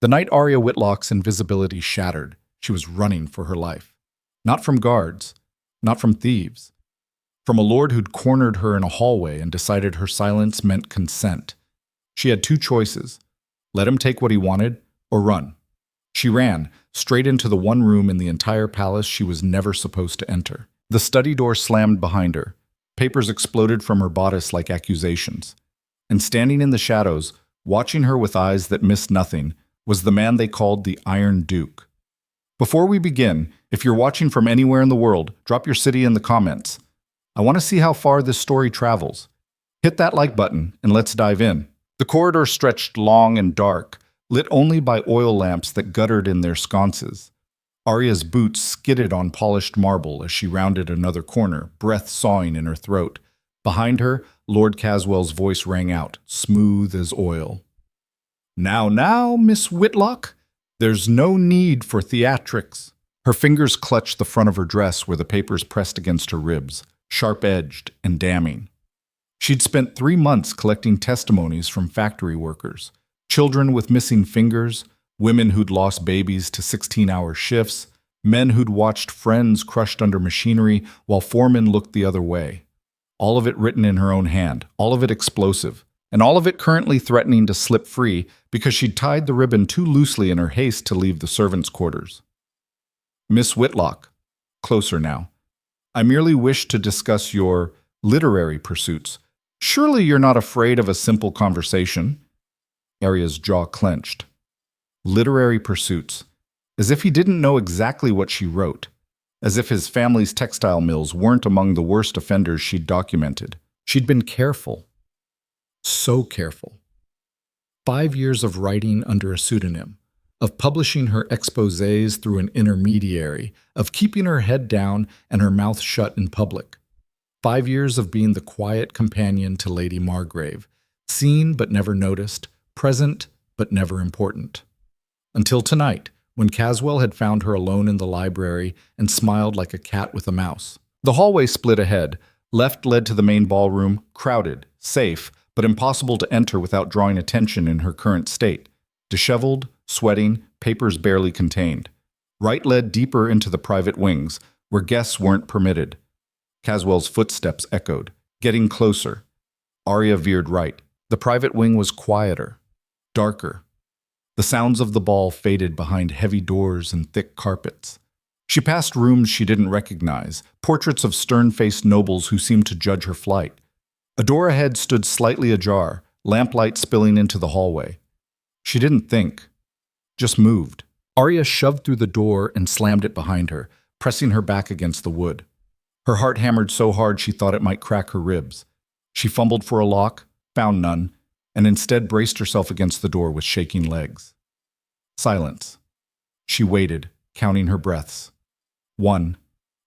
The night Aria Whitlock's invisibility shattered, she was running for her life. Not from guards, not from thieves. From a lord who'd cornered her in a hallway and decided her silence meant consent. She had two choices: let him take what he wanted, or run. She ran, straight into the one room in the entire palace she was never supposed to enter. The study door slammed behind her. Papers exploded from her bodice like accusations. And standing in the shadows, watching her with eyes that missed nothing, was the man they called the Iron Duke. Before we begin, if you're watching from anywhere in the world, drop your city in the comments. I want to see how far this story travels. Hit that like button and let's dive in. The corridor stretched long and dark, lit only by oil lamps that guttered in their sconces. Aria's boots skidded on polished marble as she rounded another corner, breath sawing in her throat. Behind her, Lord Caswell's voice rang out, smooth as oil. Now, Miss Whitlock, there's no need for theatrics." Her fingers clutched the front of her dress where the papers pressed against her ribs, sharp-edged and damning. She'd spent 3 months collecting testimonies from factory workers, children with missing fingers, women who'd lost babies to 16-hour shifts, men who'd watched friends crushed under machinery while foremen looked the other way. All of it written in her own hand, all of it explosive, and all of it currently threatening to slip free because she'd tied the ribbon too loosely in her haste to leave the servants' quarters. "Miss Whitlock," closer now, "I merely wish to discuss your literary pursuits. Surely you're not afraid of a simple conversation?" Aria's jaw clenched. Literary pursuits. As if he didn't know exactly what she wrote. As if his family's textile mills weren't among the worst offenders she'd documented. She'd been careful. So careful. 5 years of writing under a pseudonym, of publishing her exposés through an intermediary, of keeping her head down and her mouth shut in public. 5 years of being the quiet companion to Lady Margrave, seen but never noticed, present but never important. Until tonight, when Caswell had found her alone in the library and smiled like a cat with a mouse. The hallway split ahead. Left led to the main ballroom, crowded, safe, but impossible to enter without drawing attention in her current state. Disheveled, sweating, papers barely contained. Right led deeper into the private wings, where guests weren't permitted. Caswell's footsteps echoed, getting closer. Aria veered right. The private wing was quieter, darker. The sounds of the ball faded behind heavy doors and thick carpets. She passed rooms she didn't recognize, portraits of stern-faced nobles who seemed to judge her flight. A door ahead stood slightly ajar, lamplight spilling into the hallway. She didn't think, just moved. Aria shoved through the door and slammed it behind her, pressing her back against the wood. Her heart hammered so hard she thought it might crack her ribs. She fumbled for a lock, found none, and instead braced herself against the door with shaking legs. Silence. She waited, counting her breaths. 1,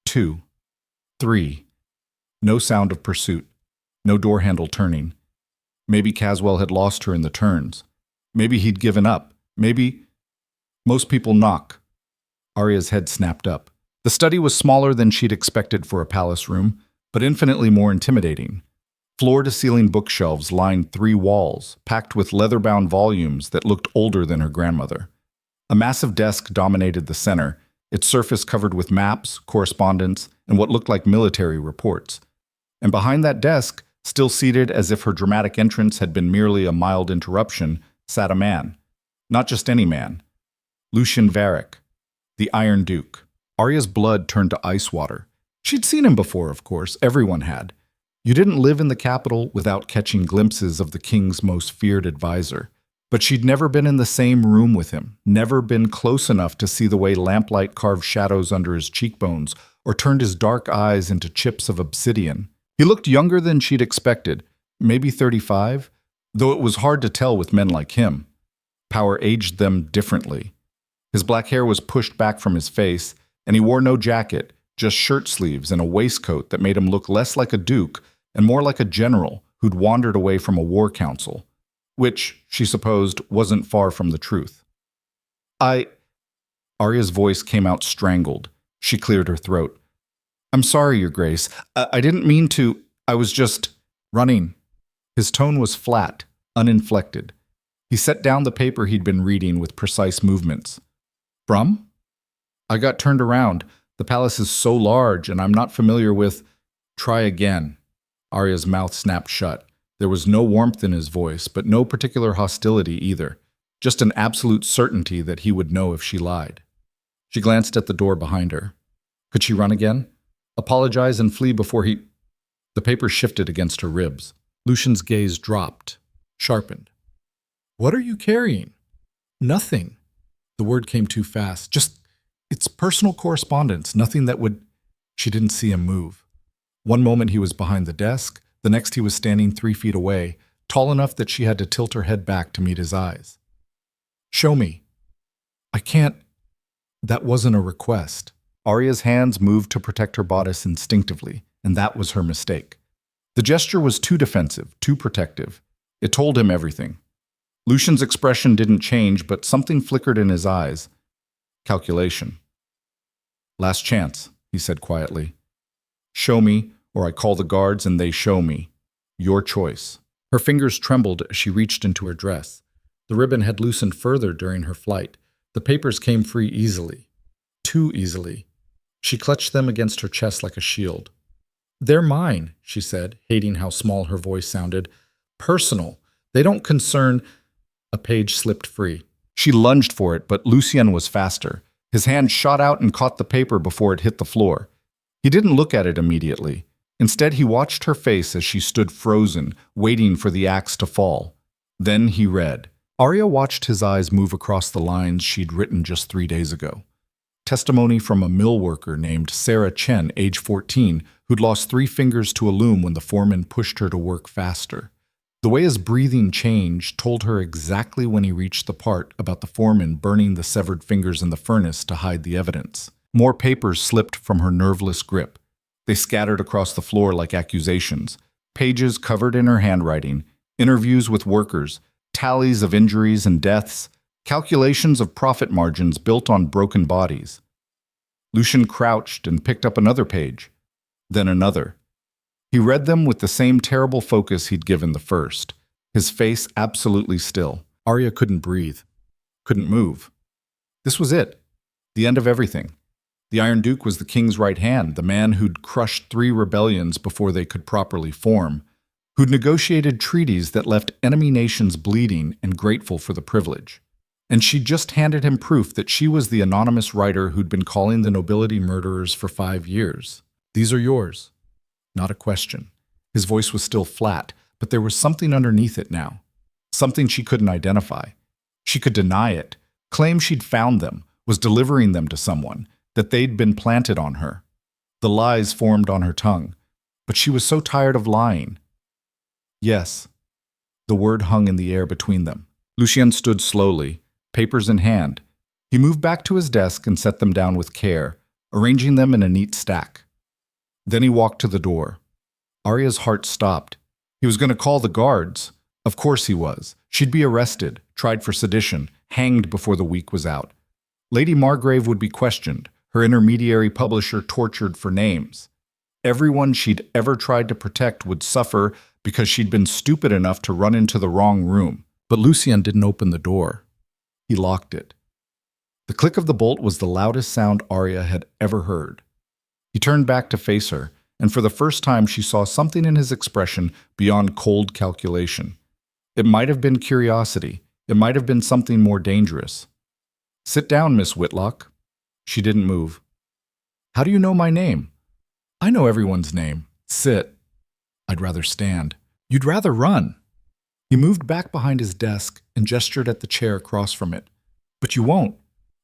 2, 3. No sound of pursuit. No door handle turning. Maybe Caswell had lost her in the turns. Maybe he'd given up. Maybe... Most people knock. Aria's head snapped up. The study was smaller than she'd expected for a palace room, but infinitely more intimidating. Floor-to-ceiling bookshelves lined 3 walls, packed with leather-bound volumes that looked older than her grandmother. A massive desk dominated the center, its surface covered with maps, correspondence, and what looked like military reports. And behind that desk, still seated as if her dramatic entrance had been merely a mild interruption, sat a man. Not just any man. Lucien Varick, the Iron Duke. Aria's blood turned to ice water. She'd seen him before, of course. Everyone had. You didn't live in the capital without catching glimpses of the king's most feared advisor. But she'd never been in the same room with him, never been close enough to see the way lamplight carved shadows under his cheekbones or turned his dark eyes into chips of obsidian. He looked younger than she'd expected, maybe 35, though it was hard to tell with men like him. Power aged them differently. His black hair was pushed back from his face, and he wore no jacket, just shirt sleeves and a waistcoat that made him look less like a duke and more like a general who'd wandered away from a war council, which, she supposed, wasn't far from the truth. Aria's voice came out strangled. She cleared her throat. "I'm sorry, Your Grace. I didn't mean to. I was just running." His tone was flat, uninflected. He set down the paper he'd been reading with precise movements. From? I got turned around. The palace is so large, and I'm not familiar with... Try again. Aria's mouth snapped shut. There was no warmth in his voice, but no particular hostility either. Just an absolute certainty that he would know if she lied. She glanced at the door behind her. Could she run again? Apologize and flee before he... The paper shifted against her ribs. Lucian's gaze dropped, sharpened. What are you carrying? Nothing. The word came too fast. Just, it's personal correspondence, nothing that would... She didn't see him move. One moment he was behind the desk, the next he was standing 3 feet away, tall enough that she had to tilt her head back to meet his eyes. Show me. I can't... That wasn't a request. Aria's hands moved to protect her bodice instinctively, and that was her mistake. The gesture was too defensive, too protective. It told him everything. Lucian's expression didn't change, but something flickered in his eyes. Calculation. Last chance, he said quietly. Show me, or I call the guards and they show me. Your choice. Her fingers trembled as she reached into her dress. The ribbon had loosened further during her flight. The papers came free easily. Too easily. She clutched them against her chest like a shield. They're mine, she said, hating how small her voice sounded. Personal. They don't concern... A page slipped free. She lunged for it, but Lucien was faster. His hand shot out and caught the paper before it hit the floor. He didn't look at it immediately. Instead, he watched her face as she stood frozen, waiting for the axe to fall. Then he read. Aria watched his eyes move across the lines she'd written just 3 days ago. Testimony from a mill worker named Sarah Chen, age 14, who'd lost 3 fingers to a loom when the foreman pushed her to work faster. The way his breathing changed told her exactly when he reached the part about the foreman burning the severed fingers in the furnace to hide the evidence. More papers slipped from her nerveless grip. They scattered across the floor like accusations. Pages covered in her handwriting, interviews with workers, tallies of injuries and deaths, calculations of profit margins built on broken bodies. Lucian crouched and picked up another page, then another. He read them with the same terrible focus he'd given the first, his face absolutely still. Aria couldn't breathe, couldn't move. This was it, the end of everything. The Iron Duke was the king's right hand, the man who'd crushed 3 rebellions before they could properly form, who'd negotiated treaties that left enemy nations bleeding and grateful for the privilege. And she'd just handed him proof that she was the anonymous writer who'd been calling the nobility murderers for 5 years. These are yours. Not a question. His voice was still flat, but there was something underneath it now. Something she couldn't identify. She could deny it, claim she'd found them, was delivering them to someone, that they'd been planted on her. The lies formed on her tongue, but she was so tired of lying. Yes. The word hung in the air between them. Lucien stood slowly, papers in hand. He moved back to his desk and set them down with care, arranging them in a neat stack. Then he walked to the door. Aria's heart stopped. He was going to call the guards. Of course he was. She'd be arrested, tried for sedition, hanged before the week was out. Lady Margrave would be questioned, her intermediary publisher tortured for names. Everyone she'd ever tried to protect would suffer because she'd been stupid enough to run into the wrong room. But Lucien didn't open the door. He locked it. The click of the bolt was the loudest sound Aria had ever heard. He turned back to face her, and for the first time she saw something in his expression beyond cold calculation. It might have been curiosity. It might have been something more dangerous. Sit down, Miss Whitlock. She didn't move. How do you know my name? I know everyone's name. Sit. I'd rather stand. You'd rather run. He moved back behind his desk and gestured at the chair across from it. But you won't,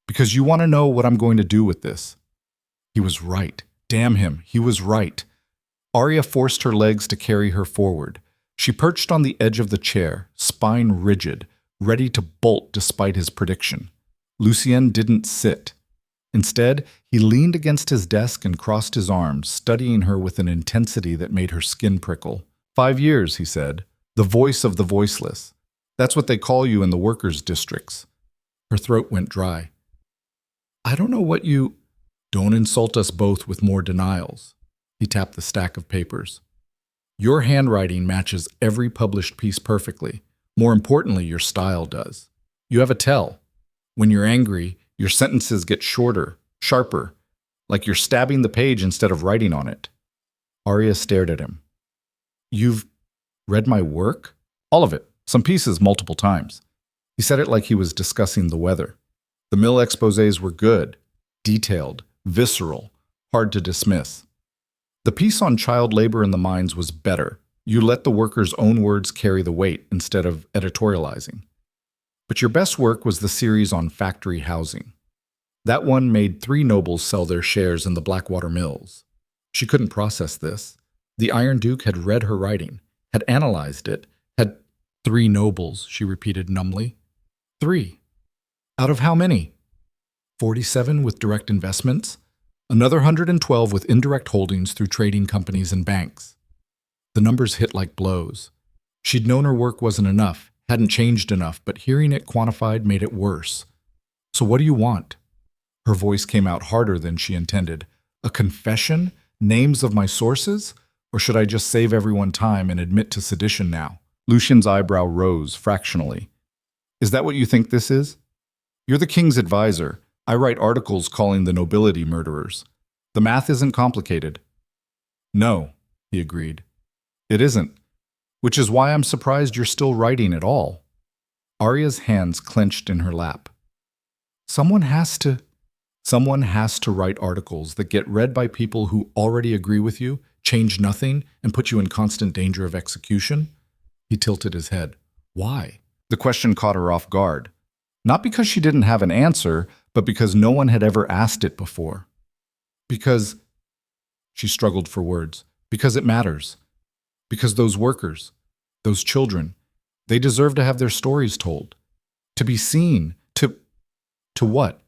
because you want to know what I'm going to do with this. He was right. Damn him, he was right. Aria forced her legs to carry her forward. She perched on the edge of the chair, spine rigid, ready to bolt despite his prediction. Lucien didn't sit. Instead, he leaned against his desk and crossed his arms, studying her with an intensity that made her skin prickle. 5 years, he said. The voice of the voiceless. That's what they call you in the workers' districts. Her throat went dry. I don't know what you... Don't insult us both with more denials. He tapped the stack of papers. Your handwriting matches every published piece perfectly. More importantly, your style does. You have a tell. When you're angry, your sentences get shorter, sharper, like you're stabbing the page instead of writing on it. Aria stared at him. You've read my work? All of it, some pieces multiple times. He said it like he was discussing the weather. The mill exposés were good, detailed, visceral, hard to dismiss. The piece on child labor in the mines was better. You let the workers' own words carry the weight instead of editorializing. But your best work was the series on factory housing. That one made 3 nobles sell their shares in the Blackwater mills. She couldn't process this. The Iron Duke had read her writing, had analyzed it, had 3 nobles, she repeated numbly. 3. Out of how many? 47 with direct investments, another 112 with indirect holdings through trading companies and banks. The numbers hit like blows. She'd known her work wasn't enough, hadn't changed enough, but hearing it quantified made it worse. So what do you want? Her voice came out harder than she intended. A confession? Names of my sources? Or should I just save everyone time and admit to sedition now? Lucian's eyebrow rose fractionally. Is that what you think this is? You're the king's advisor. I write articles calling the nobility murderers. The math isn't complicated. No, he agreed. It isn't. Which is why I'm surprised you're still writing at all. Aria's hands clenched in her lap. Someone has to write articles that get read by people who already agree with you, change nothing, and put you in constant danger of execution? He tilted his head. Why? The question caught her off guard. Not because she didn't have an answer, but because no one had ever asked it before. Because, she struggled for words, because it matters. Because those workers, those children, they deserve to have their stories told. To be seen, to what?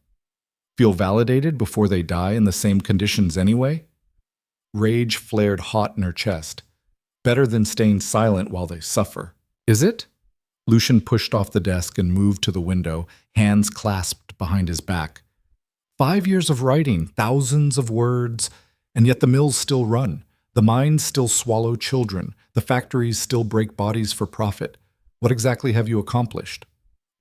Feel validated before they die in the same conditions anyway? Rage flared hot in her chest. Better than staying silent while they suffer. Is it? Lucian pushed off the desk and moved to the window, hands clasped behind his back. 5 years of writing, thousands of words, and yet the mills still run. The mines still swallow children. The factories still break bodies for profit. What exactly have you accomplished?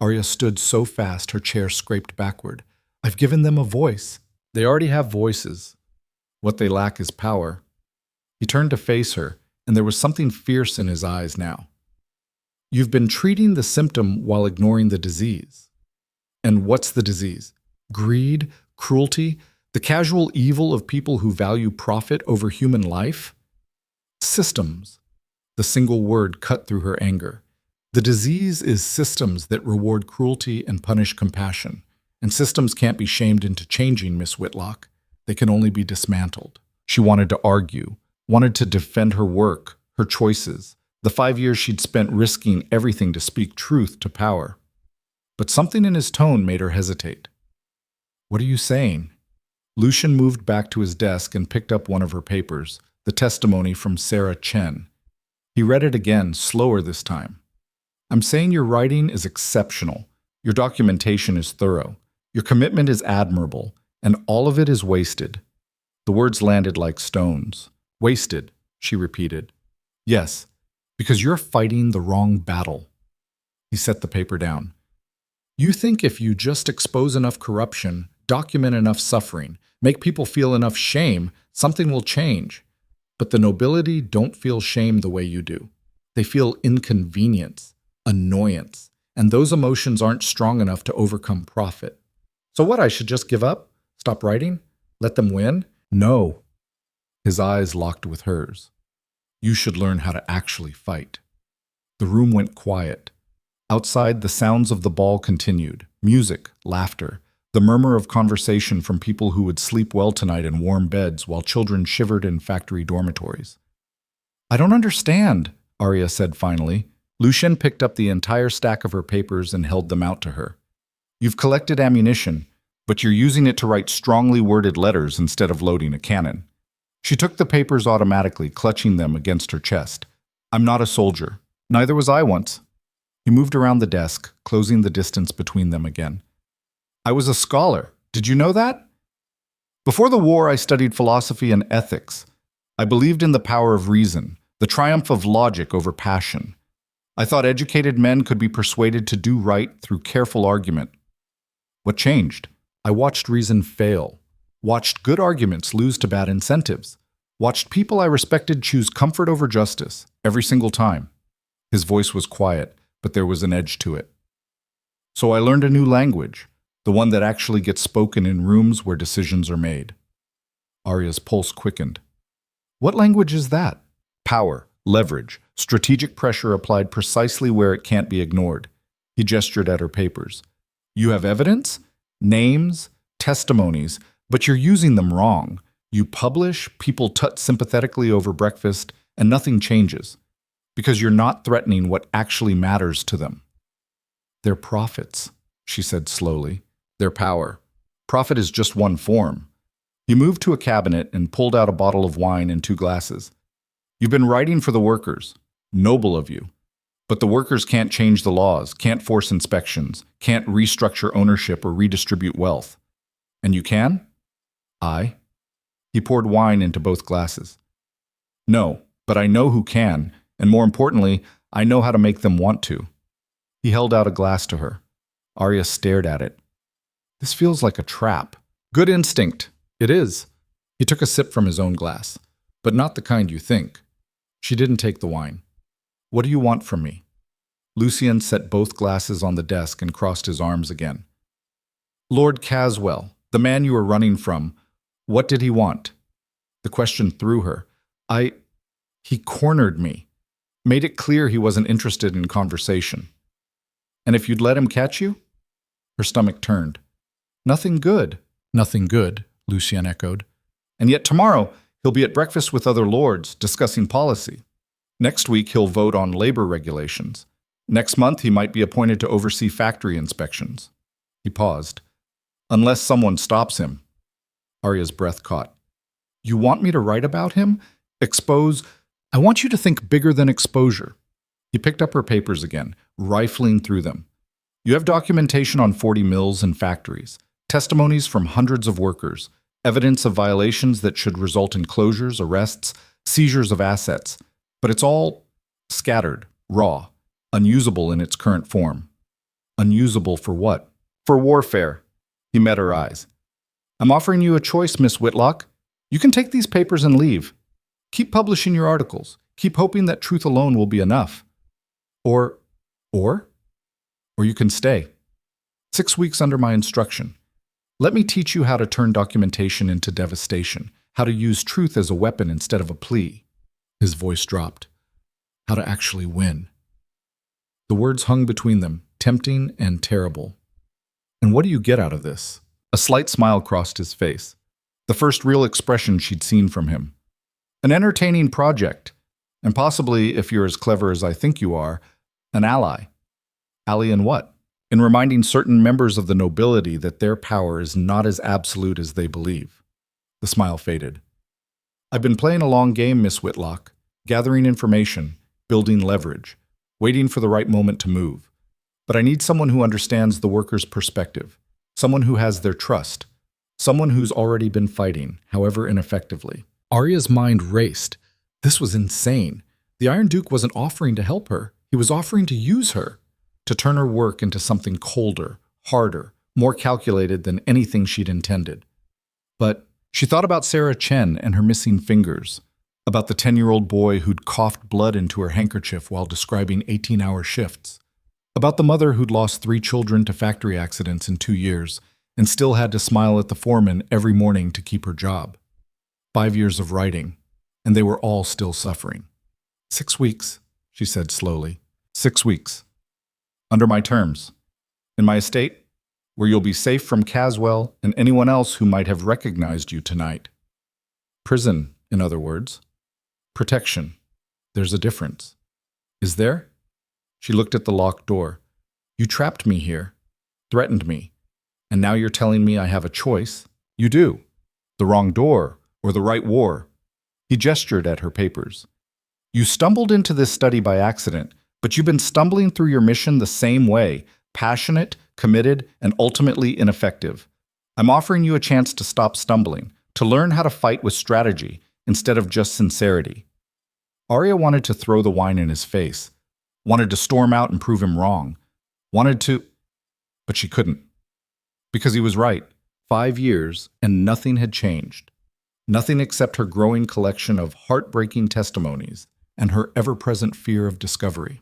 Aria stood so fast her chair scraped backward. I've given them a voice. They already have voices. What they lack is power. He turned to face her, and there was something fierce in his eyes now. You've been treating the symptom while ignoring the disease. And what's the disease? Greed? Cruelty? The casual evil of people who value profit over human life? Systems. The single word cut through her anger. The disease is systems that reward cruelty and punish compassion. And systems can't be shamed into changing, Miss Whitlock. They can only be dismantled. She wanted to argue, wanted to defend her work, her choices, the 5 years she'd spent risking everything to speak truth to power. But something in his tone made her hesitate. What are you saying? Lucian moved back to his desk and picked up one of her papers, the testimony from Sarah Chen. He read it again, slower this time. I'm saying your writing is exceptional. Your documentation is thorough. Your commitment is admirable, and all of it is wasted. The words landed like stones. Wasted, she repeated. Yes, because you're fighting the wrong battle. He set the paper down. You think if you just expose enough corruption, document enough suffering, make people feel enough shame, something will change. But the nobility don't feel shame the way you do. They feel inconvenience, annoyance, and those emotions aren't strong enough to overcome profit. So what, I should just give up? Stop writing? Let them win? No. His eyes locked with hers. You should learn how to actually fight. The room went quiet. Outside, the sounds of the ball continued. Music, laughter, the murmur of conversation from people who would sleep well tonight in warm beds while children shivered in factory dormitories. I don't understand, Aria said finally. Lucian picked up the entire stack of her papers and held them out to her. You've collected ammunition, but you're using it to write strongly worded letters instead of loading a cannon. She took the papers automatically, clutching them against her chest. I'm not a soldier. Neither was I once. He moved around the desk, closing the distance between them again. I was a scholar. Did you know that? Before the war, I studied philosophy and ethics. I believed in the power of reason, the triumph of logic over passion. I thought educated men could be persuaded to do right through careful argument. What changed? I watched reason fail, watched good arguments lose to bad incentives, watched people I respected choose comfort over justice every single time. His voice was quiet, but there was an edge to it. So I learned a new language, the one that actually gets spoken in rooms where decisions are made. Aria's pulse quickened. What language is that? Power, leverage, strategic pressure applied precisely where it can't be ignored. He gestured at her papers. You have evidence? Names? Testimonies? But you're using them wrong. You publish, people tut sympathetically over breakfast, and nothing changes. Because you're not threatening what actually matters to them. Their profits, she said slowly. Their power. Profit is just one form. He moved to a cabinet and pulled out a bottle of wine and 2 glasses. You've been writing for the workers. Noble of you. But the workers can't change the laws, can't force inspections, can't restructure ownership or redistribute wealth. And you can? I. He poured wine into both glasses. No, but I know who can, and more importantly, I know how to make them want to. He held out a glass to her. Aria stared at it. This feels like a trap. Good instinct. It is. He took a sip from his own glass, but not the kind you think. She didn't take the wine. What do you want from me? Lucian set both glasses on the desk and crossed his arms again. Lord Caswell, the man you were running from, what did he want? The question threw her. He cornered me. Made it clear he wasn't interested in conversation. And if you'd let him catch you? Her stomach turned. Nothing good. Nothing good, Lucian echoed. And yet tomorrow, he'll be at breakfast with other lords, discussing policy. Next week, he'll vote on labor regulations. Next month, he might be appointed to oversee factory inspections. He paused. Unless someone stops him. Aria's breath caught. You want me to write about him? Expose? I want you to think bigger than exposure. He picked up her papers again, rifling through them. You have documentation on 40 mills and factories, testimonies from hundreds of workers, evidence of violations that should result in closures, arrests, seizures of assets. But it's all scattered, raw, unusable in its current form. Unusable for what? For warfare. He met her eyes. I'm offering you a choice, Miss Whitlock. You can take these papers and leave. Keep publishing your articles. Keep hoping that truth alone will be enough. Or you can stay. 6 weeks under my instruction. Let me teach you how to turn documentation into devastation, how to use truth as a weapon instead of a plea. His voice dropped. How to actually win. The words hung between them, tempting and terrible. And what do you get out of this? A slight smile crossed his face. The first real expression she'd seen from him. An entertaining project. And possibly, if you're as clever as I think you are, an ally. Ally in what? In reminding certain members of the nobility that their power is not as absolute as they believe. The smile faded. I've been playing a long game, Miss Whitlock, gathering information, building leverage, waiting for the right moment to move. But I need someone who understands the workers' perspective, someone who has their trust, someone who's already been fighting, however ineffectively. Aria's mind raced. This was insane. The Iron Duke wasn't offering to help her. He was offering to use her, to turn her work into something colder, harder, more calculated than anything she'd intended. But she thought about Sarah Chen and her missing fingers, about the 10-year-old boy who'd coughed blood into her handkerchief while describing 18-hour shifts, about the mother who'd lost 3 children to factory accidents in 2 years and still had to smile at the foreman every morning to keep her job. 5 years of writing, and they were all still suffering. 6 weeks, she said slowly. 6 weeks. Under my terms. In my estate, where you'll be safe from Caswell and anyone else who might have recognized you tonight. Prison, in other words. Protection. There's a difference. Is there? She looked at the locked door. You trapped me here, threatened me, and now you're telling me I have a choice? You do. The wrong door, or the right war. He gestured at her papers. You stumbled into this study by accident, but you've been stumbling through your mission the same way, passionate, committed, and ultimately ineffective. I'm offering you a chance to stop stumbling, to learn how to fight with strategy instead of just sincerity. Aria wanted to throw the wine in his face, wanted to storm out and prove him wrong, wanted to, but she couldn't. Because he was right. 5 years, and nothing had changed. Nothing except her growing collection of heartbreaking testimonies and her ever-present fear of discovery.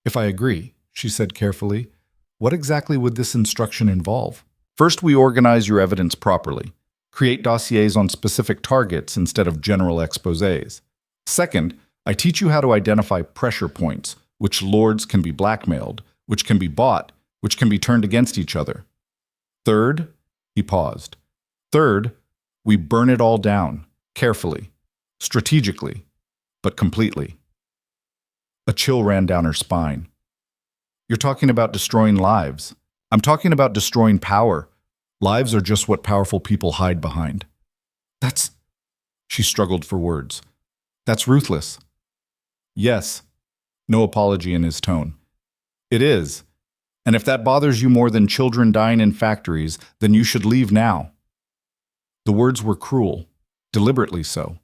If I agree, she said carefully, what exactly would this instruction involve? First, we organize your evidence properly. Create dossiers on specific targets instead of general exposés. Second, I teach you how to identify pressure points, which lords can be blackmailed, which can be bought, which can be turned against each other. Third, he paused. Third, we burn it all down, carefully, strategically, but completely. A chill ran down her spine. You're talking about destroying lives. I'm talking about destroying power. Lives are just what powerful people hide behind. She struggled for words. That's ruthless. Yes. No apology in his tone. It is. And if that bothers you more than children dying in factories, then you should leave now. The words were cruel, deliberately so.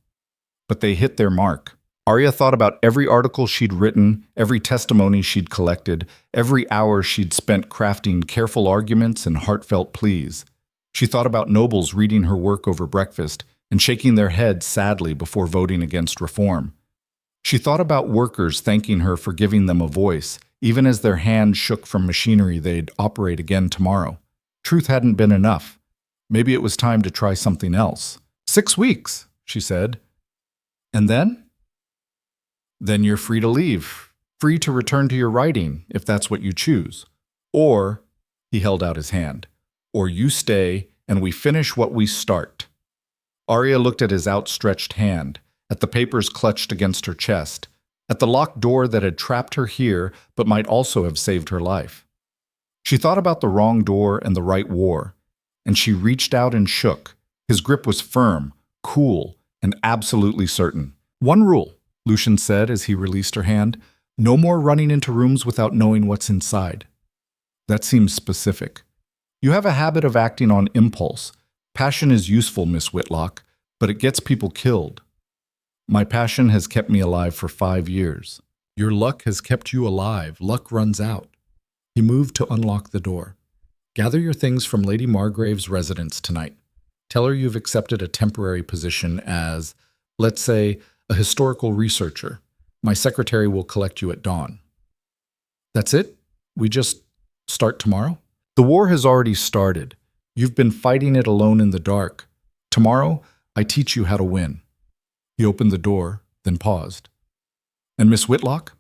But they hit their mark. Aria thought about every article she'd written, every testimony she'd collected, every hour she'd spent crafting careful arguments and heartfelt pleas. She thought about nobles reading her work over breakfast and shaking their heads sadly before voting against reform. She thought about workers thanking her for giving them a voice, even as their hands shook from machinery they'd operate again tomorrow. Truth hadn't been enough. Maybe it was time to try something else. 6 weeks, she said. And then? Then you're free to leave, free to return to your writing, if that's what you choose. Or, he held out his hand, or you stay and we finish what we start. Aria looked at his outstretched hand, at the papers clutched against her chest, at the locked door that had trapped her here but might also have saved her life. She thought about the wrong door and the right war, and she reached out and shook. His grip was firm, cool, and absolutely certain. One rule, Lucian said as he released her hand, no more running into rooms without knowing what's inside. That seems specific. You have a habit of acting on impulse. Passion is useful, Miss Whitlock, but it gets people killed. My passion has kept me alive for 5 years. Your luck has kept you alive. Luck runs out. He moved to unlock the door. Gather your things from Lady Margrave's residence tonight. Tell her you've accepted a temporary position as, let's say, a historical researcher. My secretary will collect you at dawn. That's it? We just start tomorrow? The war has already started. You've been fighting it alone in the dark. Tomorrow, I teach you how to win. He opened the door, then paused. And Miss Whitlock?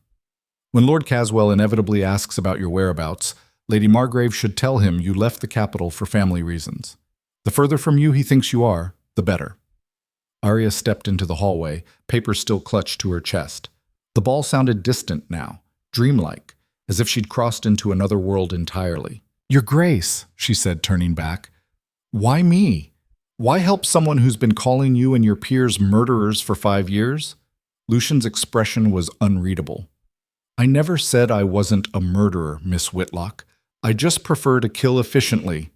When Lord Caswell inevitably asks about your whereabouts, Lady Margrave should tell him you left the capital for family reasons. The further from you he thinks you are, the better. Aria stepped into the hallway, paper still clutched to her chest. The ball sounded distant now, dreamlike, as if she'd crossed into another world entirely. Your Grace, she said, turning back. Why me? Why help someone who's been calling you and your peers murderers for 5 years? Lucian's expression was unreadable. I never said I wasn't a murderer, Miss Whitlock. I just prefer to kill efficiently.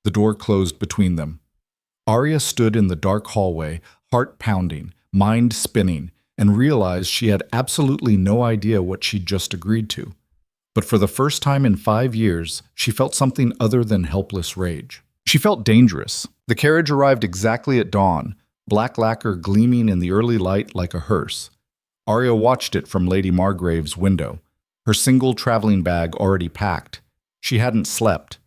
The door closed between them. Aria stood in the dark hallway, heart pounding, mind spinning, and realized she had absolutely no idea what she'd just agreed to. But for the first time in 5 years, she felt something other than helpless rage. She felt dangerous. The carriage arrived exactly at dawn, black lacquer gleaming in the early light like a hearse. Aria watched it from Lady Margrave's window, her single traveling bag already packed. She hadn't slept.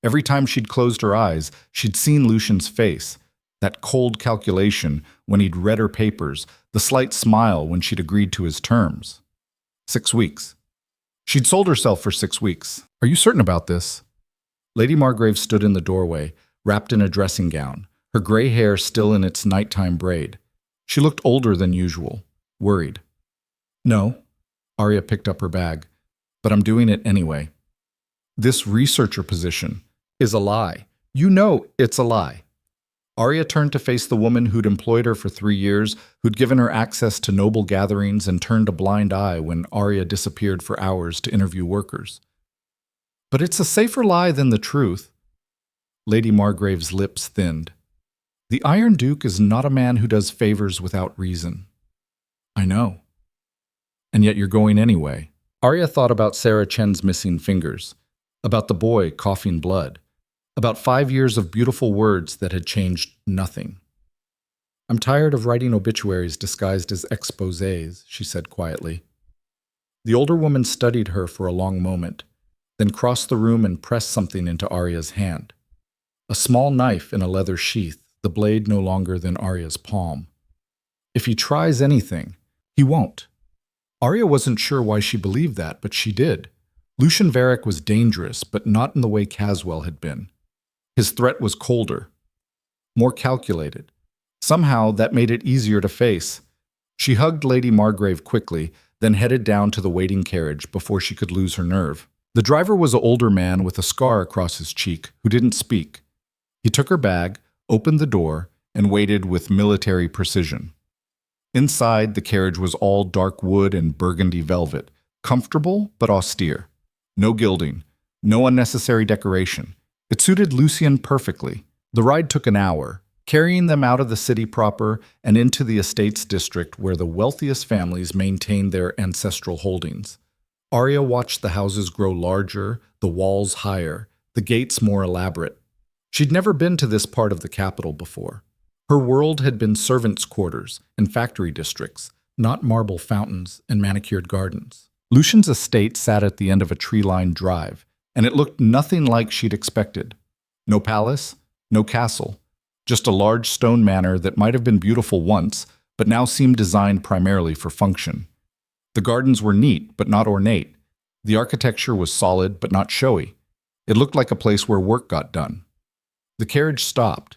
Every time she'd closed her eyes, she'd seen Lucian's face, that cold calculation when he'd read her papers, the slight smile when she'd agreed to his terms. 6 weeks. She'd sold herself for 6 weeks. Are you certain about this? Lady Margrave stood in the doorway, wrapped in a dressing gown, her gray hair still in its nighttime braid. She looked older than usual, worried. No, Aria picked up her bag, but I'm doing it anyway. This researcher position is a lie. You know it's a lie. Aria turned to face the woman who'd employed her for 3 years, who'd given her access to noble gatherings and turned a blind eye when Aria disappeared for hours to interview workers. But it's a safer lie than the truth. Lady Margrave's lips thinned. The Iron Duke is not a man who does favors without reason. I know. And yet you're going anyway. Arya thought about Sarah Chen's missing fingers, about the boy coughing blood, about 5 years of beautiful words that had changed nothing. "I'm tired of writing obituaries disguised as exposés," she said quietly. The older woman studied her for a long moment, then crossed the room and pressed something into Arya's hand. A small knife in a leather sheath, the blade no longer than Arya's palm. "If he tries anything, he won't." Arya wasn't sure why she believed that, but she did. Lucien Varric was dangerous, but not in the way Caswell had been. His threat was colder, more calculated. Somehow, that made it easier to face. She hugged Lady Margrave quickly, then headed down to the waiting carriage before she could lose her nerve. The driver was an older man with a scar across his cheek who didn't speak. He took her bag, opened the door, and waited with military precision. Inside, the carriage was all dark wood and burgundy velvet, comfortable but austere. No gilding, no unnecessary decoration. It suited Lucien perfectly. The ride took an hour, carrying them out of the city proper and into the estates district where the wealthiest families maintained their ancestral holdings. Arya watched the houses grow larger, the walls higher, the gates more elaborate. She'd never been to this part of the capital before. Her world had been servants' quarters and factory districts, not marble fountains and manicured gardens. Lucien's estate sat at the end of a tree-lined drive, and it looked nothing like she'd expected. No palace, no castle, just a large stone manor that might have been beautiful once, but now seemed designed primarily for function. The gardens were neat, but not ornate. The architecture was solid, but not showy. It looked like a place where work got done. The carriage stopped.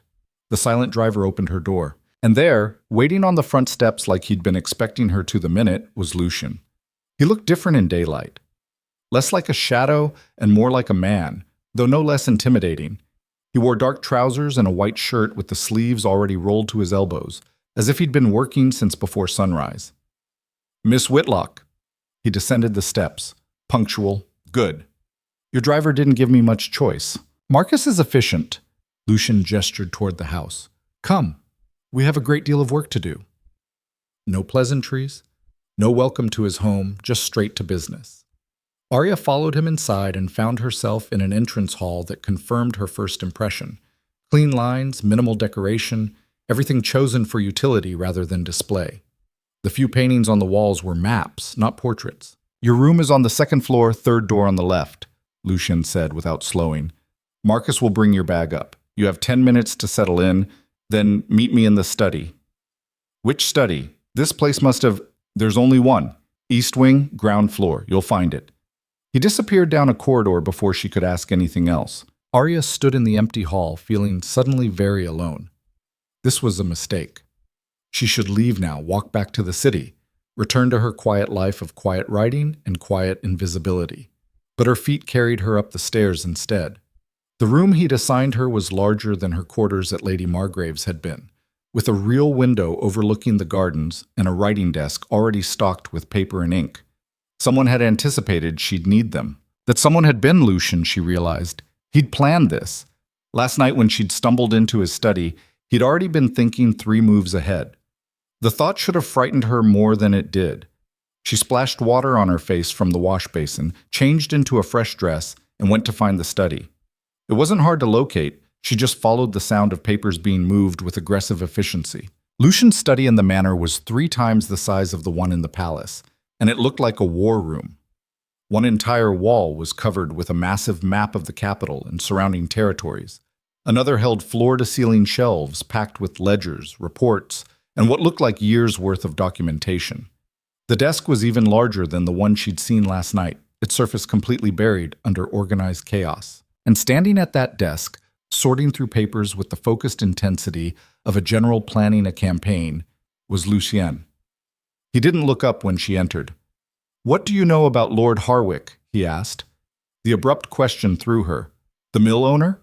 The silent driver opened her door. And there, waiting on the front steps like he'd been expecting her to the minute, was Lucien. He looked different in daylight. Less like a shadow and more like a man, though no less intimidating. He wore dark trousers and a white shirt with the sleeves already rolled to his elbows, as if he'd been working since before sunrise. "Miss Whitlock." He descended the steps. Punctual. "Good. Your driver didn't give me much choice. Marcus is efficient." Lucien gestured toward the house. "Come. We have a great deal of work to do." No pleasantries, no welcome to his home, just straight to business. Arya followed him inside and found herself in an entrance hall that confirmed her first impression. Clean lines, minimal decoration, everything chosen for utility rather than display. The few paintings on the walls were maps, not portraits. "Your room is on the second floor, third door on the left," Lucien said without slowing. "Marcus will bring your bag up. You have 10 minutes to settle in, then meet me in the study." "Which study? This place must have—" "There's only one. East wing, ground floor. You'll find it." He disappeared down a corridor before she could ask anything else. Arya stood in the empty hall, feeling suddenly very alone. This was a mistake. She should leave now, walk back to the city, return to her quiet life of quiet writing and quiet invisibility. But her feet carried her up the stairs instead. The room he'd assigned her was larger than her quarters at Lady Margrave's had been, with a real window overlooking the gardens and a writing desk already stocked with paper and ink. Someone had anticipated she'd need them. That someone had been Lucien, she realized. He'd planned this. Last night when she'd stumbled into his study, he'd already been thinking 3 moves ahead. The thought should have frightened her more than it did. She splashed water on her face from the wash basin, changed into a fresh dress, and went to find the study. It wasn't hard to locate. She just followed the sound of papers being moved with aggressive efficiency. Lucien's study in the manor was 3 times the size of the one in the palace, and it looked like a war room. One entire wall was covered with a massive map of the capital and surrounding territories. Another held floor-to-ceiling shelves packed with ledgers, reports, and what looked like years' worth of documentation. The desk was even larger than the one she'd seen last night, its surface completely buried under organized chaos. And standing at that desk, sorting through papers with the focused intensity of a general planning a campaign, was Lucien. He didn't look up when she entered. "What do you know about Lord Harwick?" he asked. The abrupt question threw her. "The mill owner?"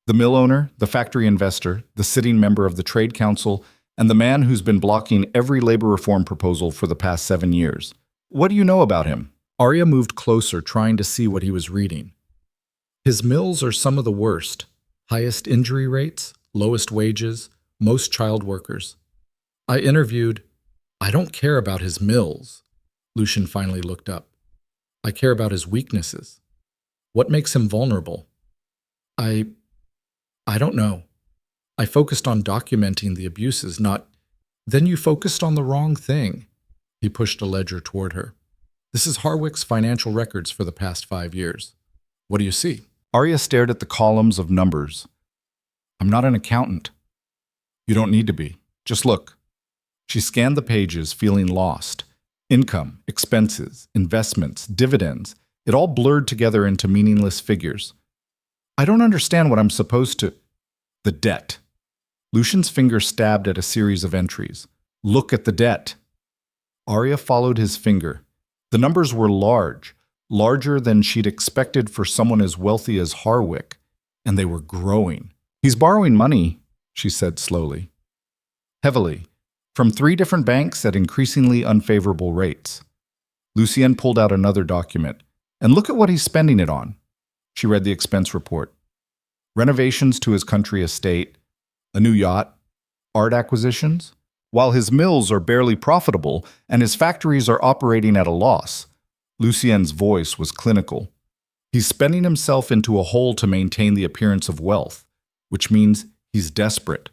The mill owner, the factory investor, the sitting member of the trade council, and the man who's been blocking every labor reform proposal for the past 7 years. "What do you know about him?" Arya moved closer, trying to see what he was reading. "His mills are some of the worst. Highest injury rates, lowest wages, most child workers. I interviewed—" "I don't care about his mills." Lucien finally looked up. I care about his weaknesses. What makes him vulnerable? I don't know. I focused on documenting the abuses, not... Then you focused on the wrong thing. He pushed a ledger toward her. This is Harwick's financial records for the past 5 years. What do you see? Aria stared at the columns of numbers. I'm not an accountant. You don't need to be. Just look. She scanned the pages, feeling lost. Income, expenses, investments, dividends, it all blurred together into meaningless figures. I don't understand what I'm supposed to... The debt. Lucian's finger stabbed at a series of entries. Look at the debt. Aria followed his finger. The numbers were large, larger than she'd expected for someone as wealthy as Harwick, and they were growing. He's borrowing money, she said slowly. Heavily, from 3 different banks at increasingly unfavorable rates. Lucienne pulled out another document. And look at what he's spending it on. She read the expense report. Renovations to his country estate, a new yacht, art acquisitions. While his mills are barely profitable and his factories are operating at a loss, Lucienne's voice was clinical. He's spending himself into a hole to maintain the appearance of wealth, which means he's desperate.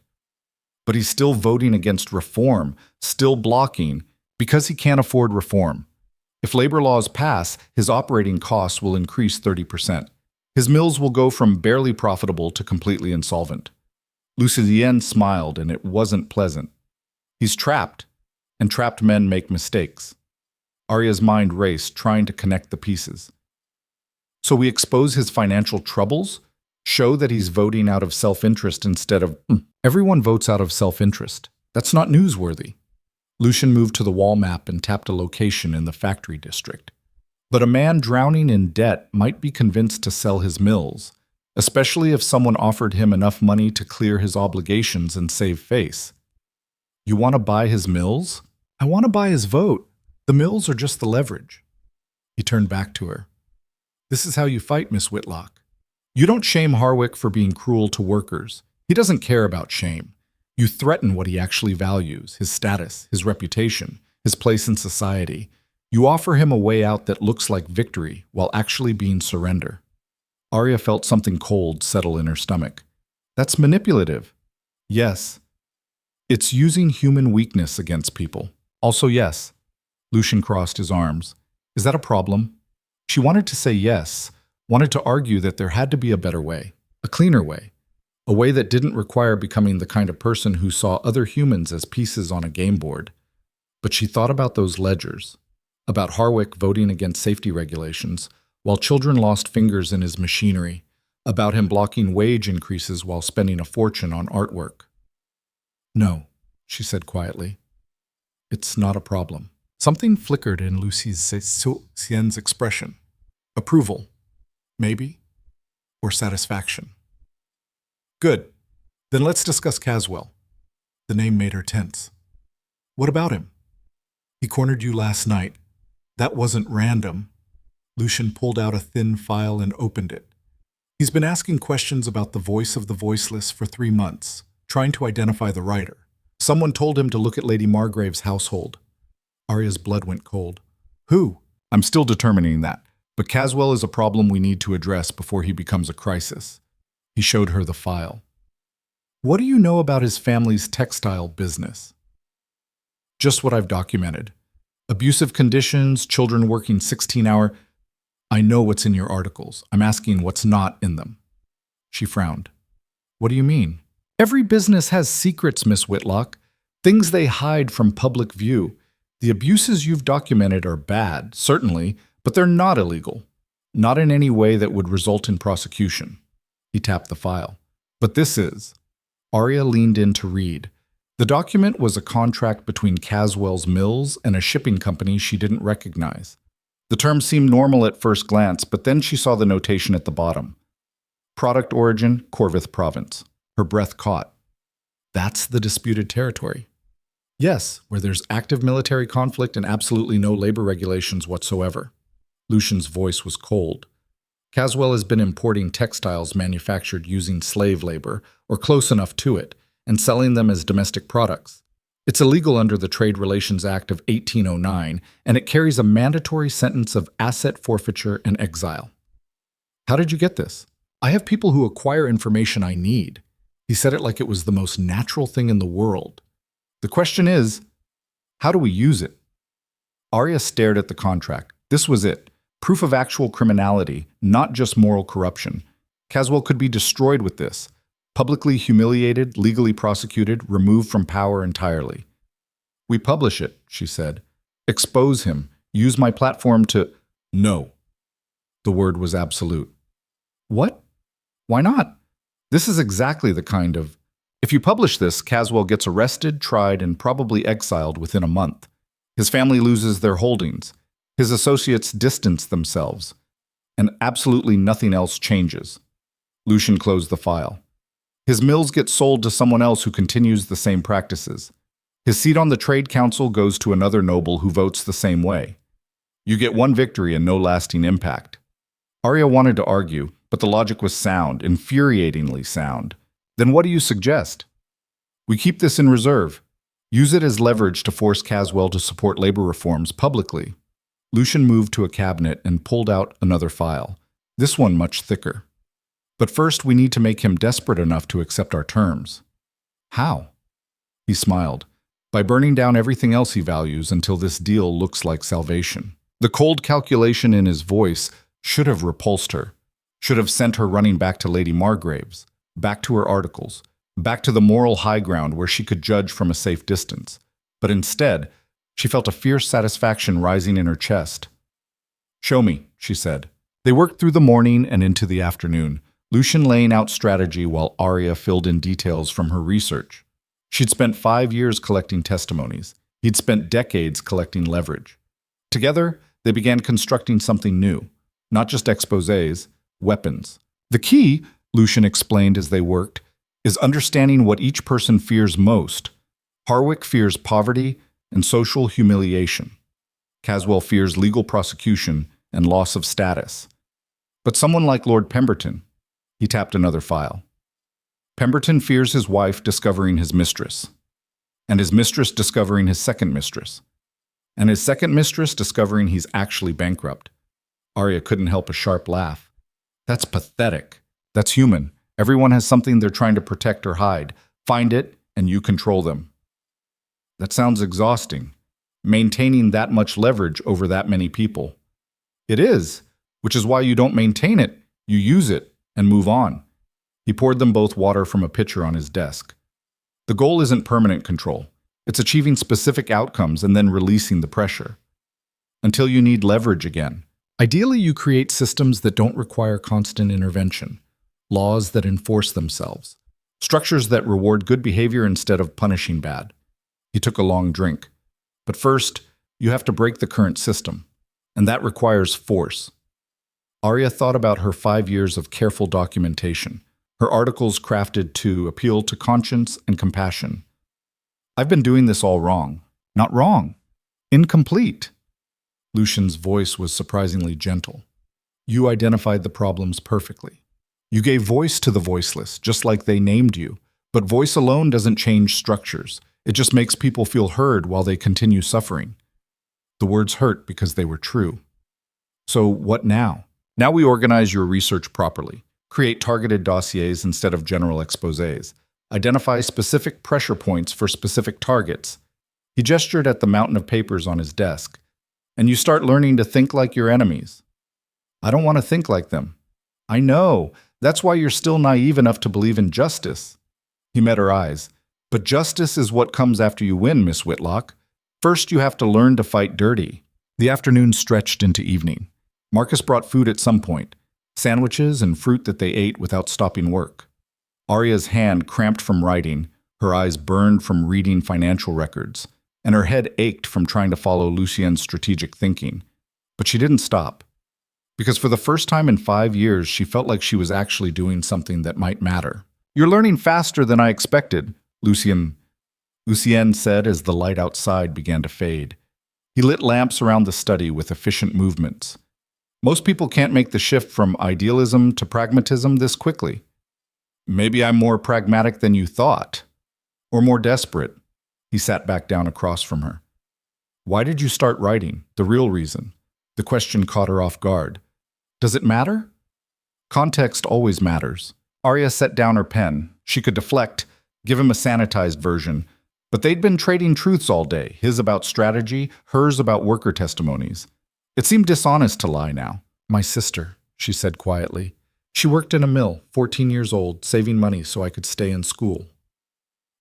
But he's still voting against reform, still blocking, because he can't afford reform. If labor laws pass, his operating costs will increase 30%. His mills will go from barely profitable to completely insolvent. Lucienne smiled, and it wasn't pleasant. He's trapped, and trapped men make mistakes. Aria's mind raced, trying to connect the pieces. So we expose his financial troubles? Show that he's voting out of self-interest instead of... Everyone votes out of self-interest. That's not newsworthy. Lucian moved to the wall map and tapped a location in the factory district. But a man drowning in debt might be convinced to sell his mills, especially if someone offered him enough money to clear his obligations and save face. You want to buy his mills? I want to buy his vote. The mills are just the leverage. He turned back to her. This is how you fight, Miss Whitlock. You don't shame Harwick for being cruel to workers. He doesn't care about shame. You threaten what he actually values, his status, his reputation, his place in society. You offer him a way out that looks like victory while actually being surrender. Aria felt something cold settle in her stomach. That's manipulative. Yes. It's using human weakness against people. Also yes. Lucian crossed his arms. Is that a problem? She wanted to say yes, wanted to argue that there had to be a better way, a cleaner way. A way that didn't require becoming the kind of person who saw other humans as pieces on a game board. But she thought about those ledgers, about Harwick voting against safety regulations, while children lost fingers in his machinery, about him blocking wage increases while spending a fortune on artwork. No, she said quietly. It's not a problem. Something flickered in Lucienne's expression. Approval, maybe, or satisfaction. Good. Then let's discuss Caswell. The name made her tense. What about him? He cornered you last night. That wasn't random. Lucian pulled out a thin file and opened it. He's been asking questions about the voice of the voiceless for 3 months, trying to identify the writer. Someone told him to look at Lady Margrave's household. Aria's blood went cold. Who? I'm still determining that, but Caswell is a problem we need to address before he becomes a crisis. He showed her the file. What do you know about his family's textile business? Just what I've documented. Abusive conditions, children working 16-hour... I know what's in your articles. I'm asking what's not in them. She frowned. What do you mean? Every business has secrets, Miss Whitlock. Things they hide from public view. The abuses you've documented are bad, certainly, but they're not illegal. Not in any way that would result in prosecution. He tapped the file. But this is. Aria leaned in to read. The document was a contract between Caswell's mills and a shipping company she didn't recognize. The term seemed normal at first glance, but then she saw the notation at the bottom. Product origin, Corvith Province. Her breath caught. That's the disputed territory. Yes, where there's active military conflict and absolutely no labor regulations whatsoever. Lucian's voice was cold. Caswell has been importing textiles manufactured using slave labor, or close enough to it, and selling them as domestic products. It's illegal under the Trade Relations Act of 1809, and it carries a mandatory sentence of asset forfeiture and exile. How did you get this? I have people who acquire information I need. He said it like it was the most natural thing in the world. The question is, how do we use it? Aria stared at the contract. This was it. Proof of actual criminality, not just moral corruption. Caswell could be destroyed with this. Publicly humiliated, legally prosecuted, removed from power entirely. We publish it, she said. Expose him. Use my platform to... No. The word was absolute. What? Why not? This is exactly the kind of... If you publish this, Caswell gets arrested, tried, and probably exiled within a month. His family loses their holdings. His associates distance themselves. And absolutely nothing else changes. Lucian closed the file. His mills get sold to someone else who continues the same practices. His seat on the Trade Council goes to another noble who votes the same way. You get one victory and no lasting impact. Aria wanted to argue, but the logic was sound, infuriatingly sound. Then what do you suggest? We keep this in reserve. Use it as leverage to force Caswell to support labor reforms publicly. Lucian moved to a cabinet and pulled out another file, this one much thicker. But first, we need to make him desperate enough to accept our terms. How? He smiled. By burning down everything else he values until this deal looks like salvation. The cold calculation in his voice should have repulsed her, should have sent her running back to Lady Margrave's, back to her articles, back to the moral high ground where she could judge from a safe distance. But instead, she felt a fierce satisfaction rising in her chest. Show me, she said. They worked through the morning and into the afternoon, Lucian laying out strategy while Aria filled in details from her research. She'd spent 5 years collecting testimonies. He'd spent decades collecting leverage. Together, they began constructing something new, not just exposés, weapons. The key, Lucian explained as they worked, is understanding what each person fears most. Harwick fears poverty and social humiliation. Caswell fears legal prosecution and loss of status. But someone like Lord Pemberton, he tapped another file. Pemberton fears his wife discovering his mistress, and his mistress discovering his second mistress, and his second mistress discovering he's actually bankrupt. Aria couldn't help a sharp laugh. That's pathetic. That's human. Everyone has something they're trying to protect or hide. Find it, and you control them. That sounds exhausting. Maintaining that much leverage over that many people. It is, which is why you don't maintain it. You use it and move on. He poured them both water from a pitcher on his desk. The goal isn't permanent control. It's achieving specific outcomes and then releasing the pressure. Until you need leverage again. Ideally, you create systems that don't require constant intervention. Laws that enforce themselves. Structures that reward good behavior instead of punishing bad. He took a long drink. But first, you have to break the current system. And that requires force. Aria thought about her 5 years of careful documentation, her articles crafted to appeal to conscience and compassion. I've been doing this all wrong. Not wrong. Incomplete. Lucian's voice was surprisingly gentle. You identified the problems perfectly. You gave voice to the voiceless, just like they named you. But voice alone doesn't change structures. It just makes people feel heard while they continue suffering. The words hurt because they were true. So what now? Now we organize your research properly, create targeted dossiers instead of general exposés, identify specific pressure points for specific targets. He gestured at the mountain of papers on his desk. And you start learning to think like your enemies. I don't want to think like them. I know. That's why you're still naive enough to believe in justice. He met her eyes. But justice is what comes after you win, Miss Whitlock. First, you have to learn to fight dirty. The afternoon stretched into evening. Marcus brought food at some point, sandwiches and fruit that they ate without stopping work. Aria's hand cramped from writing, her eyes burned from reading financial records, and her head ached from trying to follow Lucien's strategic thinking. But she didn't stop. Because for the first time in 5 years, she felt like she was actually doing something that might matter. You're learning faster than I expected, Lucien said as the light outside began to fade. He lit lamps around the study with efficient movements. Most people can't make the shift from idealism to pragmatism this quickly. Maybe I'm more pragmatic than you thought. Or more desperate. He sat back down across from her. Why did you start writing? The real reason. The question caught her off guard. Does it matter? Context always matters. Aria set down her pen. She could deflect, give him a sanitized version, but they'd been trading truths all day, his about strategy, hers about worker testimonies. It seemed dishonest to lie now. My sister, she said quietly. She worked in a mill, 14 years old, saving money so I could stay in school.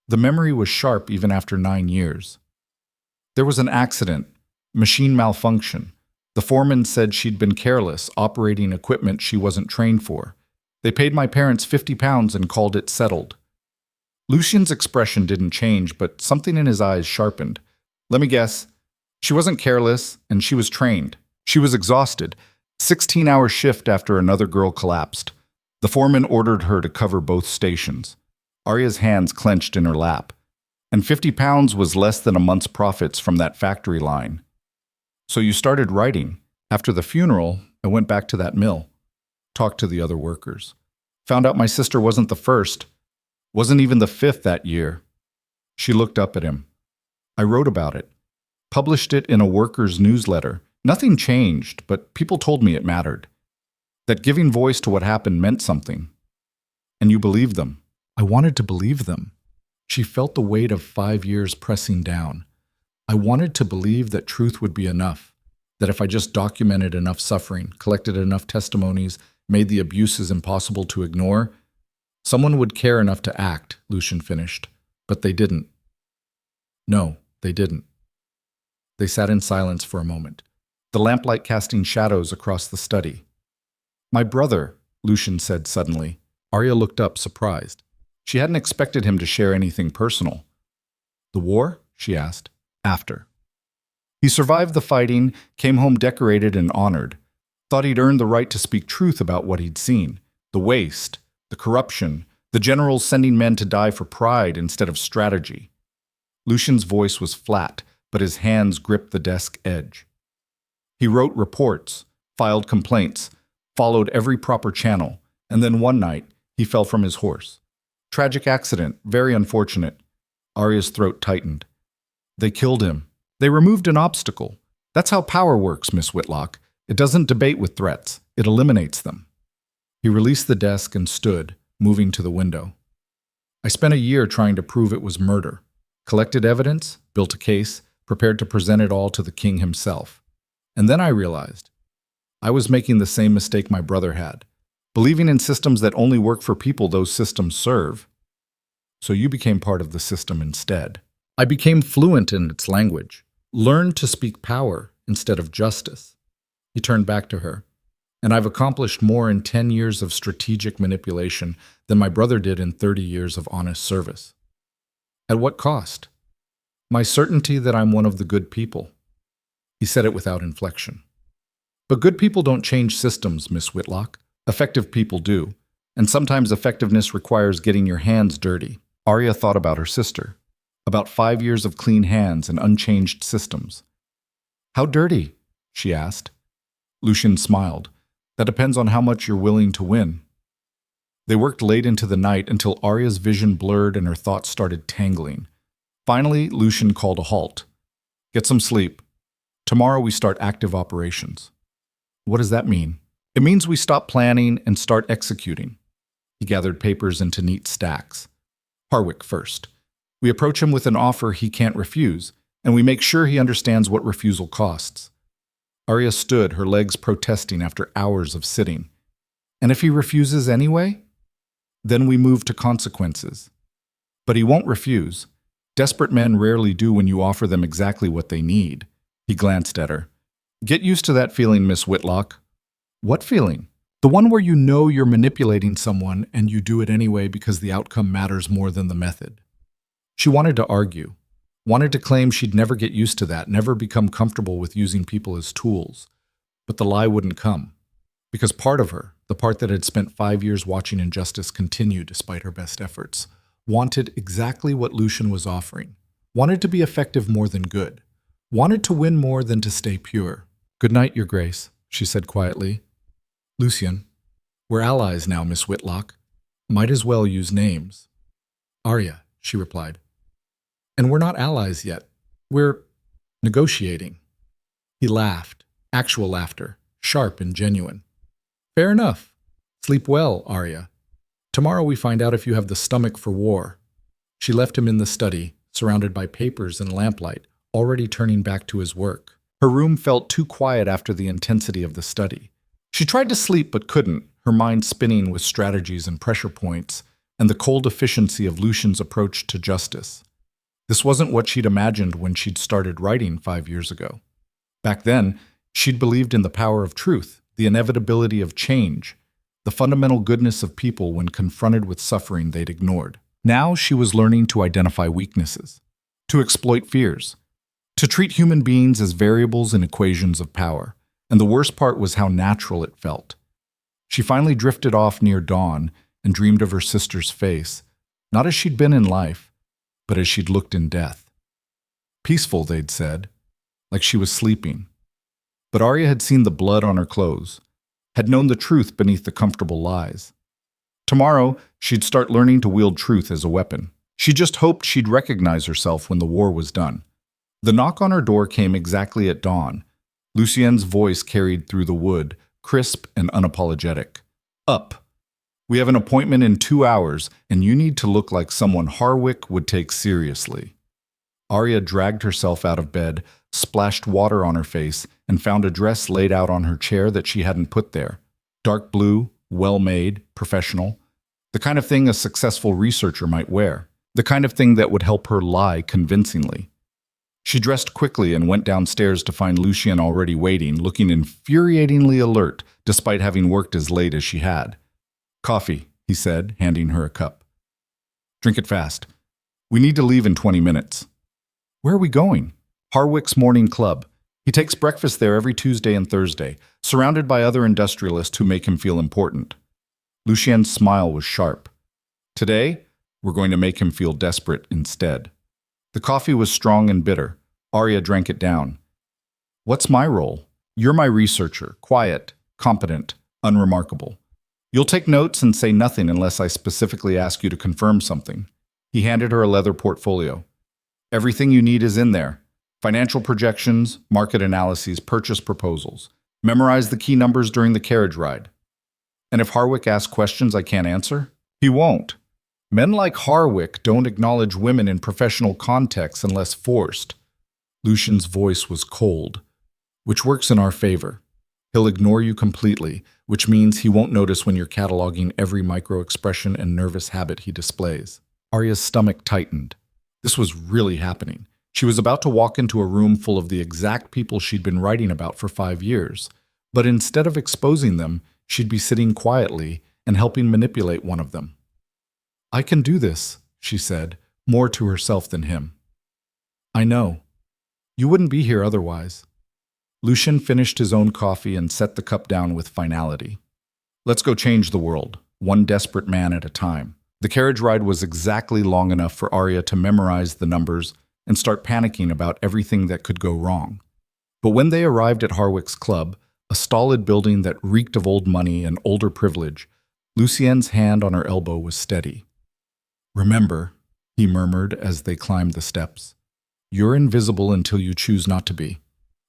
The memory was sharp even after 9 years. There was an accident, machine malfunction. The foreman said she'd been careless, operating equipment she wasn't trained for. They paid my parents £50 and called it settled. Lucian's expression didn't change, but something in his eyes sharpened. Let me guess. She wasn't careless, and she was trained. She was exhausted. 16-hour shift after another girl collapsed. The foreman ordered her to cover both stations. Aria's hands clenched in her lap. And £50 was less than a month's profits from that factory line. So you started writing. After the funeral, I went back to that mill. Talked to the other workers. Found out my sister wasn't the first. Wasn't even the fifth that year. She looked up at him. I wrote about it. Published it in a workers' newsletter. Nothing changed, but people told me it mattered. That giving voice to what happened meant something. And you believed them. I wanted to believe them. She felt the weight of 5 years pressing down. I wanted to believe that truth would be enough. That if I just documented enough suffering, collected enough testimonies, made the abuses impossible to ignore, someone would care enough to act, Lucian finished. But they didn't. No, they didn't. They sat in silence for a moment, the lamplight casting shadows across the study. My brother, Lucian said suddenly. Aria looked up, surprised. She hadn't expected him to share anything personal. The war? She asked. After. He survived the fighting, came home decorated and honored. Thought he'd earned the right to speak truth about what he'd seen. The waste, the corruption, the generals sending men to die for pride instead of strategy. Lucian's voice was flat, but his hands gripped the desk edge. He wrote reports, filed complaints, followed every proper channel, and then one night, he fell from his horse. Tragic accident, very unfortunate. Aria's throat tightened. They killed him. They removed an obstacle. That's how power works, Miss Whitlock. It doesn't debate with threats. It eliminates them. He released the desk and stood, moving to the window. I spent a year trying to prove it was murder. Collected evidence, built a case, prepared to present it all to the king himself. And then I realized I was making the same mistake my brother had, believing in systems that only work for people those systems serve. So you became part of the system instead. I became fluent in its language, learned to speak power instead of justice. He turned back to her. And I've accomplished more in 10 years of strategic manipulation than my brother did in 30 years of honest service. At what cost? My certainty that I'm one of the good people. He said it without inflection. But good people don't change systems, Miss Whitlock. Effective people do. And sometimes effectiveness requires getting your hands dirty. Aria thought about her sister. About 5 years of clean hands and unchanged systems. How dirty? She asked. Lucian smiled. That depends on how much you're willing to win. They worked late into the night until Aria's vision blurred and her thoughts started tangling. Finally, Lucian called a halt. Get some sleep. Tomorrow we start active operations. What does that mean? It means we stop planning and start executing. He gathered papers into neat stacks. Harwick first. We approach him with an offer he can't refuse, and we make sure he understands what refusal costs. Aria stood, her legs protesting after hours of sitting. And if he refuses anyway? Then we move to consequences. But he won't refuse. Desperate men rarely do when you offer them exactly what they need. He glanced at her. Get used to that feeling, Miss Whitlock. What feeling? The one where you know you're manipulating someone and you do it anyway because the outcome matters more than the method. She wanted to argue. Wanted to claim she'd never get used to that, never become comfortable with using people as tools. But the lie wouldn't come. Because part of her, the part that had spent 5 years watching injustice continue despite her best efforts, wanted exactly what Lucian was offering. Wanted to be effective more than good. Wanted to win more than to stay pure. Good night, Your Grace, she said quietly. Lucian, we're allies now, Miss Whitlock. Might as well use names. Aria, she replied. And we're not allies yet. We're negotiating. He laughed, actual laughter, sharp and genuine. Fair enough. Sleep well, Aria. Tomorrow we find out if you have the stomach for war. She left him in the study, surrounded by papers and lamplight, already turning back to his work. Her room felt too quiet after the intensity of the study. She tried to sleep but couldn't, her mind spinning with strategies and pressure points, and the cold efficiency of Lucian's approach to justice. This wasn't what she'd imagined when she'd started writing 5 years ago. Back then, she'd believed in the power of truth, the inevitability of change, the fundamental goodness of people when confronted with suffering they'd ignored. Now she was learning to identify weaknesses, to exploit fears, to treat human beings as variables in equations of power. And the worst part was how natural it felt. She finally drifted off near dawn and dreamed of her sister's face, not as she'd been in life, but as she'd looked in death. Peaceful, they'd said, like she was sleeping. But Aria had seen the blood on her clothes, had known the truth beneath the comfortable lies. Tomorrow, she'd start learning to wield truth as a weapon. She just hoped she'd recognize herself when the war was done. The knock on her door came exactly at dawn. Lucien's voice carried through the wood, crisp and unapologetic. Up. We have an appointment in 2 hours, and you need to look like someone Harwick would take seriously. Aria dragged herself out of bed, splashed water on her face, and found a dress laid out on her chair that she hadn't put there. Dark blue, well-made, professional. The kind of thing a successful researcher might wear. The kind of thing that would help her lie convincingly. She dressed quickly and went downstairs to find Lucien already waiting, looking infuriatingly alert, despite having worked as late as she had. "Coffee," he said, handing her a cup. "Drink it fast. We need to leave in 20 minutes. "Where are we going?" "Harwick's Morning Club. He takes breakfast there every Tuesday and Thursday, surrounded by other industrialists who make him feel important." Lucien's smile was sharp. "Today, we're going to make him feel desperate instead." The coffee was strong and bitter. Aria drank it down. "What's my role?" "You're my researcher, quiet, competent, unremarkable. You'll take notes and say nothing unless I specifically ask you to confirm something." He handed her a leather portfolio. "Everything you need is in there. Financial projections, market analyses, purchase proposals. Memorize the key numbers during the carriage ride. And if Harwick asks questions I can't answer, he won't. Men like Harwick don't acknowledge women in professional contexts unless forced." Lucian's voice was cold, "which works in our favor. He'll ignore you completely, which means he won't notice when you're cataloging every micro-expression and nervous habit he displays." Aria's stomach tightened. This was really happening. She was about to walk into a room full of the exact people she'd been writing about for 5 years, but instead of exposing them, she'd be sitting quietly and helping manipulate one of them. "I can do this," she said, more to herself than him. "I know. You wouldn't be here otherwise." Lucien finished his own coffee and set the cup down with finality. "Let's go change the world, one desperate man at a time." The carriage ride was exactly long enough for Aria to memorize the numbers and start panicking about everything that could go wrong. But when they arrived at Harwick's club, a stolid building that reeked of old money and older privilege, Lucien's hand on her elbow was steady. "Remember," he murmured as they climbed the steps, "you're invisible until you choose not to be.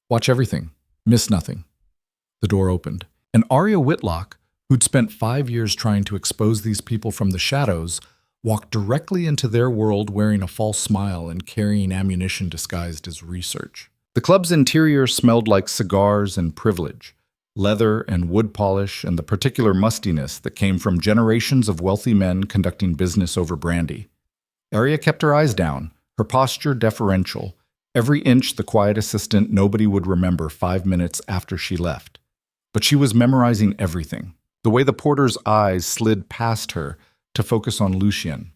Watch everything. Miss nothing." The door opened, and Aria Whitlock, who'd spent 5 years trying to expose these people from the shadows, walked directly into their world wearing a false smile and carrying ammunition disguised as research. The club's interior smelled like cigars and privilege, leather and wood polish, and the particular mustiness that came from generations of wealthy men conducting business over brandy. Aria kept her eyes down, her posture deferential, every inch the quiet assistant nobody would remember 5 minutes after she left. But she was memorizing everything, the way the porter's eyes slid past her to focus on Lucien,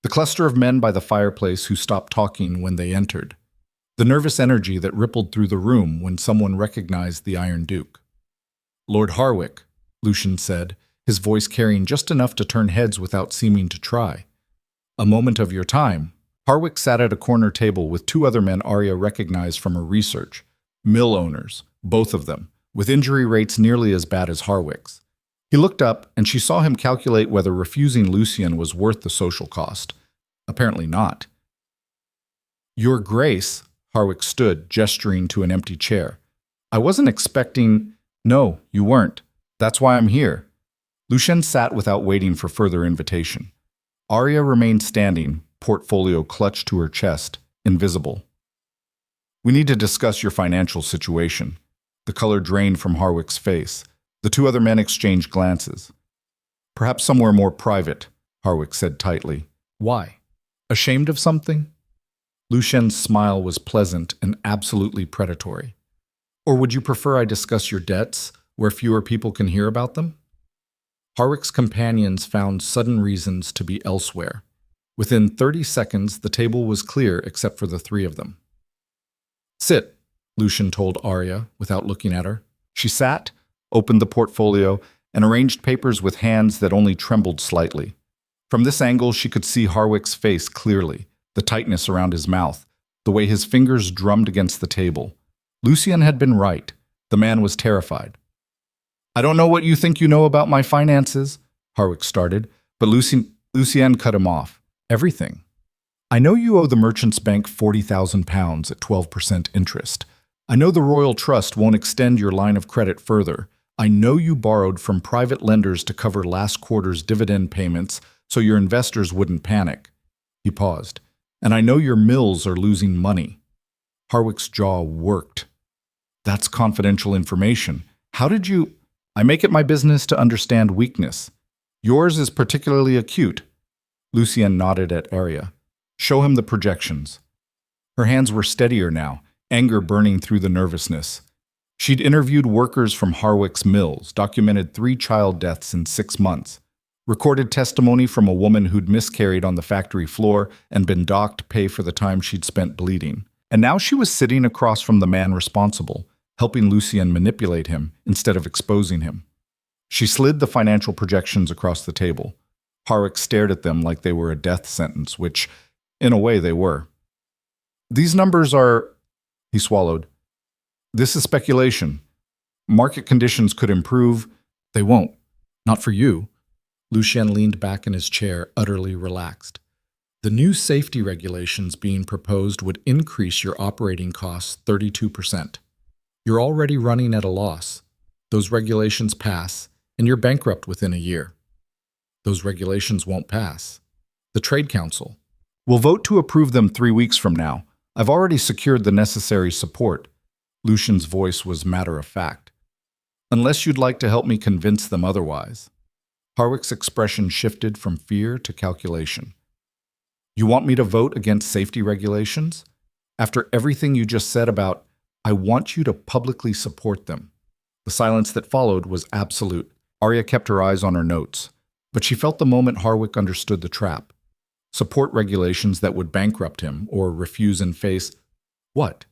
the cluster of men by the fireplace who stopped talking when they entered, the nervous energy that rippled through the room when someone recognized the Iron Duke. "Lord Harwick," Lucien said, his voice carrying just enough to turn heads without seeming to try. "A moment of your time." Harwick sat at a corner table with 2 other men Aria recognized from her research, mill owners, both of them, with injury rates nearly as bad as Harwick's. He looked up, and she saw him calculate whether refusing Lucien was worth the social cost. Apparently not. Your Grace, Harwick stood, gesturing to an empty chair. I wasn't expecting— No, you weren't. That's why I'm here. Lucien sat without waiting for further invitation. Aria remained standing, portfolio clutched to her chest, invisible. We need to discuss your financial situation. The color drained from Harwick's face. The two other men exchanged glances. Perhaps somewhere more private, Harwick said tightly. Why? Ashamed of something? Lucien's smile was pleasant and absolutely predatory. Or would you prefer I discuss your debts, where fewer people can hear about them? Harwick's companions found sudden reasons to be elsewhere. Within 30 seconds, the table was clear except for the three of them. Sit, Lucien told Aria without looking at her. She sat, opened the portfolio, and arranged papers with hands that only trembled slightly. From this angle, she could see Harwick's face clearly, the tightness around his mouth, the way his fingers drummed against the table. Lucien had been right. The man was terrified. I don't know what you think you know about my finances, Harwick started, but Lucien cut him off. Everything. I know you owe the Merchants' Bank £40,000 at 12% interest. I know the Royal Trust won't extend your line of credit further. I know you borrowed from private lenders to cover last quarter's dividend payments so your investors wouldn't panic. He paused. And I know your mills are losing money. Harwick's jaw worked. That's confidential information. How did you— I make it my business to understand weakness. Yours is particularly acute. Lucien nodded at Aria. Show him the projections. Her hands were steadier now, anger burning through the nervousness. She'd interviewed workers from Harwick's mills, documented 3 child deaths in 6 months, recorded testimony from a woman who'd miscarried on the factory floor and been docked pay for the time she'd spent bleeding. And now she was sitting across from the man responsible, helping Lucien manipulate him instead of exposing him. She slid the financial projections across the table. Harwick stared at them like they were a death sentence, which, in a way, they were. These numbers are— he swallowed. This is speculation. Market conditions could improve. They won't. Not for you. Lucien leaned back in his chair, utterly relaxed. The new safety regulations being proposed would increase your operating costs 32%. You're already running at a loss. Those regulations pass, and you're bankrupt within a year. Those regulations won't pass. The Trade Council will vote to approve them 3 weeks from now. I've already secured the necessary support. Lucien's voice was matter of fact. Unless you'd like to help me convince them otherwise. Harwick's expression shifted from fear to calculation. You want me to vote against safety regulations? After everything you just said about— I want you to publicly support them. The silence that followed was absolute. Aria kept her eyes on her notes, but she felt the moment Harwick understood the trap. Support regulations that would bankrupt him or refuse and face— what?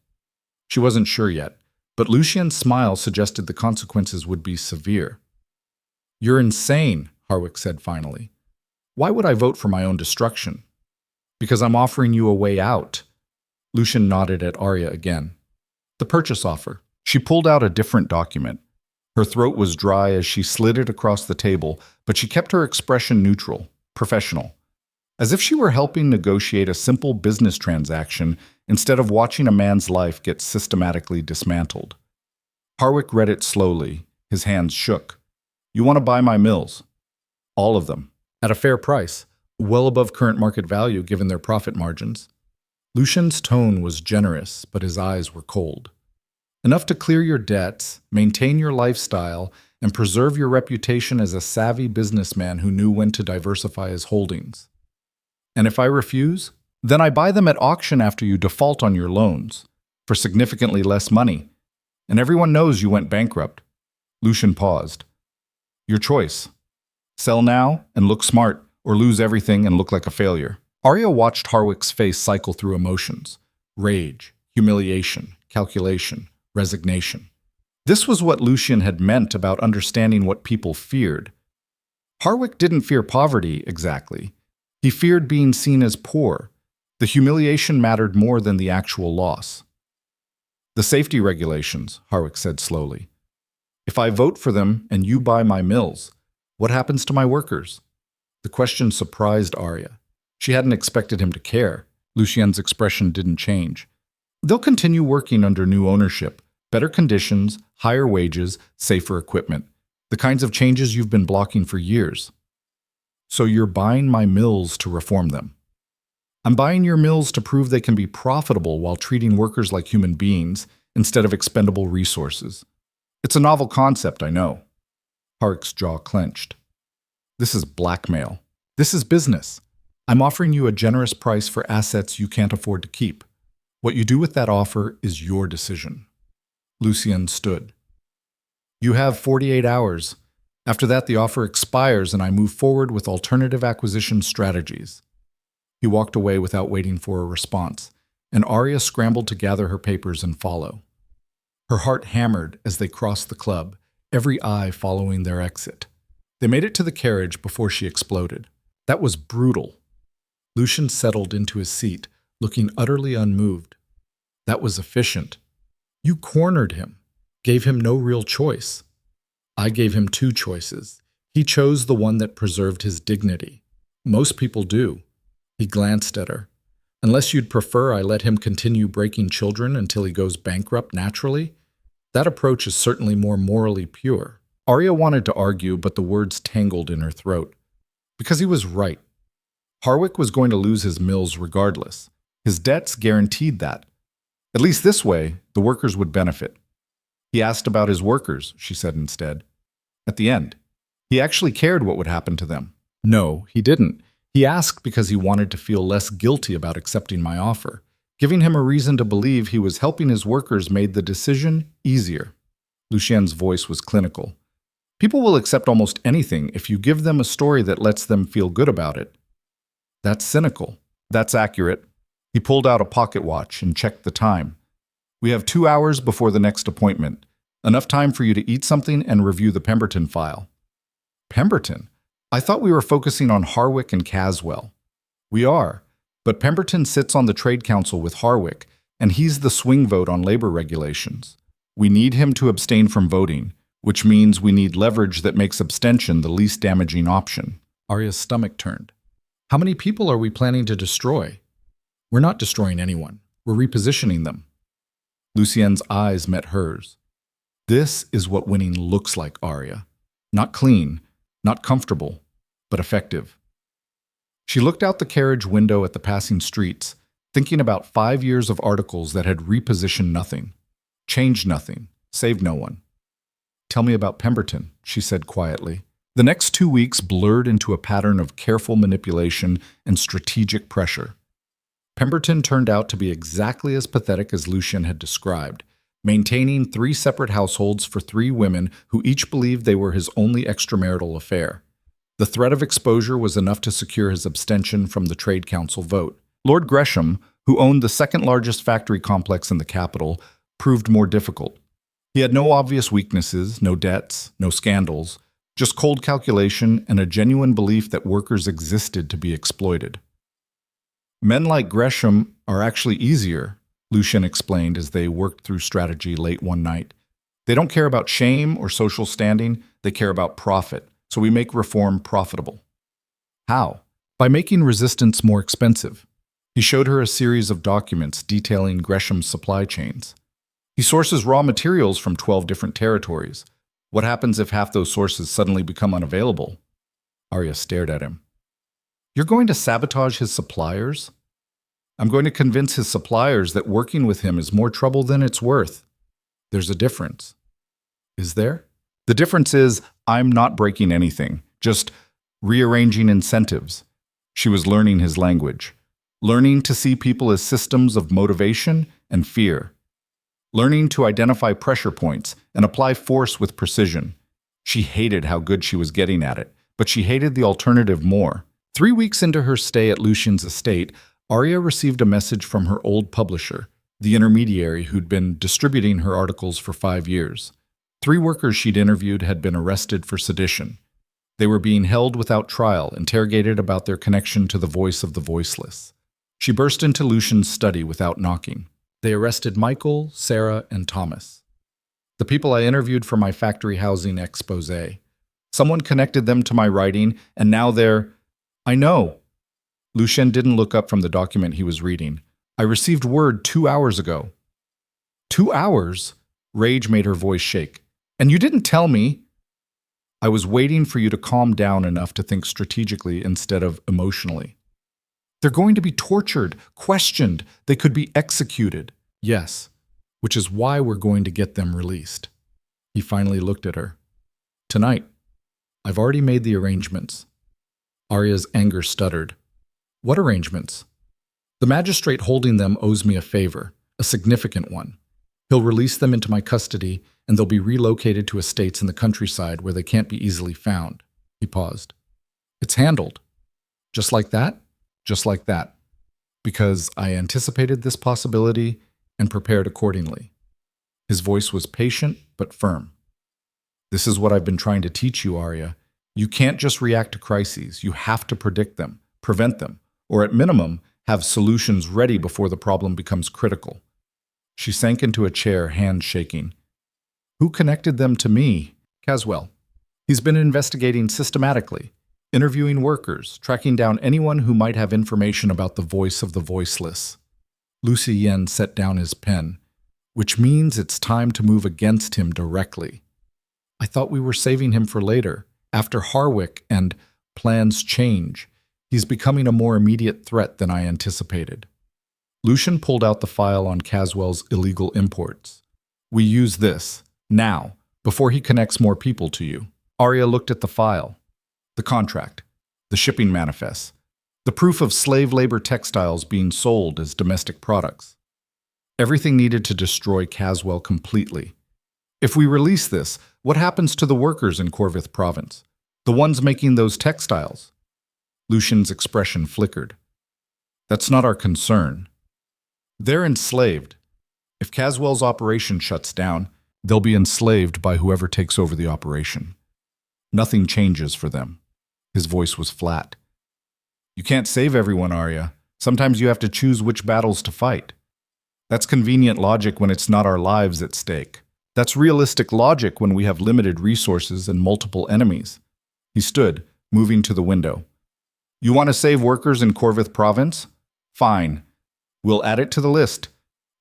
She wasn't sure yet, but Lucien's smile suggested the consequences would be severe. You're insane, Harwick said finally. Why would I vote for my own destruction? Because I'm offering you a way out. Lucien nodded at Aria again. The purchase offer. She pulled out a different document. Her throat was dry as she slid it across the table, but she kept her expression neutral, professional, as if she were helping negotiate a simple business transaction instead of watching a man's life get systematically dismantled. Harwick read it slowly. His hands shook. You want to buy my mills? All of them. At a fair price, well above current market value given their profit margins. Lucien's tone was generous, but his eyes were cold. Enough to clear your debts, maintain your lifestyle, and preserve your reputation as a savvy businessman who knew when to diversify his holdings. And if I refuse, then I buy them at auction after you default on your loans, for significantly less money. And everyone knows you went bankrupt. Lucien paused. Your choice. Sell now and look smart, or lose everything and look like a failure. Aria watched Harwick's face cycle through emotions. Rage, humiliation, calculation, resignation. This was what Lucien had meant about understanding what people feared. Harwick didn't fear poverty, exactly. He feared being seen as poor. The humiliation mattered more than the actual loss. The safety regulations, Harwick said slowly. If I vote for them and you buy my mills, what happens to my workers? The question surprised Aria. She hadn't expected him to care. Lucien's expression didn't change. They'll continue working under new ownership, better conditions, higher wages, safer equipment. The kinds of changes you've been blocking for years. So you're buying my mills to reform them. I'm buying your mills to prove they can be profitable while treating workers like human beings instead of expendable resources. It's a novel concept, I know. Hark's jaw clenched. This is blackmail. This is business. I'm offering you a generous price for assets you can't afford to keep. What you do with that offer is your decision. Lucien stood. You have 48 hours. After that, the offer expires and I move forward with alternative acquisition strategies. He walked away without waiting for a response, and Aria scrambled to gather her papers and follow. Her heart hammered as they crossed the club, every eye following their exit. They made it to the carriage before she exploded. That was brutal. Lucien settled into his seat, looking utterly unmoved. That was efficient. You cornered him, gave him no real choice. I gave him two choices. He chose the one that preserved his dignity. Most people do. He glanced at her. Unless you'd prefer I let him continue breaking children until he goes bankrupt naturally, that approach is certainly more morally pure. Aria wanted to argue, but the words tangled in her throat. Because he was right. Harwick was going to lose his mills regardless. His debts guaranteed that. At least this way, the workers would benefit. He asked about his workers, she said instead. At the end, he actually cared what would happen to them. No, he didn't. He asked because he wanted to feel less guilty about accepting my offer. Giving him a reason to believe he was helping his workers made the decision easier. Lucien's voice was clinical. People will accept almost anything if you give them a story that lets them feel good about it. That's cynical. That's accurate. He pulled out a pocket watch and checked the time. We have 2 hours before the next appointment. Enough time for you to eat something and review the Pemberton file. Pemberton? I thought we were focusing on Harwick and Caswell. We are, but Pemberton sits on the Trade Council with Harwick, and he's the swing vote on labor regulations. We need him to abstain from voting, which means we need leverage that makes abstention the least damaging option. Aria's stomach turned. How many people are we planning to destroy? We're not destroying anyone. We're repositioning them. Lucien's eyes met hers. This is what winning looks like, Aria. Not clean, not comfortable, but effective. She looked out the carriage window at the passing streets, thinking about 5 years of articles that had repositioned nothing, changed nothing, saved no one. Tell me about Pemberton, she said quietly. The next 2 weeks blurred into a pattern of careful manipulation and strategic pressure. Pemberton turned out to be exactly as pathetic as Lucien had described, maintaining 3 separate households for 3 women who each believed they were his only extramarital affair. The threat of exposure was enough to secure his abstention from the Trade Council vote. Lord Gresham, who owned the second-largest factory complex in the capital, proved more difficult. He had no obvious weaknesses, no debts, no scandals, just cold calculation and a genuine belief that workers existed to be exploited. Men like Gresham are actually easier, Lucien explained as they worked through strategy late one night. They don't care about shame or social standing, they care about profit, so we make reform profitable. How? By making resistance more expensive. He showed her a series of documents detailing Gresham's supply chains. He sources raw materials from 12 different territories. What happens if half those sources suddenly become unavailable? Aria stared at him. You're going to sabotage his suppliers? I'm going to convince his suppliers that working with him is more trouble than it's worth. There's a difference. Is there? The difference is I'm not breaking anything, just rearranging incentives. She was learning his language, learning to see people as systems of motivation and fear, learning to identify pressure points and apply force with precision. She hated how good she was getting at it, but she hated the alternative more. 3 weeks into her stay at Lucien's estate, Aria received a message from her old publisher, the intermediary who'd been distributing her articles for 5 years. 3 workers she'd interviewed had been arrested for sedition. They were being held without trial, interrogated about their connection to the voice of the voiceless. She burst into Lucien's study without knocking. They arrested Michael, Sarah, and Thomas. The people I interviewed for my factory housing exposé. Someone connected them to my writing, and now they're... I know. Lucien didn't look up from the document he was reading. I received word 2 hours ago. 2 hours? Rage made her voice shake. And you didn't tell me. I was waiting for you to calm down enough to think strategically instead of emotionally. They're going to be tortured, questioned. They could be executed. Yes, which is why we're going to get them released. He finally looked at her. Tonight. I've already made the arrangements. Aria's anger stuttered. What arrangements? The magistrate holding them owes me a favor, a significant one. He'll release them into my custody, and they'll be relocated to estates in the countryside where they can't be easily found. He paused. It's handled. Just like that? Just like that. Because I anticipated this possibility and prepared accordingly. His voice was patient but firm. This is what I've been trying to teach you, Aria. You can't just react to crises. You have to predict them, prevent them, or at minimum, have solutions ready before the problem becomes critical. She sank into a chair, hands shaking. Who connected them to me? Caswell. He's been investigating systematically, interviewing workers, tracking down anyone who might have information about the voice of the voiceless. Lucien set down his pen, which means it's time to move against him directly. I thought we were saving him for later, after Harwick and plans change. He's becoming a more immediate threat than I anticipated. Lucien pulled out the file on Caswell's illegal imports. We use this, now, before he connects more people to you. Aria looked at the file. The contract, the shipping manifests, the proof of slave labor textiles being sold as domestic products. Everything needed to destroy Caswell completely. If we release this, what happens to the workers in Corvith province? The ones making those textiles? Lucien's expression flickered. That's not our concern. They're enslaved. If Caswell's operation shuts down, they'll be enslaved by whoever takes over the operation. Nothing changes for them. His voice was flat. You can't save everyone, Aria. Sometimes you have to choose which battles to fight. That's convenient logic when it's not our lives at stake. That's realistic logic when we have limited resources and multiple enemies. He stood, moving to the window. You want to save workers in Corvith province? Fine. We'll add it to the list.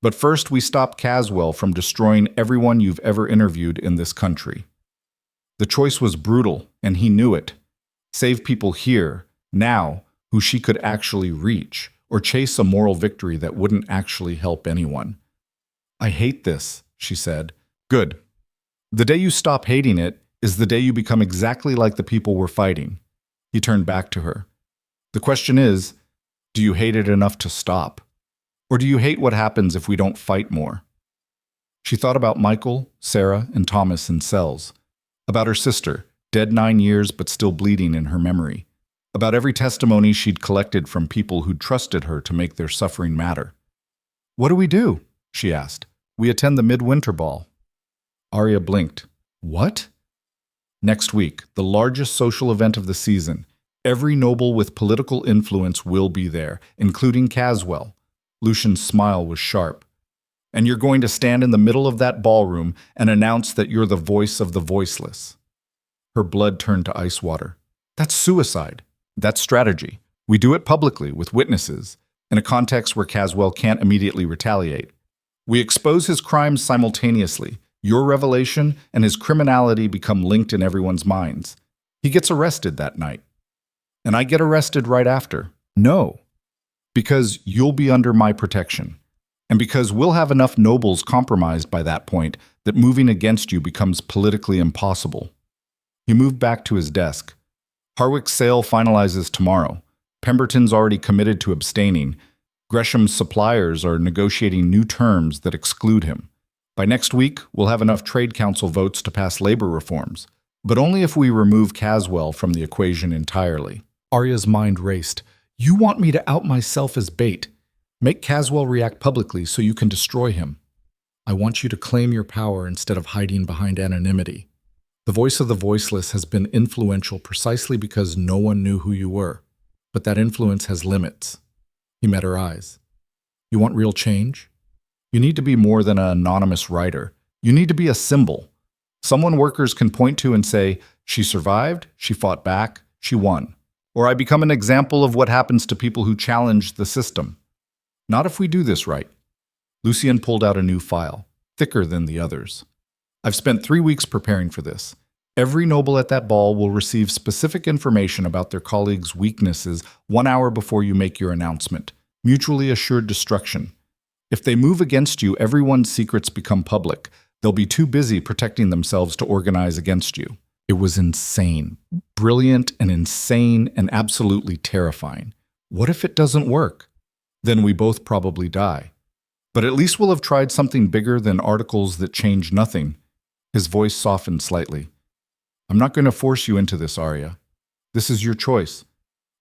But first we stop Caswell from destroying everyone you've ever interviewed in this country. The choice was brutal, and he knew it. Save people here, now, who she could actually reach, or chase a moral victory that wouldn't actually help anyone. I hate this, she said. Good. The day you stop hating it is the day you become exactly like the people we're fighting. He turned back to her. The question is, do you hate it enough to stop? Or do you hate what happens if we don't fight more? She thought about Michael, Sarah, and Thomas in cells. About her sister, dead 9 years but still bleeding in her memory. About every testimony she'd collected from people who'd trusted her to make their suffering matter. What do we do? She asked. We attend the midwinter ball. Aria blinked. What? Next week, the largest social event of the season. Every noble with political influence will be there, including Caswell. Lucien's smile was sharp. And you're going to stand in the middle of that ballroom and announce that you're the voice of the voiceless. Her blood turned to ice water. That's suicide. That's strategy. We do it publicly, with witnesses, in a context where Caswell can't immediately retaliate. We expose his crimes simultaneously. Your revelation and his criminality become linked in everyone's minds. He gets arrested that night. And I get arrested right after. No. Because you'll be under my protection. And because we'll have enough nobles compromised by that point that moving against you becomes politically impossible. He moved back to his desk. Harwick's sale finalizes tomorrow. Pemberton's already committed to abstaining. Gresham's suppliers are negotiating new terms that exclude him. By next week, we'll have enough trade council votes to pass labor reforms, but only if we remove Caswell from the equation entirely. Aria's mind raced. You want me to out myself as bait. Make Caswell react publicly so you can destroy him. I want you to claim your power instead of hiding behind anonymity. The voice of the voiceless has been influential precisely because no one knew who you were. But that influence has limits. He met her eyes. You want real change? You need to be more than an anonymous writer. You need to be a symbol. Someone workers can point to and say, she survived, she fought back, she won. or I become an example of what happens to people who challenge the system. Not if we do this right. Lucien pulled out a new file, thicker than the others. I've spent 3 weeks preparing for this. Every noble at that ball will receive specific information about their colleagues' weaknesses 1 hour before you make your announcement. Mutually assured destruction. If they move against you, everyone's secrets become public. They'll be too busy protecting themselves to organize against you. It was insane. Brilliant and insane and absolutely terrifying. What if it doesn't work? Then we both probably die. But at least we'll have tried something bigger than articles that change nothing. His voice softened slightly. I'm not going to force you into this, Aria. This is your choice.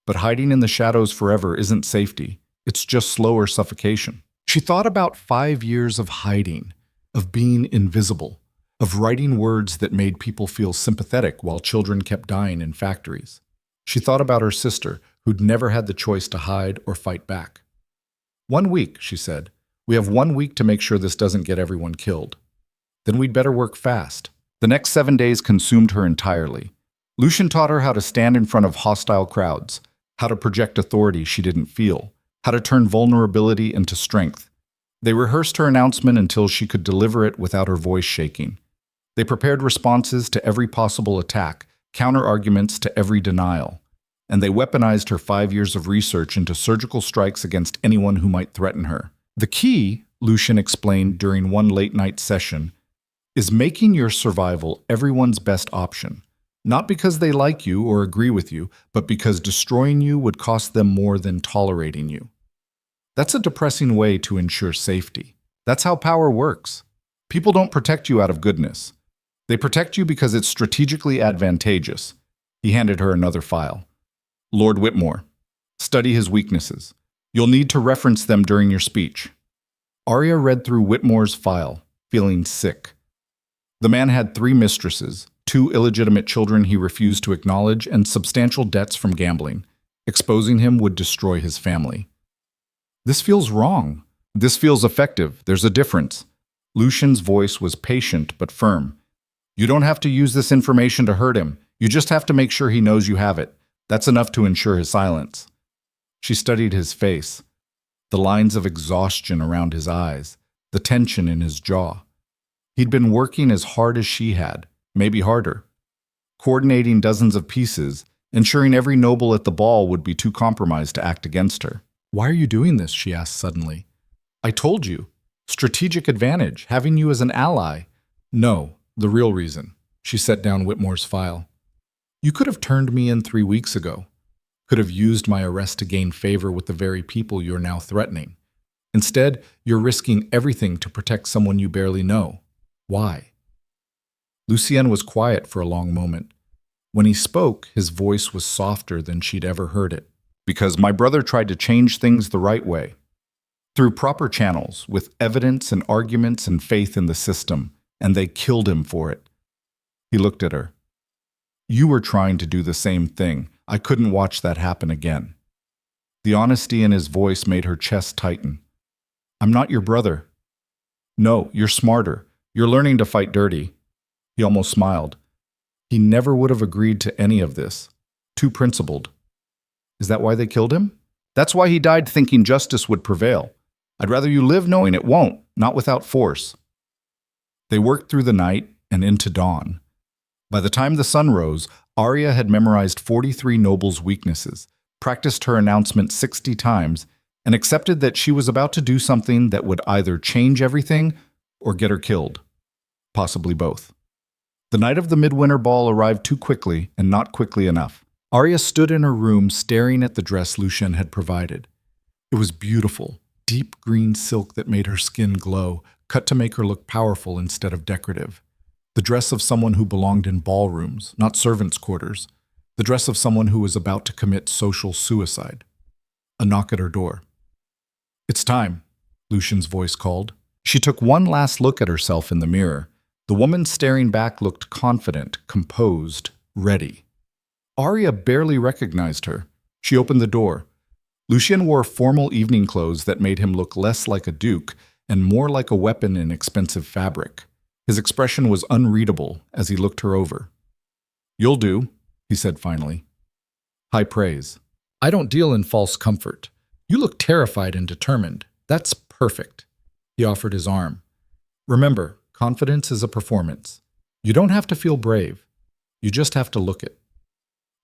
But hiding in the shadows forever isn't safety. It's just slower suffocation. She thought about 5 years of hiding, of being invisible, of writing words that made people feel sympathetic while children kept dying in factories. She thought about her sister, who'd never had the choice to hide or fight back. 1 week, she said. We have 1 week to make sure this doesn't get everyone killed. Then we'd better work fast. The next 7 days consumed her entirely. Lucien taught her how to stand in front of hostile crowds, how to project authority she didn't feel, how to turn vulnerability into strength. They rehearsed her announcement until she could deliver it without her voice shaking. They prepared responses to every possible attack, counter-arguments to every denial. And they weaponized her 5 years of research into surgical strikes against anyone who might threaten her. The key, Lucien explained during one late-night session, is making your survival everyone's best option. Not because they like you or agree with you, but because destroying you would cost them more than tolerating you. That's a depressing way to ensure safety. That's how power works. People don't protect you out of goodness. They protect you because it's strategically advantageous. He handed her another file. Lord Whitmore. Study his weaknesses. You'll need to reference them during your speech. Aria read through Whitmore's file, feeling sick. The man had 3 mistresses, 2 illegitimate children he refused to acknowledge, and substantial debts from gambling. Exposing him would destroy his family. This feels wrong. This feels effective. There's a difference. Lucien's voice was patient but firm. You don't have to use this information to hurt him. You just have to make sure he knows you have it. That's enough to ensure his silence. She studied his face, the lines of exhaustion around his eyes, the tension in his jaw. He'd been working as hard as she had, maybe harder, coordinating dozens of pieces, ensuring every noble at the ball would be too compromised to act against her. Why are you doing this? She asked suddenly. I told you. Strategic advantage, having you as an ally. No, the real reason. She set down Whitmore's file. You could have turned me in 3 weeks ago. Could have used my arrest to gain favor with the very people you're now threatening. Instead, you're risking everything to protect someone you barely know. Why? Lucien was quiet for a long moment. When he spoke, his voice was softer than she'd ever heard it. Because my brother tried to change things the right way. Through proper channels, with evidence and arguments and faith in the system, and they killed him for it. He looked at her. You were trying to do the same thing. I couldn't watch that happen again. The honesty in his voice made her chest tighten. I'm not your brother. No, you're smarter. You're learning to fight dirty. He almost smiled. He never would have agreed to any of this. Too principled. Is that why they killed him? That's why he died thinking justice would prevail. I'd rather you live knowing it won't, not without force. They worked through the night and into dawn. By the time the sun rose, Aria had memorized 43 nobles' weaknesses, practiced her announcement 60 times, and accepted that she was about to do something that would either change everything or get her killed. Possibly both. The night of the midwinter ball arrived too quickly and not quickly enough. Aria stood in her room staring at the dress Lucien had provided. It was beautiful, deep green silk that made her skin glow, cut to make her look powerful instead of decorative. The dress of someone who belonged in ballrooms, not servants' quarters. The dress of someone who was about to commit social suicide. A knock at her door. It's time, Lucien's voice called. She took one last look at herself in the mirror. The woman staring back looked confident, composed, ready. Aria barely recognized her. She opened the door. Lucien wore formal evening clothes that made him look less like a duke and more like a weapon in expensive fabric. His expression was unreadable as he looked her over. You'll do, he said finally. High praise. I don't deal in false comfort. You look terrified and determined. That's perfect. He offered his arm. Remember, confidence is a performance. You don't have to feel brave. You just have to look it.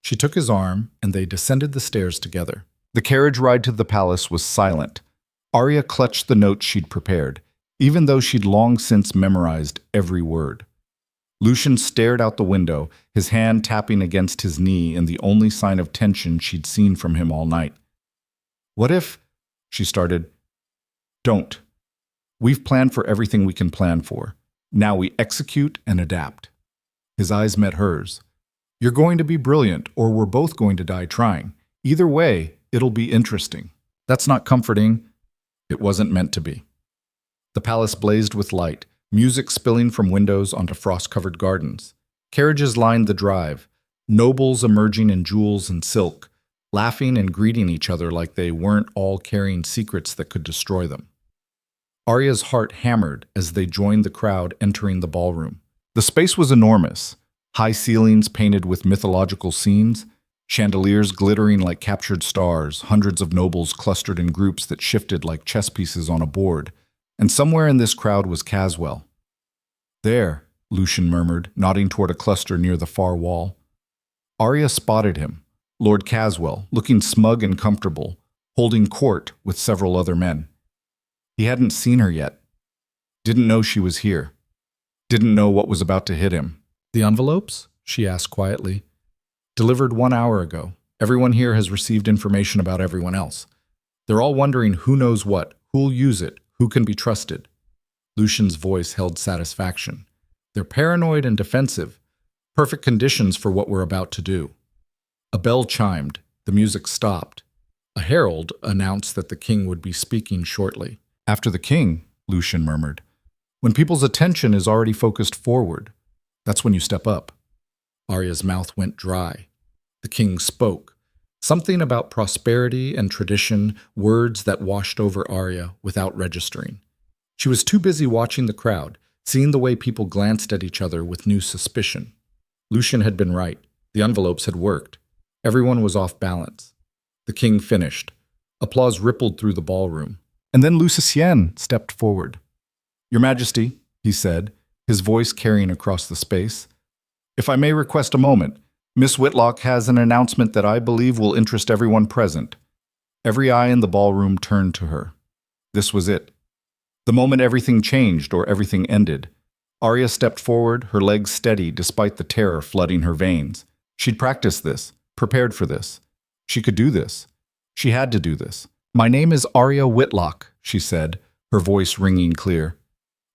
She took his arm, and they descended the stairs together. The carriage ride to the palace was silent. Aria clutched the notes she'd prepared, even though she'd long since memorized every word. Lucian stared out the window, his hand tapping against his knee in the only sign of tension she'd seen from him all night. What if, she started, don't. We've planned for everything we can plan for. Now we execute and adapt. His eyes met hers. You're going to be brilliant, or we're both going to die trying. Either way, it'll be interesting. That's not comforting. It wasn't meant to be. The palace blazed with light, music spilling from windows onto frost-covered gardens. Carriages lined the drive, nobles emerging in jewels and silk, laughing and greeting each other like they weren't all carrying secrets that could destroy them. Aria's heart hammered as they joined the crowd entering the ballroom. The space was enormous, high ceilings painted with mythological scenes, chandeliers glittering like captured stars, hundreds of nobles clustered in groups that shifted like chess pieces on a board, and somewhere in this crowd was Caswell. There, Lucian murmured, nodding toward a cluster near the far wall. Aria spotted him, Lord Caswell, looking smug and comfortable, holding court with several other men. He hadn't seen her yet. Didn't know she was here. Didn't know what was about to hit him. The envelopes? She asked quietly. Delivered 1 hour ago. Everyone here has received information about everyone else. They're all wondering who knows what, who'll use it, who can be trusted. Lucian's voice held satisfaction. They're paranoid and defensive. Perfect conditions for what we're about to do. A bell chimed. The music stopped. A herald announced that the king would be speaking shortly. After the king, Lucian murmured. When people's attention is already focused forward, that's when you step up. Aria's mouth went dry. The king spoke. Something about prosperity and tradition, words that washed over Aria without registering. She was too busy watching the crowd, seeing the way people glanced at each other with new suspicion. Lucian had been right. The envelopes had worked. Everyone was off balance. The king finished. Applause rippled through the ballroom. And then Lucien stepped forward. Your Majesty, he said, his voice carrying across the space. If I may request a moment, Miss Whitlock has an announcement that I believe will interest everyone present. Every eye in the ballroom turned to her. This was it. The moment everything changed or everything ended. Aria stepped forward, her legs steady despite the terror flooding her veins. She'd practiced this, prepared for this. She could do this. She had to do this. My name is Aria Whitlock, she said, her voice ringing clear.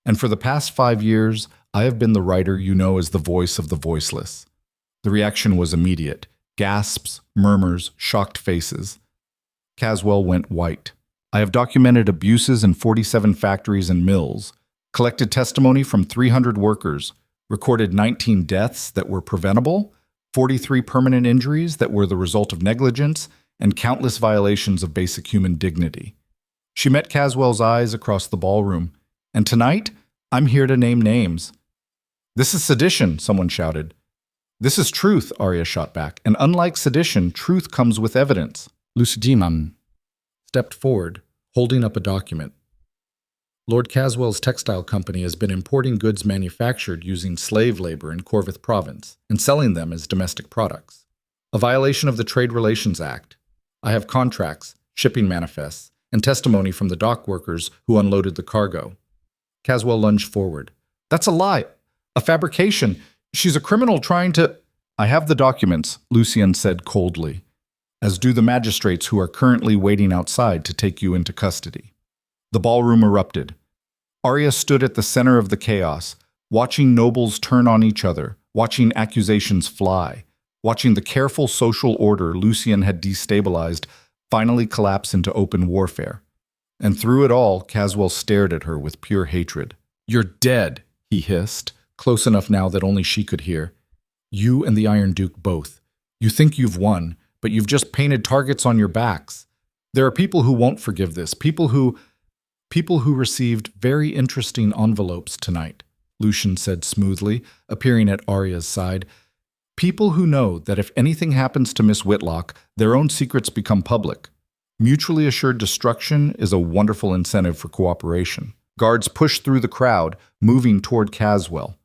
And for the past 5 years, I have been the writer you know as the voice of the voiceless. The reaction was immediate. Gasps, murmurs, shocked faces. Caswell went white. I have documented abuses in 47 factories and mills, collected testimony from 300 workers, recorded 19 deaths that were preventable, 43 permanent injuries that were the result of negligence, and countless violations of basic human dignity. She met Caswell's eyes across the ballroom. And tonight, I'm here to name names. This is sedition, someone shouted. This is truth, Aria shot back. And unlike sedition, truth comes with evidence. Lucidiman stepped forward, holding up a document. Lord Caswell's textile company has been importing goods manufactured using slave labor in Corvith province and selling them as domestic products. A violation of the Trade Relations Act. I have contracts, shipping manifests, and testimony from the dock workers who unloaded the cargo. Caswell lunged forward. That's a lie. A fabrication. She's a criminal trying to... I have the documents, Lucien said coldly, as do the magistrates who are currently waiting outside to take you into custody. The ballroom erupted. Aria stood at the center of the chaos, watching nobles turn on each other, watching accusations fly, watching the careful social order Lucien had destabilized finally collapse into open warfare. And through it all, Caswell stared at her with pure hatred. You're dead, he hissed, close enough now that only she could hear. You and the Iron Duke both. You think you've won, but you've just painted targets on your backs. There are people who won't forgive this, people who received very interesting envelopes tonight, Lucian said smoothly, appearing at Aria's side. People who know that if anything happens to Miss Whitlock, their own secrets become public. Mutually assured destruction is a wonderful incentive for cooperation. Guards pushed through the crowd, moving toward Caswell.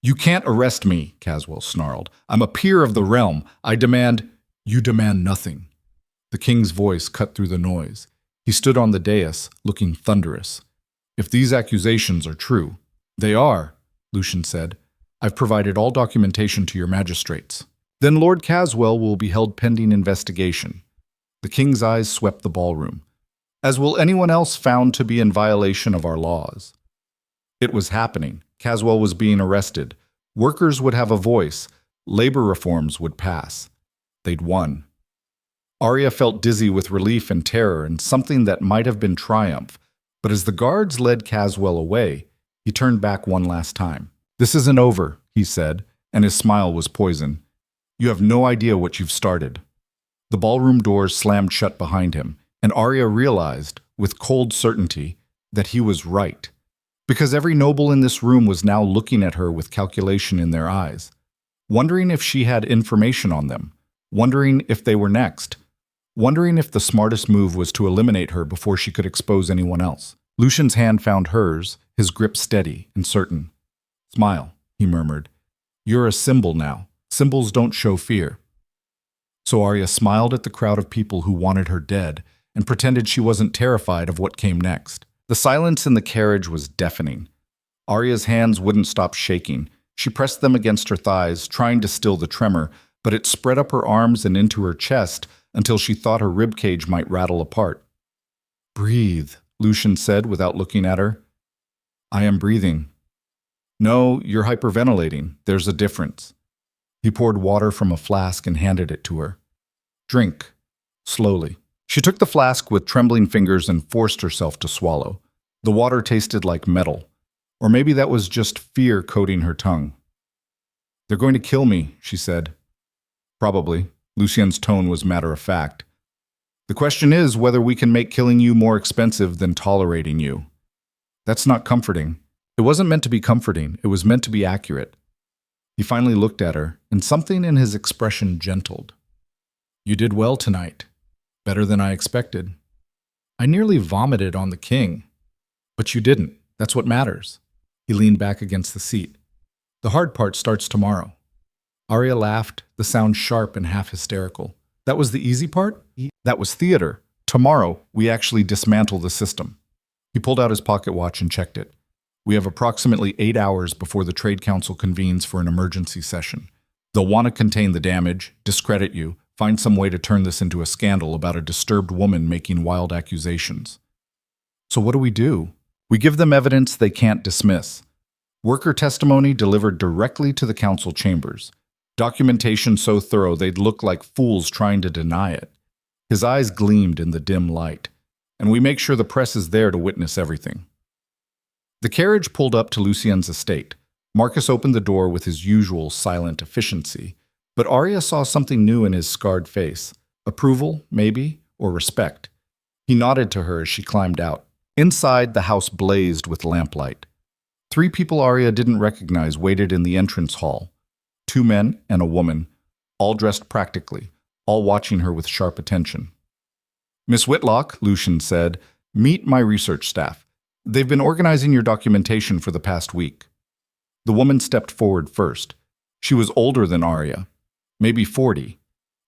"You can't arrest me," Caswell snarled. "I'm a peer of the realm. I demand—" "You demand nothing." The king's voice cut through the noise. He stood on the dais, looking thunderous. "If these accusations are true—" "They are," Lucian said. "I've provided all documentation to your magistrates." "Then Lord Caswell will be held pending investigation." The king's eyes swept the ballroom. "As will anyone else found to be in violation of our laws." It was happening. Caswell was being arrested. Workers would have a voice. Labor reforms would pass. They'd won. Aria felt dizzy with relief and terror and something that might have been triumph. But as the guards led Caswell away, he turned back one last time. "This isn't over," he said, and his smile was poison. "You have no idea what you've started." The ballroom doors slammed shut behind him, and Aria realized, with cold certainty, that he was right. Because every noble in this room was now looking at her with calculation in their eyes, wondering if she had information on them, wondering if they were next, wondering if the smartest move was to eliminate her before she could expose anyone else. Lucian's hand found hers, his grip steady and certain. "Smile," he murmured. "You're a symbol now. Symbols don't show fear." So Aria smiled at the crowd of people who wanted her dead and pretended she wasn't terrified of what came next. The silence in the carriage was deafening. Aria's hands wouldn't stop shaking. She pressed them against her thighs, trying to still the tremor, but it spread up her arms and into her chest until she thought her ribcage might rattle apart. "Breathe," Lucian said without looking at her. "I am breathing." "No, you're hyperventilating. There's a difference." He poured water from a flask and handed it to her. "Drink." Slowly. She took the flask with trembling fingers and forced herself to swallow. The water tasted like metal. Or maybe that was just fear coating her tongue. "They're going to kill me," she said. "Probably." Lucian's tone was matter-of-fact. "The question is whether we can make killing you more expensive than tolerating you." "That's not comforting." It wasn't meant to be comforting. It was meant to be accurate. He finally looked at her, and something in his expression gentled. "You did well tonight. Better than I expected. I nearly vomited on the king. But you didn't. That's what matters." He leaned back against the seat. "The hard part starts tomorrow." Aria laughed, the sound sharp and half hysterical. "That was the easy part? That was theater. Tomorrow, we actually dismantle the system." He pulled out his pocket watch and checked it. "We have approximately 8 hours before the Trade Council convenes for an emergency session. They'll want to contain the damage, discredit you, find some way to turn this into a scandal about a disturbed woman making wild accusations. So what do? We give them evidence they can't dismiss. Worker testimony delivered directly to the council chambers. Documentation so thorough they'd look like fools trying to deny it." His eyes gleamed in the dim light. "And we make sure the press is there to witness everything." The carriage pulled up to Lucien's estate. Marcus opened the door with his usual silent efficiency, but Aria saw something new in his scarred face. Approval, maybe, or respect. He nodded to her as she climbed out. Inside, the house blazed with lamplight. 3 people Aria didn't recognize waited in the entrance hall. 2 men and a woman, all dressed practically, all watching her with sharp attention. "Miss Whitlock," Lucian said, "meet my research staff. They've been organizing your documentation for the past week." The woman stepped forward first. She was older than Aria, maybe 40,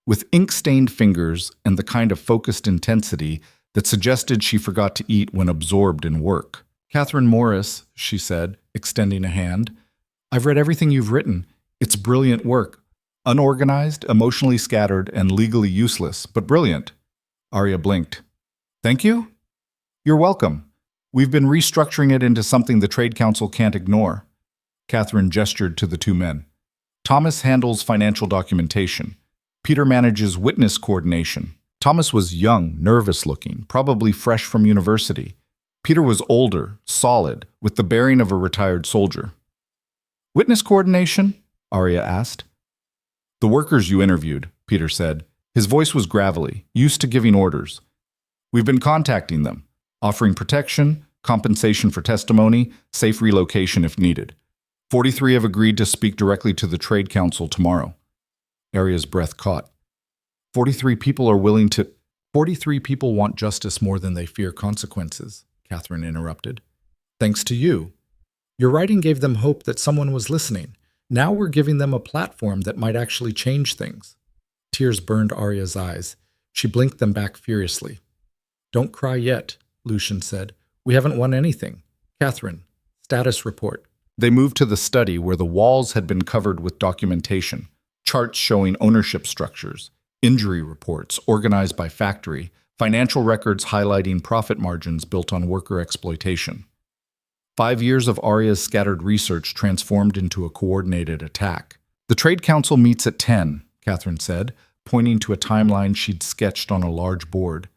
with ink-stained fingers and the kind of focused intensity that suggested she forgot to eat when absorbed in work. "Catherine Morris," she said, extending a hand. "I've read everything you've written. It's brilliant work. Unorganized, emotionally scattered, and legally useless, but brilliant." Aria blinked. "Thank you?" "You're welcome. We've been restructuring it into something the Trade Council can't ignore." Catherine gestured to the 2 men. "Thomas handles financial documentation. Peter manages witness coordination." Thomas was young, nervous-looking, probably fresh from university. Peter was older, solid, with the bearing of a retired soldier. "Witness coordination?" Aria asked. "The workers you interviewed," Peter said. His voice was gravelly, used to giving orders. "We've been contacting them, offering protection, compensation for testimony, safe relocation if needed. 43 have agreed to speak directly to the Trade Council tomorrow." Aria's breath caught. 43 people are willing to... 43 people want justice more than they fear consequences, Catherine interrupted. Thanks to you. Your writing gave them hope that someone was listening. Now we're giving them a platform that might actually change things. Tears burned Aria's eyes. She blinked them back furiously. Don't cry yet, Lucian said. We haven't won anything. Catherine, status report. They moved to the study where the walls had been covered with documentation, charts showing ownership structures, injury reports organized by factory, financial records highlighting profit margins built on worker exploitation. 5 years of Aria's scattered research transformed into a coordinated attack. The Trade Council meets at 10, Catherine said, pointing to a timeline she'd sketched on a large board.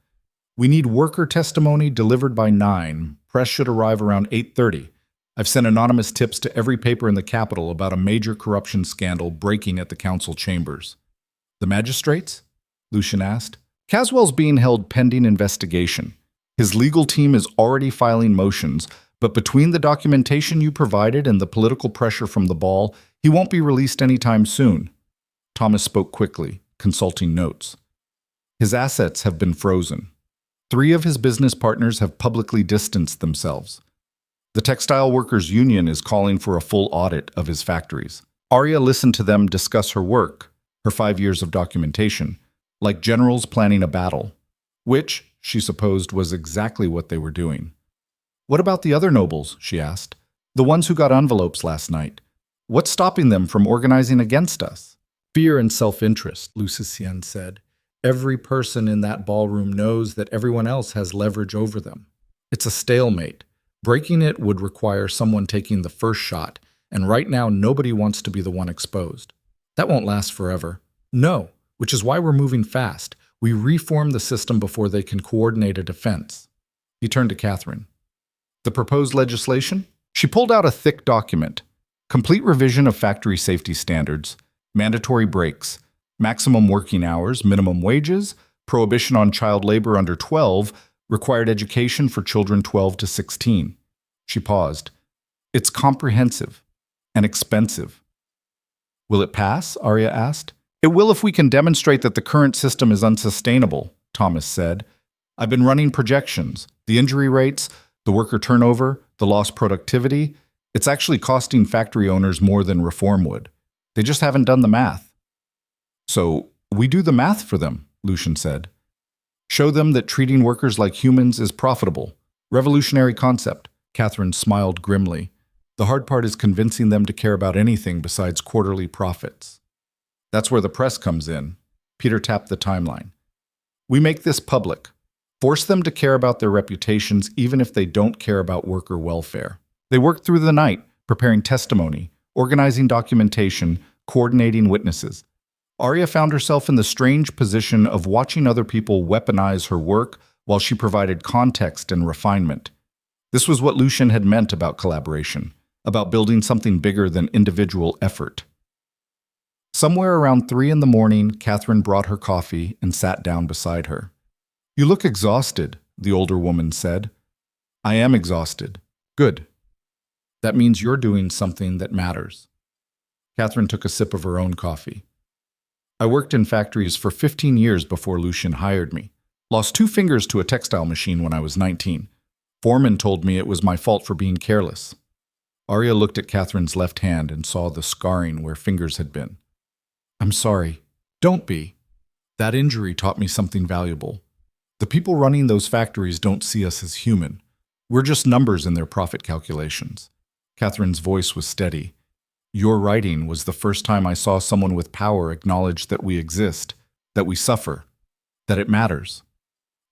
We need worker testimony delivered by 9. Press should arrive around 8:30. I've sent anonymous tips to every paper in the capital about a major corruption scandal breaking at the council chambers. The magistrates? Lucian asked. Caswell's being held pending investigation. His legal team is already filing motions, but between the documentation you provided and the political pressure from the ball, he won't be released anytime soon. Thomas spoke quickly, consulting notes. His assets have been frozen. 3 of his business partners have publicly distanced themselves. The Textile Workers Union is calling for a full audit of his factories. Aria listened to them discuss her work, her 5 years of documentation, like generals planning a battle, which, she supposed, was exactly what they were doing. What about the other nobles, she asked, the ones who got envelopes last night? What's stopping them from organizing against us? Fear and self-interest, Lucien said. Every person in that ballroom knows that everyone else has leverage over them. It's a stalemate. Breaking it would require someone taking the first shot, and right now nobody wants to be the one exposed. That won't last forever. No, which is why we're moving fast. We reform the system before they can coordinate a defense. He turned to Catherine. The proposed legislation? She pulled out a thick document. Complete revision of factory safety standards, mandatory breaks, maximum working hours, minimum wages, prohibition on child labor under 12, required education for children 12 to 16. She paused. It's comprehensive and expensive. Will it pass? Aria asked. It will if we can demonstrate that the current system is unsustainable, Thomas said. I've been running projections. The injury rates, the worker turnover, the lost productivity. It's actually costing factory owners more than reform would. They just haven't done the math. So we do the math for them, Lucian said. Show them that treating workers like humans is profitable. Revolutionary concept. Catherine smiled grimly. The hard part is convincing them to care about anything besides quarterly profits. That's where the press comes in. Peter tapped the timeline. We make this public. Force them to care about their reputations even if they don't care about worker welfare. They work through the night, preparing testimony, organizing documentation, coordinating witnesses. Aria found herself in the strange position of watching other people weaponize her work while she provided context and refinement. This was what Lucian had meant about collaboration, about building something bigger than individual effort. Somewhere around 3 in the morning, Catherine brought her coffee and sat down beside her. You look exhausted, the older woman said. I am exhausted. Good. That means you're doing something that matters. Catherine took a sip of her own coffee. I worked in factories for 15 years before Lucian hired me. Lost 2 fingers to a textile machine when I was 19. Foreman told me it was my fault for being careless. Aria looked at Catherine's left hand and saw the scarring where fingers had been. I'm sorry. Don't be. That injury taught me something valuable. The people running those factories don't see us as human. We're just numbers in their profit calculations. Catherine's voice was steady. Your writing was the first time I saw someone with power acknowledge that we exist, that we suffer, that it matters.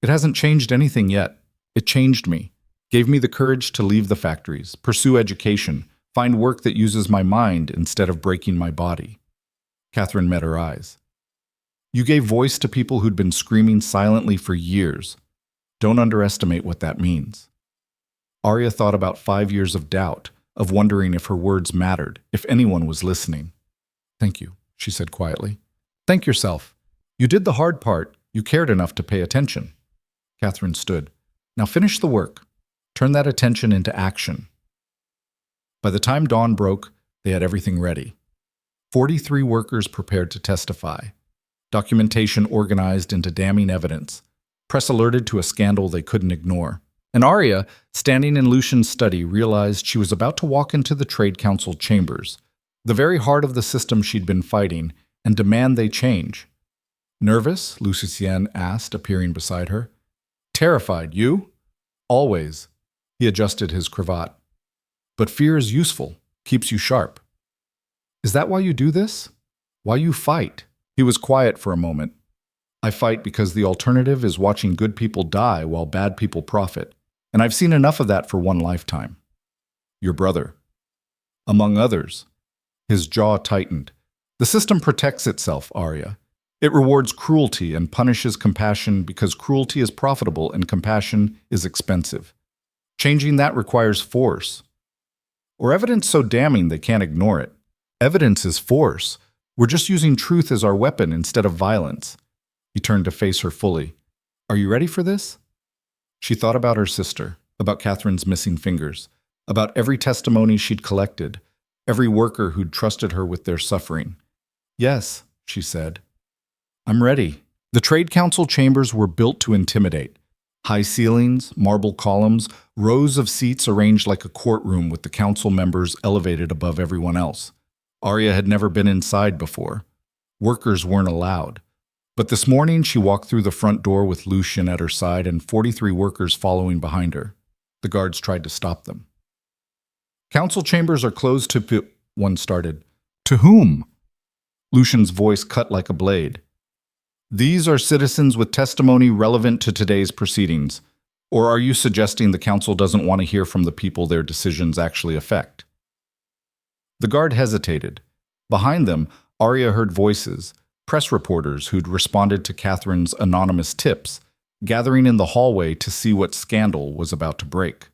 It hasn't changed anything yet. It changed me, gave me the courage to leave the factories, pursue education, find work that uses my mind instead of breaking my body. Catherine met her eyes. You gave voice to people who'd been screaming silently for years. Don't underestimate what that means. Aria thought about 5 years of doubt, of wondering if her words mattered, if anyone was listening. Thank you, she said quietly. Thank yourself. You did the hard part. You cared enough to pay attention. Catherine stood. Now finish the work. Turn that attention into action. By the time dawn broke, they had everything ready. 43 workers prepared to testify. Documentation organized into damning evidence. Press alerted to a scandal they couldn't ignore. And Aria, standing in Lucian's study, realized she was about to walk into the Trade Council chambers, the very heart of the system she'd been fighting, and demand they change. Nervous? Lucien asked, appearing beside her. Terrified, you? Always. He adjusted his cravat. But fear is useful, keeps you sharp. Is that why you do this? Why you fight? He was quiet for a moment. I fight because the alternative is watching good people die while bad people profit. And I've seen enough of that for one lifetime. Your brother. Among others. His jaw tightened. The system protects itself, Aria. It rewards cruelty and punishes compassion because cruelty is profitable and compassion is expensive. Changing that requires force. Or evidence so damning they can't ignore it. Evidence is force. We're just using truth as our weapon instead of violence. He turned to face her fully. Are you ready for this? She thought about her sister, about Catherine's missing fingers, about every testimony she'd collected, every worker who'd trusted her with their suffering. Yes, she said. I'm ready. The Trade Council chambers were built to intimidate. High ceilings, marble columns, rows of seats arranged like a courtroom with the council members elevated above everyone else. Aria had never been inside before. Workers weren't allowed. But this morning she walked through the front door with Lucian at her side and 43 workers following behind her. The guards tried to stop them. Council chambers are closed to one started. To whom? Lucian's voice cut like a blade. These are citizens with testimony relevant to today's proceedings. Or are you suggesting the council doesn't want to hear from the people their decisions actually affect? The guard hesitated. Behind them, Aria heard voices, press reporters who'd responded to Catherine's anonymous tips, gathering in the hallway to see what scandal was about to break.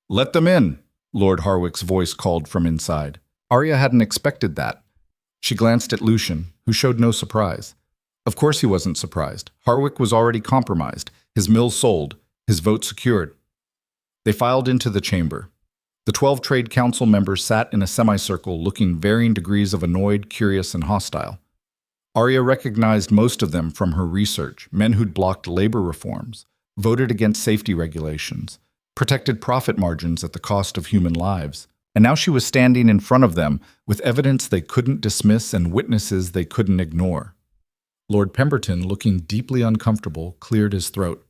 Let them in, Lord Harwick's voice called from inside. Aria hadn't expected that. She glanced at Lucian, who showed no surprise. Of course he wasn't surprised. Harwick was already compromised, his mill sold, his vote secured. They filed into the chamber. The 12 Trade Council members sat in a semicircle looking varying degrees of annoyed, curious, and hostile. Aria recognized most of them from her research, men who'd blocked labor reforms, voted against safety regulations, protected profit margins at the cost of human lives. And now she was standing in front of them with evidence they couldn't dismiss and witnesses they couldn't ignore. Lord Pemberton, looking deeply uncomfortable, cleared his throat.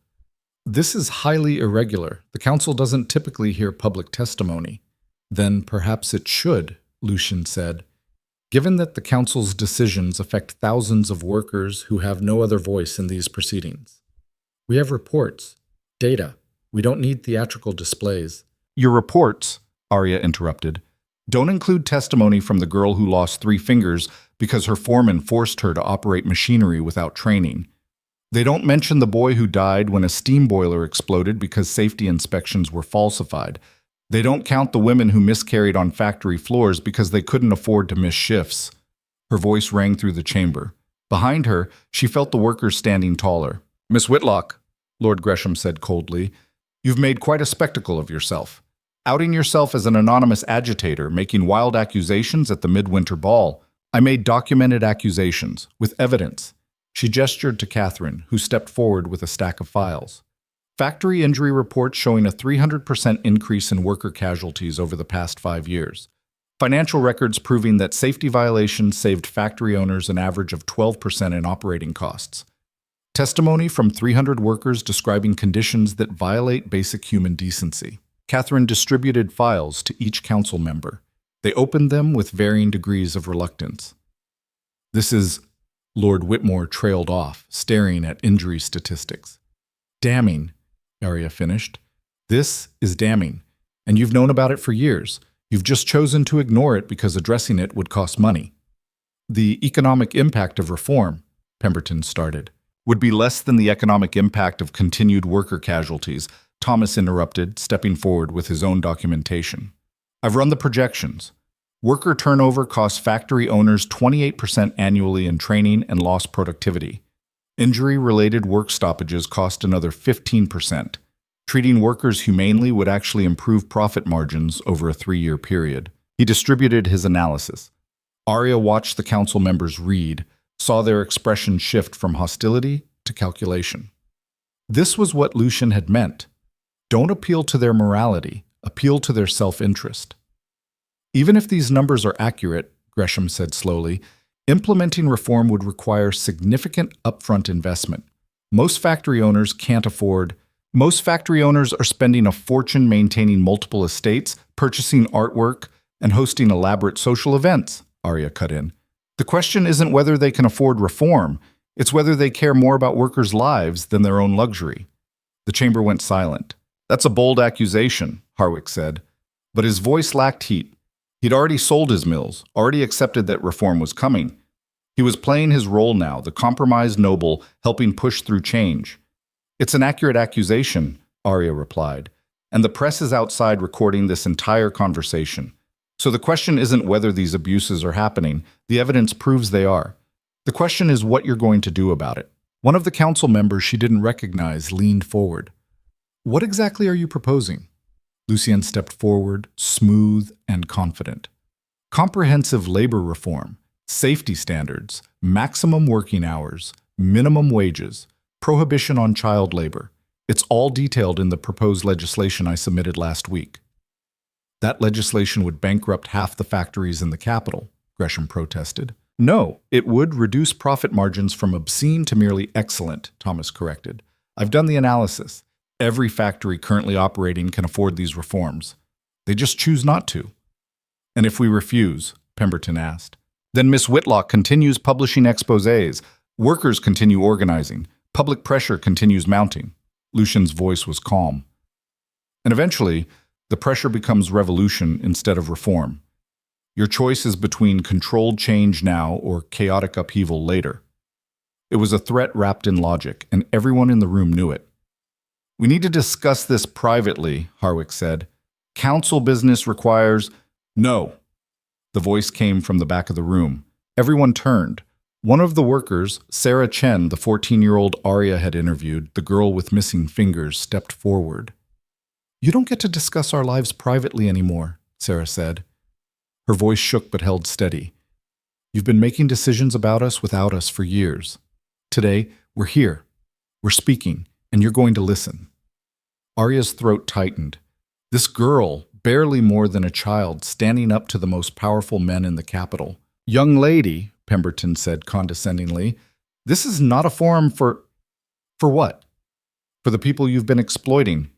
This is highly irregular. The council doesn't typically hear public testimony. Then perhaps it should, Lucian said. Given that the council's decisions affect thousands of workers who have no other voice in these proceedings. We have reports, data. We don't need theatrical displays. Your reports, Aria interrupted, don't include testimony from the girl who lost 3 fingers because her foreman forced her to operate machinery without training. They don't mention the boy who died when a steam boiler exploded because safety inspections were falsified. They don't count the women who miscarried on factory floors because they couldn't afford to miss shifts. Her voice rang through the chamber. Behind her, she felt the workers standing taller. Miss Whitlock, Lord Gresham said coldly, you've made quite a spectacle of yourself. Outing yourself as an anonymous agitator, making wild accusations at the midwinter ball. I made documented accusations, with evidence. She gestured to Catherine, who stepped forward with a stack of files. Factory injury reports showing a 300% increase in worker casualties over the past 5 years. Financial records proving that safety violations saved factory owners an average of 12% in operating costs. Testimony from 300 workers describing conditions that violate basic human decency. Catherine distributed files to each council member. They opened them with varying degrees of reluctance. This is... Lord Whitmore trailed off, staring at injury statistics. Damning, Aria finished. This is damning, and you've known about it for years. You've just chosen to ignore it because addressing it would cost money. The economic impact of reform, Pemberton started, would be less than the economic impact of continued worker casualties, Thomas interrupted, stepping forward with his own documentation. I've run the projections. Worker turnover costs factory owners 28% annually in training and lost productivity. Injury-related work stoppages cost another 15%. Treating workers humanely would actually improve profit margins over a 3-year period. He distributed his analysis. Aria watched the council members read, saw their expression shift from hostility to calculation. This was what Lucian had meant. Don't appeal to their morality, appeal to their self-interest. Even if these numbers are accurate, Gresham said slowly, implementing reform would require significant upfront investment. Most factory owners are spending a fortune maintaining multiple estates, purchasing artwork, and hosting elaborate social events, Aria cut in. The question isn't whether they can afford reform, it's whether they care more about workers' lives than their own luxury. The chamber went silent. That's a bold accusation, Harwick said. But his voice lacked heat. He'd already sold his mills, already accepted that reform was coming. He was playing his role now, the compromised noble helping push through change. It's an accurate accusation, Aria replied, and the press is outside recording this entire conversation. So the question isn't whether these abuses are happening, the evidence proves they are. The question is what you're going to do about it. One of the council members she didn't recognize leaned forward. What exactly are you proposing? Lucien stepped forward, smooth and confident. Comprehensive labor reform, safety standards, maximum working hours, minimum wages, prohibition on child labor. It's all detailed in the proposed legislation I submitted last week. That legislation would bankrupt half the factories in the capital, Gresham protested. No, it would reduce profit margins from obscene to merely excellent, Thomas corrected. I've done the analysis. Every factory currently operating can afford these reforms. They just choose not to. And if we refuse, Pemberton asked, then Miss Whitlock continues publishing exposés, workers continue organizing, public pressure continues mounting. Lucian's voice was calm. And eventually, the pressure becomes revolution instead of reform. Your choice is between controlled change now or chaotic upheaval later. It was a threat wrapped in logic, and everyone in the room knew it. We need to discuss this privately, Harwick said. Council business requires— No. The voice came from the back of the room. Everyone turned. One of the workers, Sarah Chen, the 14-year-old Aria had interviewed, the girl with missing fingers, stepped forward. You don't get to discuss our lives privately anymore, Sarah said. Her voice shook but held steady. You've been making decisions about us without us for years. Today, we're here. We're speaking, and you're going to listen. Aria's throat tightened. This girl, barely more than a child, standing up to the most powerful men in the capital. Young lady, Pemberton said condescendingly, this is not a forum for— For what? For the people you've been exploiting.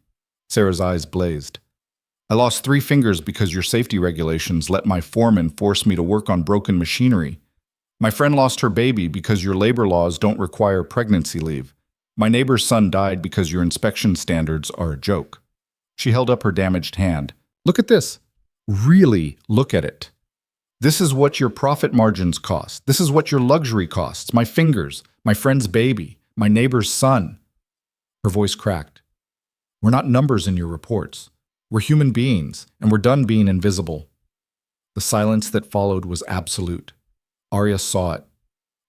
Sarah's eyes blazed. I lost 3 fingers because your safety regulations let my foreman force me to work on broken machinery. My friend lost her baby because your labor laws don't require pregnancy leave. My neighbor's son died because your inspection standards are a joke. She held up her damaged hand. Look at this. Really look at it. This is what your profit margins cost. This is what your luxury costs. My fingers, my friend's baby, my neighbor's son. Her voice cracked. We're not numbers in your reports. We're human beings, and we're done being invisible. The silence that followed was absolute. Aria saw it.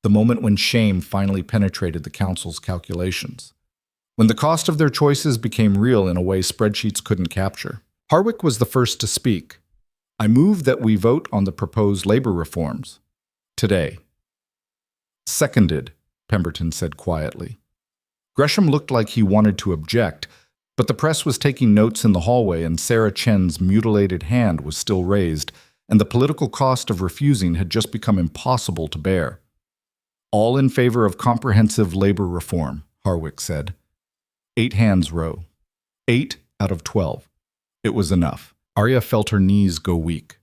The moment when shame finally penetrated the council's calculations. When the cost of their choices became real in a way spreadsheets couldn't capture. Harwick was the first to speak. I move that we vote on the proposed labor reforms. Today. Seconded, Pemberton said quietly. Gresham looked like he wanted to object, but the press was taking notes in the hallway and Sarah Chen's mutilated hand was still raised, and the political cost of refusing had just become impossible to bear. All in favor of comprehensive labor reform, Harwick said. 8 hands rose. 8 out of 12. It was enough. Aria felt her knees go weak.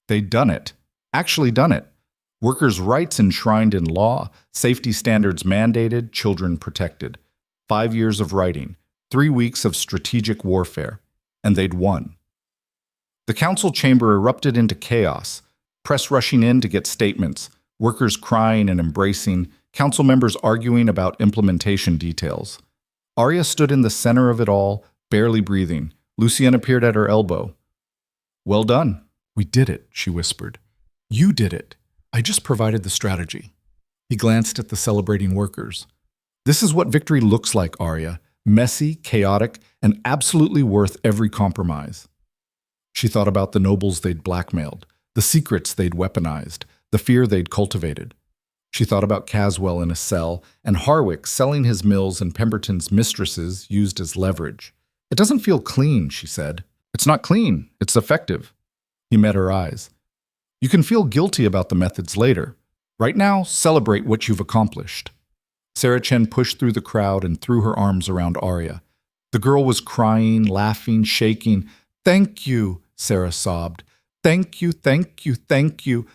They'd done it. Actually done it. Workers' rights enshrined in law, safety standards mandated, children protected. 5 years of writing, 3 weeks of strategic warfare, and they'd won. The council chamber erupted into chaos, press rushing in to get statements, workers crying and embracing, council members arguing about implementation details. Aria stood in the center of it all, barely breathing. Lucien appeared at her elbow. Well done. We did it, she whispered. You did it. I just provided the strategy. He glanced at the celebrating workers. This is what victory looks like, Aria. Messy, chaotic, and absolutely worth every compromise. She thought about the nobles they'd blackmailed, the secrets they'd weaponized, the fear they'd cultivated. She thought about Caswell in a cell, and Harwick selling his mills and Pemberton's mistresses used as leverage. "It doesn't feel clean," she said. "It's not clean. It's effective." He met her eyes. "You can feel guilty about the methods later. Right now, celebrate what you've accomplished." Sarah Chen pushed through the crowd and threw her arms around Aria. The girl was crying, laughing, shaking. "Thank you," Sarah sobbed. "Thank you, thank you, thank you."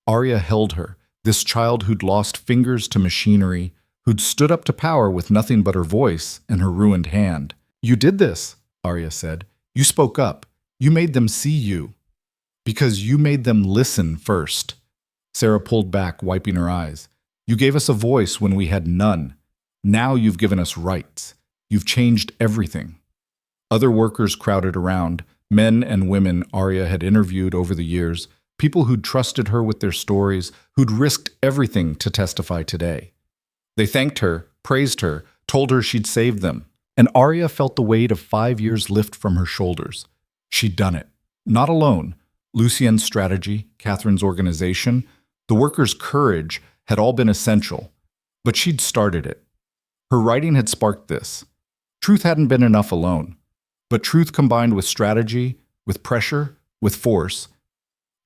Aria held her, this child who'd lost fingers to machinery, who'd stood up to power with nothing but her voice and her ruined hand. "You did this," Aria said. "You spoke up. You made them see you. Because you made them listen first." Sarah pulled back, wiping her eyes. "You gave us a voice when we had none. Now you've given us rights. You've changed everything." Other workers crowded around, men and women Aria had interviewed over the years, people who'd trusted her with their stories, who'd risked everything to testify today. They thanked her, praised her, told her she'd saved them. And Aria felt the weight of 5 years lift from her shoulders. She'd done it. Not alone. Lucien's strategy, Catherine's organization, the workers' courage had all been essential. But she'd started it. Her writing had sparked this. Truth hadn't been enough alone. But truth combined with strategy, with pressure, with force,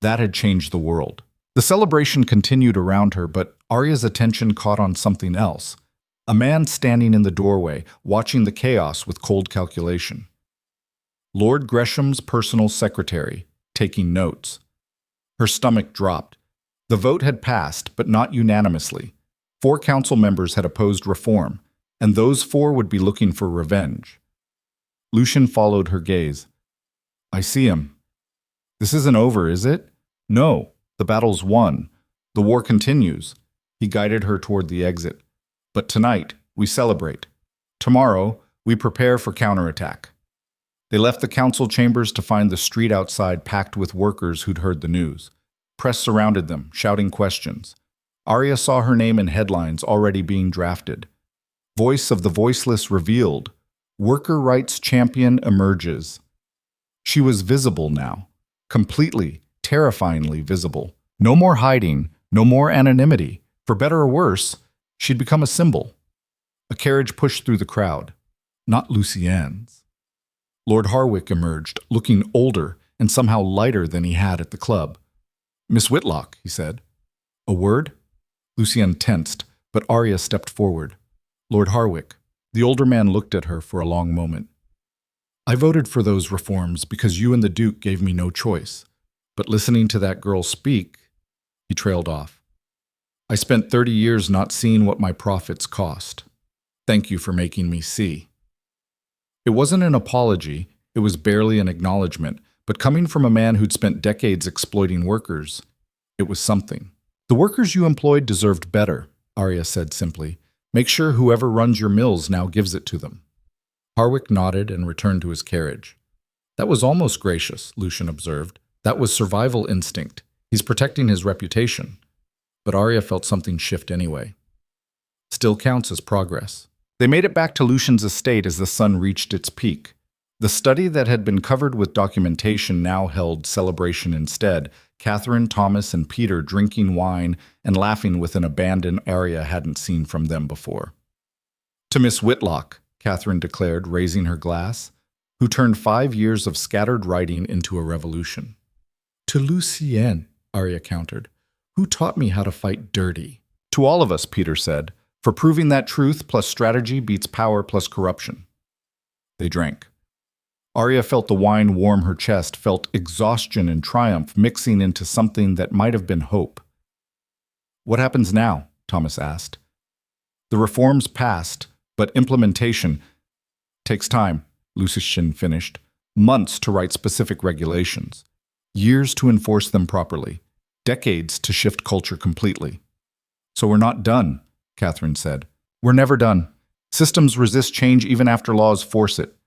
that had changed the world. The celebration continued around her, but Aria's attention caught on something else. A man standing in the doorway, watching the chaos with cold calculation. Lord Gresham's personal secretary, taking notes. Her stomach dropped. The vote had passed, but not unanimously. 4 council members had opposed reform, and those 4 would be looking for revenge. Lucien followed her gaze. "I see him. This isn't over, is it?" "No, the battle's won. The war continues." He guided her toward the exit. "But tonight, we celebrate. Tomorrow, we prepare for counterattack." They left the council chambers to find the street outside packed with workers who'd heard the news. Press surrounded them, shouting questions. Aria saw her name in headlines already being drafted. Voice of the voiceless revealed. Worker rights champion emerges. She was visible now. Completely, terrifyingly visible. No more hiding, no more anonymity. For better or worse, she'd become a symbol. A carriage pushed through the crowd. Not Lucien's. Lord Harwick emerged, looking older and somehow lighter than he had at the club. "Miss Whitlock," he said. "A word?" Lucien tensed, but Aria stepped forward. "Lord Harwick." The older man looked at her for a long moment. "I voted for those reforms because you and the Duke gave me no choice. But listening to that girl speak," he trailed off. "I spent 30 years not seeing what my profits cost. Thank you for making me see." It wasn't an apology, it was barely an acknowledgement, but coming from a man who'd spent decades exploiting workers, it was something. "The workers you employed deserved better," Aria said simply. "Make sure whoever runs your mills now gives it to them." Harwick nodded and returned to his carriage. "That was almost gracious," Lucien observed. "That was survival instinct. He's protecting his reputation." But Aria felt something shift anyway. Still counts as progress. They made it back to Lucien's estate as the sun reached its peak. The study that had been covered with documentation now held celebration instead. Catherine, Thomas, and Peter drinking wine and laughing with an abandon Aria hadn't seen from them before. "To Miss Whitlock," Catherine declared, raising her glass, "who turned 5 years of scattered writing into a revolution." "To Lucien," Aria countered, "who taught me how to fight dirty." "To all of us," Peter said, "for proving that truth plus strategy beats power plus corruption." They drank. Aria felt the wine warm her chest, felt exhaustion and triumph mixing into something that might have been hope. "What happens now?" Thomas asked. "The reforms passed, but implementation takes time," Lucien finished. "Months to write specific regulations. Years to enforce them properly. Decades to shift culture completely." "So we're not done," Catherine said. "We're never done. Systems resist change even after laws force it."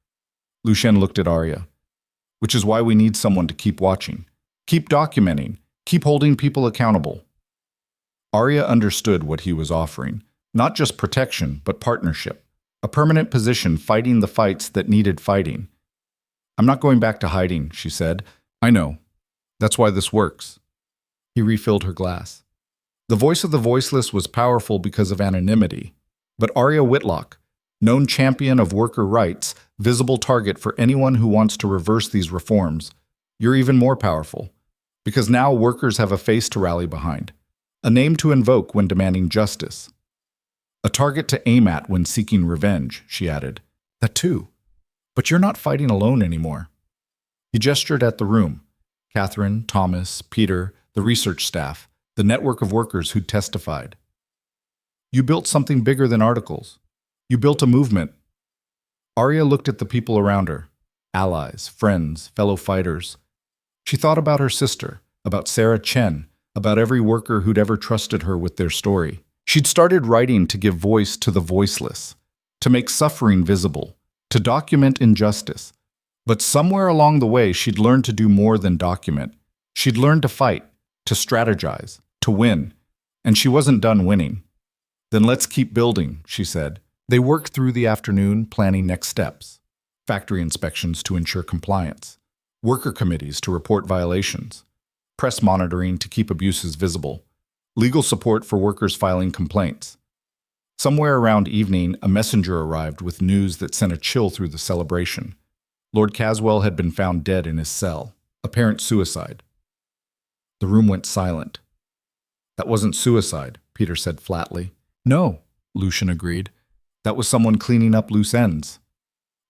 Lucien looked at Aria. "Which is why we need someone to keep watching, keep documenting, keep holding people accountable." Aria understood what he was offering. Not just protection, but partnership. A permanent position fighting the fights that needed fighting. "I'm not going back to hiding," she said. "I know. That's why this works." He refilled her glass. The voice of the voiceless was powerful because of anonymity, but Aria Whitlock, known champion of worker rights, visible target for anyone who wants to reverse these reforms, you're even more powerful, because now workers have a face to rally behind, a name to invoke when demanding justice. A target to aim at when seeking revenge, she added. That too. But you're not fighting alone anymore. He gestured at the room. Catherine, Thomas, Peter, the research staff, the network of workers who'd testified. You built something bigger than articles. You built a movement. Aria looked at the people around her, allies, friends, fellow fighters. She thought about her sister, about Sarah Chen, about every worker who'd ever trusted her with their story. She'd started writing to give voice to the voiceless, to make suffering visible, to document injustice. But somewhere along the way, she'd learned to do more than document. She'd learned to fight, to strategize, to win. And she wasn't done winning. Then let's keep building, she said. They worked through the afternoon, planning next steps. Factory inspections to ensure compliance. Worker committees to report violations. Press monitoring to keep abuses visible. Legal support for workers filing complaints. Somewhere around evening, a messenger arrived with news that sent a chill through the celebration. Lord Caswell had been found dead in his cell. Apparent suicide. The room went silent. That wasn't suicide, Peter said flatly. No, Lucian agreed. That was someone cleaning up loose ends.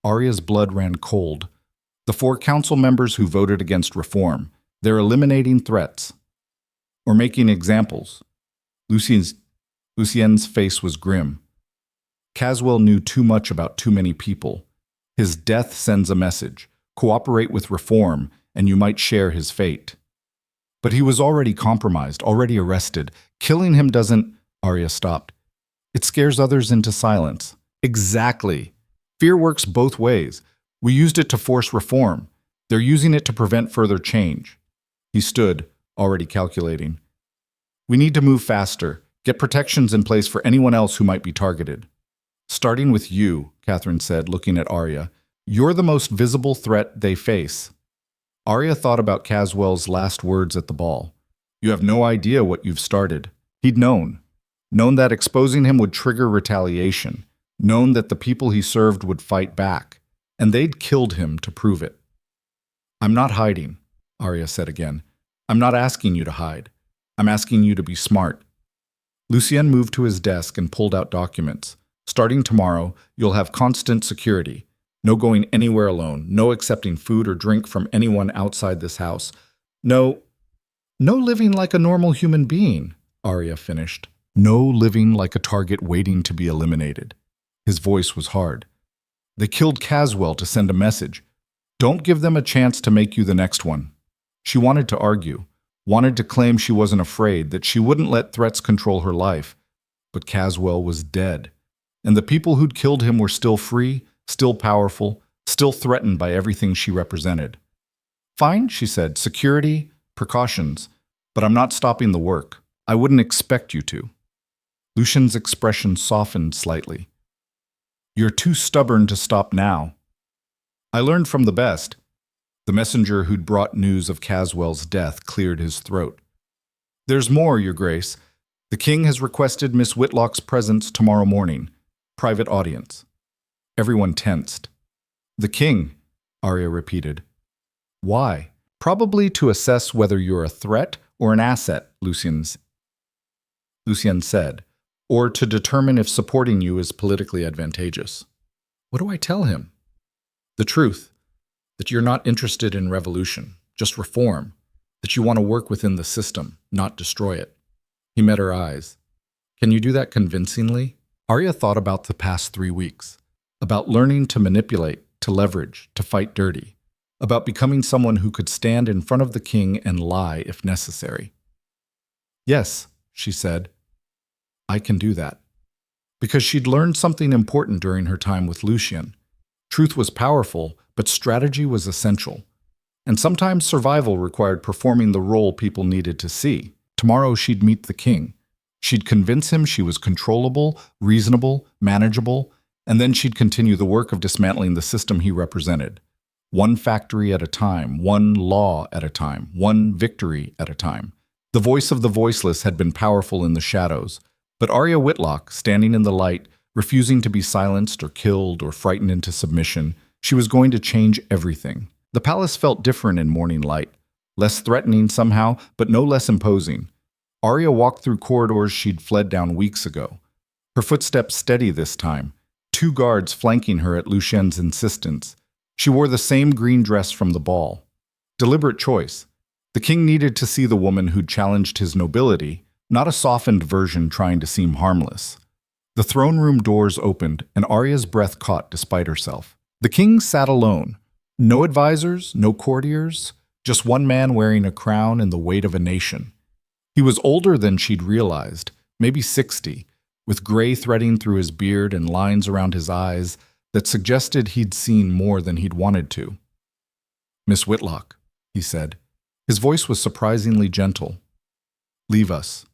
Aria's blood ran cold. The 4 council members who voted against reform, they're eliminating threats. Or making examples. Lucien's face was grim. Caswell knew too much about too many people. His death sends a message. Cooperate with reform, and you might share his fate. But he was already compromised, already arrested. Killing him doesn't... Aria stopped. It scares others into silence. Exactly. Fear works both ways. We used it to force reform. They're using it to prevent further change. He stood, already calculating. We need to move faster, get protections in place for anyone else who might be targeted. Starting with you, Catherine said, looking at Aria. You're the most visible threat they face. Aria thought about Caswell's last words at the ball. You have no idea what you've started. He'd known that exposing him would trigger retaliation, known that the people he served would fight back, and they'd killed him to prove it. I'm not hiding, Aria said again. I'm not asking you to hide. I'm asking you to be smart. Lucien moved to his desk and pulled out documents. Starting tomorrow, you'll have constant security. No going anywhere alone, no accepting food or drink from anyone outside this house. No living like a normal human being, Aria finished. No living like a target waiting to be eliminated. His voice was hard. They killed Caswell to send a message. Don't give them a chance to make you the next one. She wanted to argue, wanted to claim she wasn't afraid, that she wouldn't let threats control her life. But Caswell was dead, and the people who'd killed him were still free, still powerful, still threatened by everything she represented. Fine, she said, security, precautions, but I'm not stopping the work. I wouldn't expect you to. Lucian's expression softened slightly. You're too stubborn to stop now. I learned from the best. The messenger who'd brought news of Caswell's death cleared his throat. There's more, Your Grace. The king has requested Miss Whitlock's presence tomorrow morning. Private audience. Everyone tensed. The king, Aria repeated. Why? Probably to assess whether you're a threat or an asset, Lucien said, or to determine if supporting you is politically advantageous. What do I tell him? The truth, that you're not interested in revolution, just reform, that you want to work within the system, not destroy it. He met her eyes. Can you do that convincingly? Aria thought about the past 3 weeks, about learning to manipulate, to leverage, to fight dirty, about becoming someone who could stand in front of the king and lie if necessary. Yes, she said, I can do that. Because she'd learned something important during her time with Lucien. Truth was powerful, but strategy was essential. And sometimes survival required performing the role people needed to see. Tomorrow she'd meet the king. She'd convince him she was controllable, reasonable, manageable, and then she'd continue the work of dismantling the system he represented. One factory at a time, one law at a time, one victory at a time. The voice of the voiceless had been powerful in the shadows, but Aria Whitlock, standing in the light, refusing to be silenced or killed or frightened into submission, she was going to change everything. The palace felt different in morning light, less threatening somehow, but no less imposing. Aria walked through corridors she'd fled down weeks ago. Her footsteps steady this time, 2 guards flanking her at Lucien's insistence. She wore the same green dress from the ball. Deliberate choice. The king needed to see the woman who'd challenged his nobility, not a softened version trying to seem harmless. The throne room doors opened, and Aria's breath caught despite herself. The king sat alone. No advisors, no courtiers, just one man wearing a crown and the weight of a nation. He was older than she'd realized, maybe 60, with gray threading through his beard and lines around his eyes that suggested he'd seen more than he'd wanted to. "Miss Whitlock," he said. His voice was surprisingly gentle. "Leave us."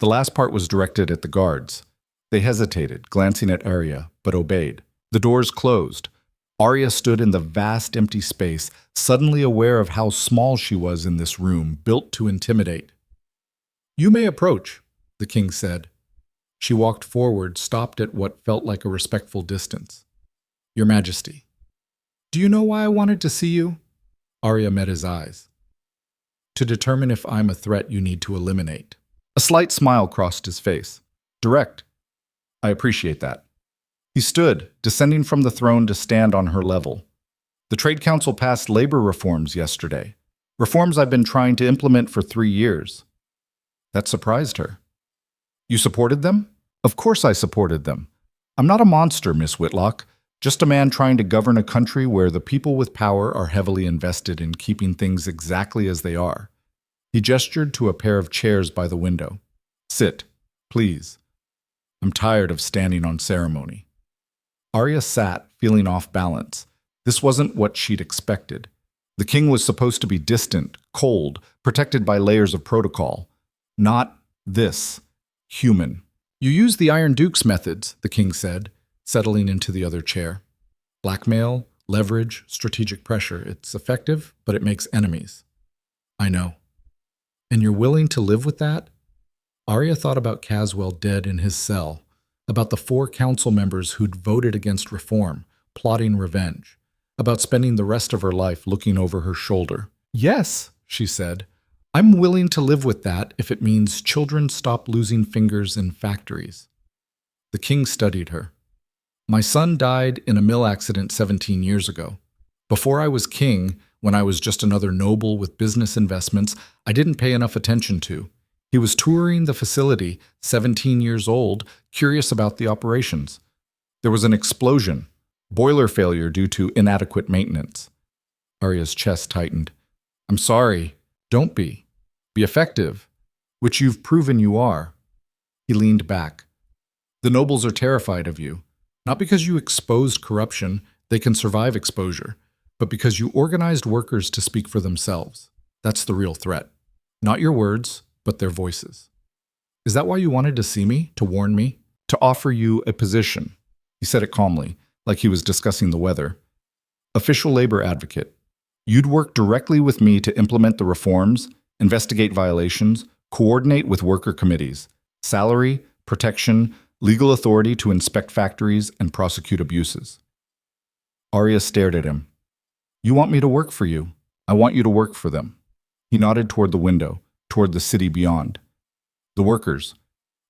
The last part was directed at the guards. They hesitated, glancing at Aria, but obeyed. The doors closed. Aria stood in the vast empty space, suddenly aware of how small she was in this room, built to intimidate. "You may approach," the king said. She walked forward, stopped at what felt like a respectful distance. "Your Majesty." "Do you know why I wanted to see you?" Aria met his eyes. "To determine if I'm a threat you need to eliminate." A slight smile crossed his face. "Direct. I appreciate that." He stood, descending from the throne to stand on her level. "The Trade Council passed labor reforms yesterday. Reforms I've been trying to implement for 3 years." That surprised her. "You supported them?" "Of course I supported them. I'm not a monster, Miss Whitlock, just a man trying to govern a country where the people with power are heavily invested in keeping things exactly as they are." He gestured to a pair of chairs by the window. "Sit, please. I'm tired of standing on ceremony." Aria sat, feeling off balance. This wasn't what she'd expected. The king was supposed to be distant, cold, protected by layers of protocol. Not this. Human. "You use the Iron Duke's methods," the king said, settling into the other chair. "Blackmail, leverage, strategic pressure. It's effective, but it makes enemies." "I know." "And you're willing to live with that?" Aria thought about Caswell dead in his cell, about the 4 council members who'd voted against reform, plotting revenge, about spending the rest of her life looking over her shoulder. "Yes," she said, "I'm willing to live with that if it means children stop losing fingers in factories." The king studied her. "My son died in a mill accident 17 years ago. Before I was king, when I was just another noble with business investments I didn't pay enough attention to. He was touring the facility, 17 years old, curious about the operations. There was an explosion, boiler failure due to inadequate maintenance." Aria's chest tightened. "I'm sorry. Don't be. Be effective, which you've proven you are." He leaned back. "The nobles are terrified of you, not because you exposed corruption, they can survive exposure, but because you organized workers to speak for themselves. That's the real threat. Not your words, but their voices." "Is that why you wanted to see me, to warn me, to offer you a position?" He said it calmly, like he was discussing the weather. "Official labor advocate. You'd work directly with me to implement the reforms, investigate violations, coordinate with worker committees, salary, protection, legal authority to inspect factories and prosecute abuses." Aria stared at him. "You want me to work for you. I want you to work for them." He nodded toward the window, toward the city beyond. "The workers,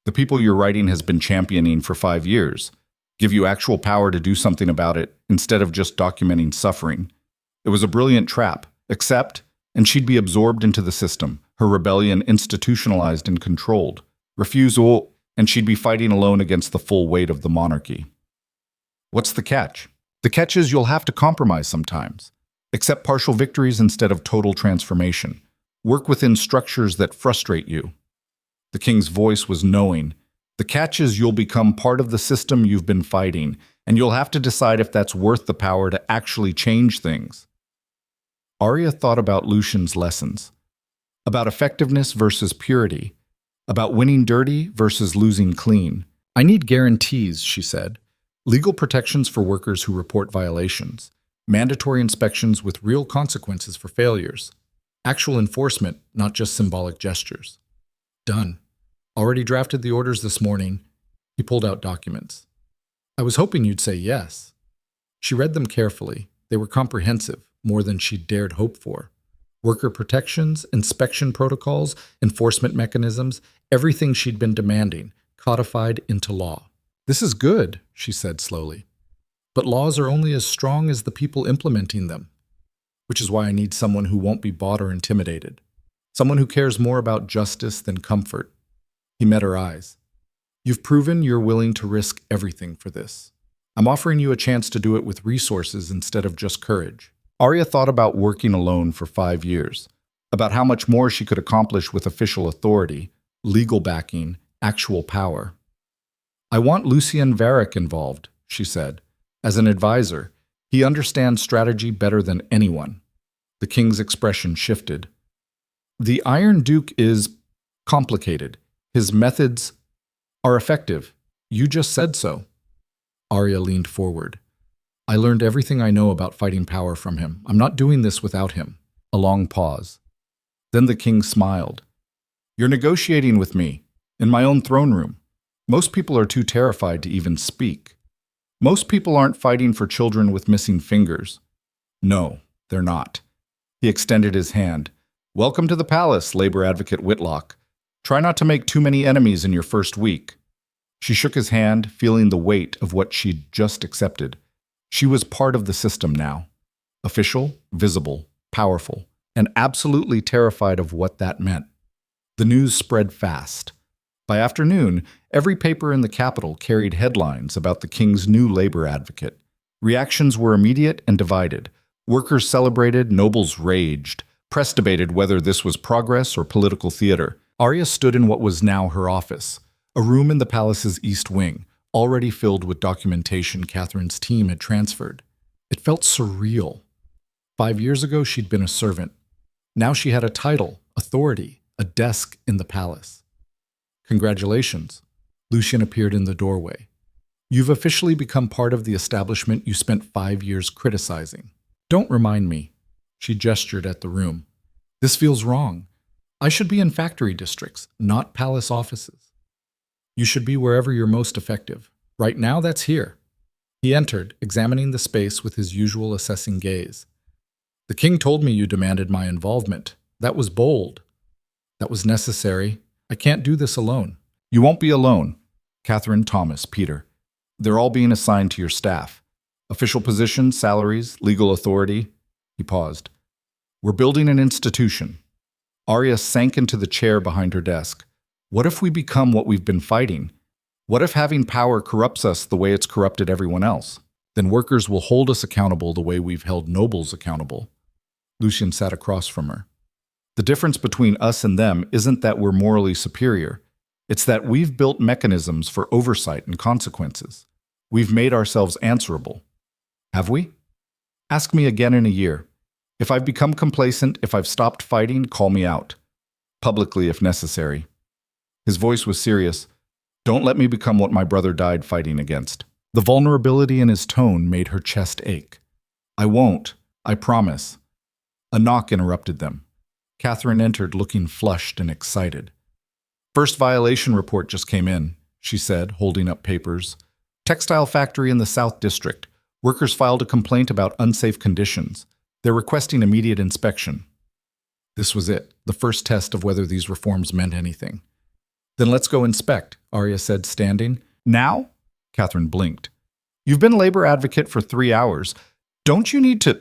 the people your writing has been championing for 5 years, give you actual power to do something about it instead of just documenting suffering. It was a brilliant trap. Accept, and she'd be absorbed into the system, her rebellion institutionalized and controlled. Refusal, and she'd be fighting alone against the full weight of the monarchy." "What's the catch?" "The catch is you'll have to compromise sometimes. Accept partial victories instead of total transformation. Work within structures that frustrate you." The king's voice was knowing. "The catch is you'll become part of the system you've been fighting, and you'll have to decide if that's worth the power to actually change things." Aria thought about Lucian's lessons, about effectiveness versus purity, about winning dirty versus losing clean. "I need guarantees," she said. "Legal protections for workers who report violations, mandatory inspections with real consequences for failures, Actual enforcement, not just symbolic gestures. Done. Already drafted the orders this morning. He pulled out documents. I was hoping you'd say yes. She read them carefully. They were comprehensive, more than she'd dared hope for. Worker protections, inspection protocols, enforcement mechanisms, everything she'd been demanding, codified into law. This is good, she said slowly. But laws are only as strong as the people implementing them, which is why I need someone who won't be bought or intimidated. Someone who cares more about justice than comfort. He met her eyes. You've proven you're willing to risk everything for this. I'm offering you a chance to do it with resources instead of just courage. Aria thought about working alone for 5 years, about how much more she could accomplish with official authority, legal backing, actual power. I want Lucien Varick involved, she said. As an advisor, he understands strategy better than anyone. The king's expression shifted. The Iron Duke is complicated. His methods are effective. You just said so. Aria leaned forward. I learned everything I know about fighting power from him. I'm not doing this without him. A long pause. Then the king smiled. You're negotiating with me, in my own throne room. Most people are too terrified to even speak. Most people aren't fighting for children with missing fingers. No, they're not. He extended his hand. Welcome to the palace, labor advocate Whitlock. Try not to make too many enemies in your first week. She shook his hand, feeling the weight of what she'd just accepted. She was part of the system now. Official, visible, powerful, and absolutely terrified of what that meant. The news spread fast. By afternoon, every paper in the capital carried headlines about the king's new labor advocate. Reactions were immediate and divided. Workers celebrated, nobles raged. Press debated whether this was progress or political theater. Aria stood in what was now her office, a room in the palace's east wing, already filled with documentation Catherine's team had transferred. It felt surreal. 5 years ago, she'd been a servant. Now she had a title, authority, a desk in the palace. Congratulations. Lucien appeared in the doorway. You've officially become part of the establishment you spent 5 years criticizing. Don't remind me. She gestured at the room. This feels wrong. I should be in factory districts, not palace offices. You should be wherever you're most effective. Right now, that's here. He entered, examining the space with his usual assessing gaze. The king told me you demanded my involvement. That was bold. That was necessary. I can't do this alone. You won't be alone. Catherine, Thomas, Peter. They're all being assigned to your staff. Official positions, salaries, legal authority. He paused. We're building an institution. Aria sank into the chair behind her desk. What if we become what we've been fighting? What if having power corrupts us the way it's corrupted everyone else? Then workers will hold us accountable the way we've held nobles accountable. Lucien sat across from her. The difference between us and them isn't that we're morally superior. It's that we've built mechanisms for oversight and consequences. We've made ourselves answerable. Have we? Ask me again in a year. If I've become complacent, if I've stopped fighting, call me out. Publicly if necessary. His voice was serious. Don't let me become what my brother died fighting against. The vulnerability in his tone made her chest ache. I won't. I promise. A knock interrupted them. Catherine entered looking flushed and excited. First violation report just came in, she said, holding up papers. Textile factory in the South District. Workers filed a complaint about unsafe conditions. They're requesting immediate inspection. This was it, the first test of whether these reforms meant anything. Then let's go inspect, Aria said, standing. Now? Catherine blinked. You've been labor advocate for 3 hours. Don't you need to...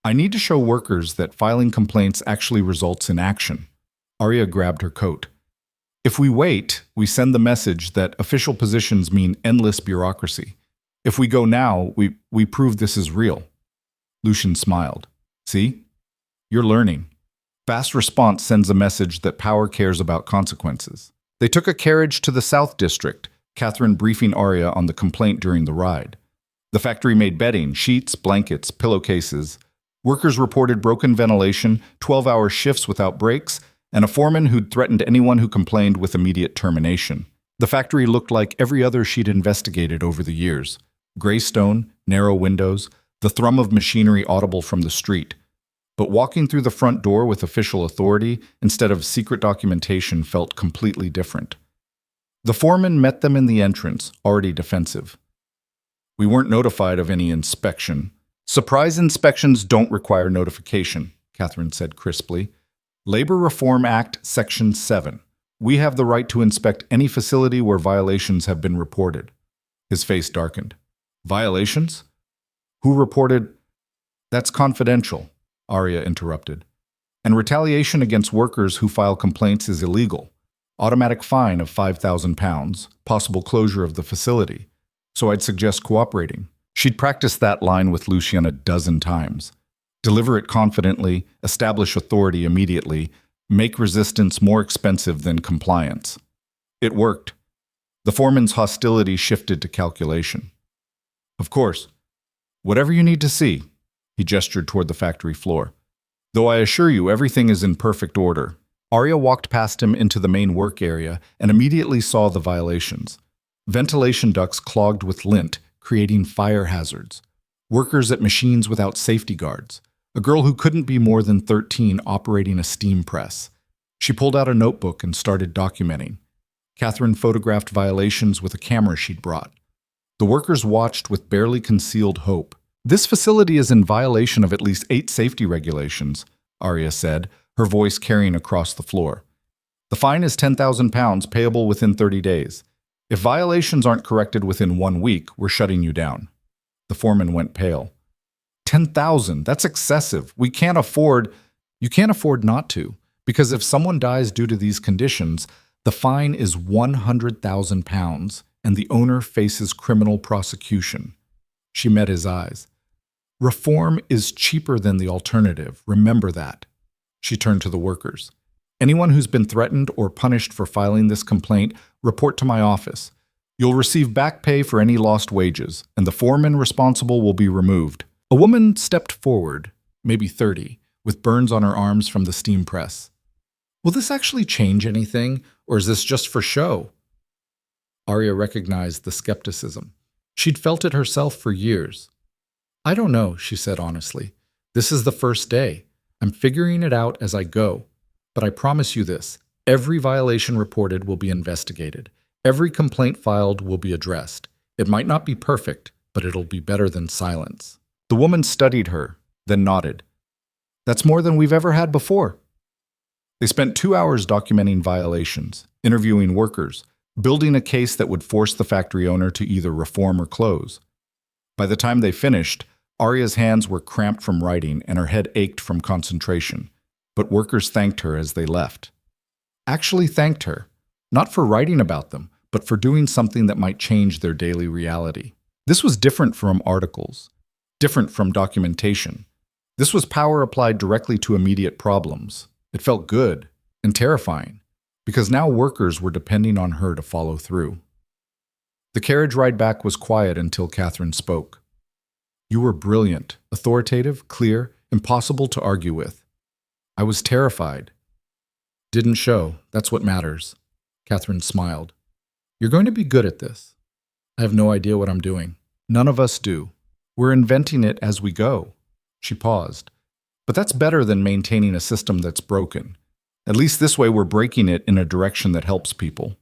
I need to show workers that filing complaints actually results in action. Aria grabbed her coat. If we wait, we send the message that official positions mean endless bureaucracy. If we go now, we prove this is real. Lucien smiled. See? You're learning. Fast response sends a message that power cares about consequences. They took a carriage to the South District, Catherine briefing Aria on the complaint during the ride. The factory made bedding, sheets, blankets, pillowcases. Workers reported broken ventilation, 12-hour shifts without breaks, and a foreman who'd threatened anyone who complained with immediate termination. The factory looked like every other she'd investigated over the years. Gray stone, narrow windows, the thrum of machinery audible from the street. But walking through the front door with official authority instead of secret documentation felt completely different. The foreman met them in the entrance, already defensive. We weren't notified of any inspection. Surprise inspections don't require notification, Catherine said crisply. Labor Reform Act, Section 7. We have the right to inspect any facility where violations have been reported. His face darkened. Violations? Who reported? That's confidential, Aria interrupted. And retaliation against workers who file complaints is illegal. Automatic fine of £5,000, possible closure of the facility. So I'd suggest cooperating. She'd practiced that line with Lucian a dozen times. Deliver it confidently, establish authority immediately, make resistance more expensive than compliance. It worked. The foreman's hostility shifted to calculation. Of course. Whatever you need to see. He gestured toward the factory floor. Though I assure you everything is in perfect order. Aria walked past him into the main work area and immediately saw the violations. Ventilation ducts clogged with lint, creating fire hazards. Workers at machines without safety guards. A girl who couldn't be more than 13 operating a steam press. She pulled out a notebook and started documenting. Catherine photographed violations with a camera she'd brought. The workers watched with barely concealed hope. This facility is in violation of at least 8 safety regulations, Aria said, her voice carrying across the floor. The fine is £10,000 payable within 30 days. If violations aren't corrected within 1 week, we're shutting you down. The foreman went pale. 10,000, that's excessive. You can't afford not to, because if someone dies due to these conditions, the fine is £100,000 and the owner faces criminal prosecution. She met his eyes. Reform is cheaper than the alternative, remember that. She turned to the workers. Anyone who's been threatened or punished for filing this complaint, report to my office. You'll receive back pay for any lost wages, and the foreman responsible will be removed. A woman stepped forward, maybe 30, with burns on her arms from the steam press. Will this actually change anything, or is this just for show? Aria recognized the skepticism. She'd felt it herself for years. I don't know, she said honestly. This is the first day. I'm figuring it out as I go. But I promise you this, every violation reported will be investigated. Every complaint filed will be addressed. It might not be perfect, but it'll be better than silence. The woman studied her, then nodded. That's more than we've ever had before. They spent 2 hours documenting violations, interviewing workers, building a case that would force the factory owner to either reform or close. By the time they finished, Aria's hands were cramped from writing and her head ached from concentration. But workers thanked her as they left. Actually thanked her, not for writing about them, but for doing something that might change their daily reality. This was different from articles, different from documentation. This was power applied directly to immediate problems. It felt good and terrifying, because now workers were depending on her to follow through. The carriage ride back was quiet until Catherine spoke. You were brilliant, authoritative, clear, impossible to argue with. I was terrified. Didn't show. That's what matters. Catherine smiled. You're going to be good at this. I have no idea what I'm doing. None of us do. We're inventing it as we go. She paused. But that's better than maintaining a system that's broken. At least this way we're breaking it in a direction that helps people.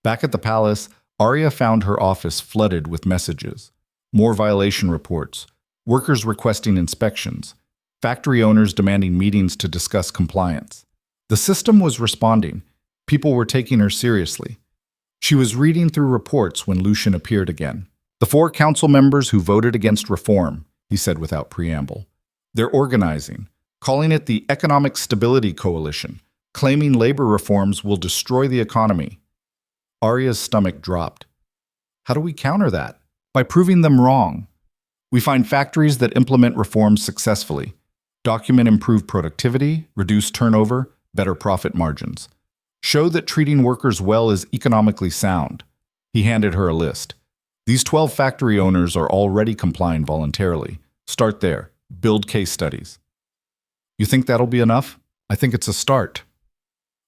Back at the palace, Aria found her office flooded with messages. More violation reports. Workers requesting inspections. Factory owners demanding meetings to discuss compliance. The system was responding. People were taking her seriously. She was reading through reports when Lucian appeared again. The 4 council members who voted against reform, he said without preamble. They're organizing, calling it the Economic Stability Coalition, claiming labor reforms will destroy the economy. Aria's stomach dropped. How do we counter that? By proving them wrong. We find factories that implement reforms successfully. Document improved productivity, reduce turnover, better profit margins. Show that treating workers well is economically sound. He handed her a list. These 12 factory owners are already complying voluntarily. Start there. Build case studies. You think that'll be enough? I think it's a start.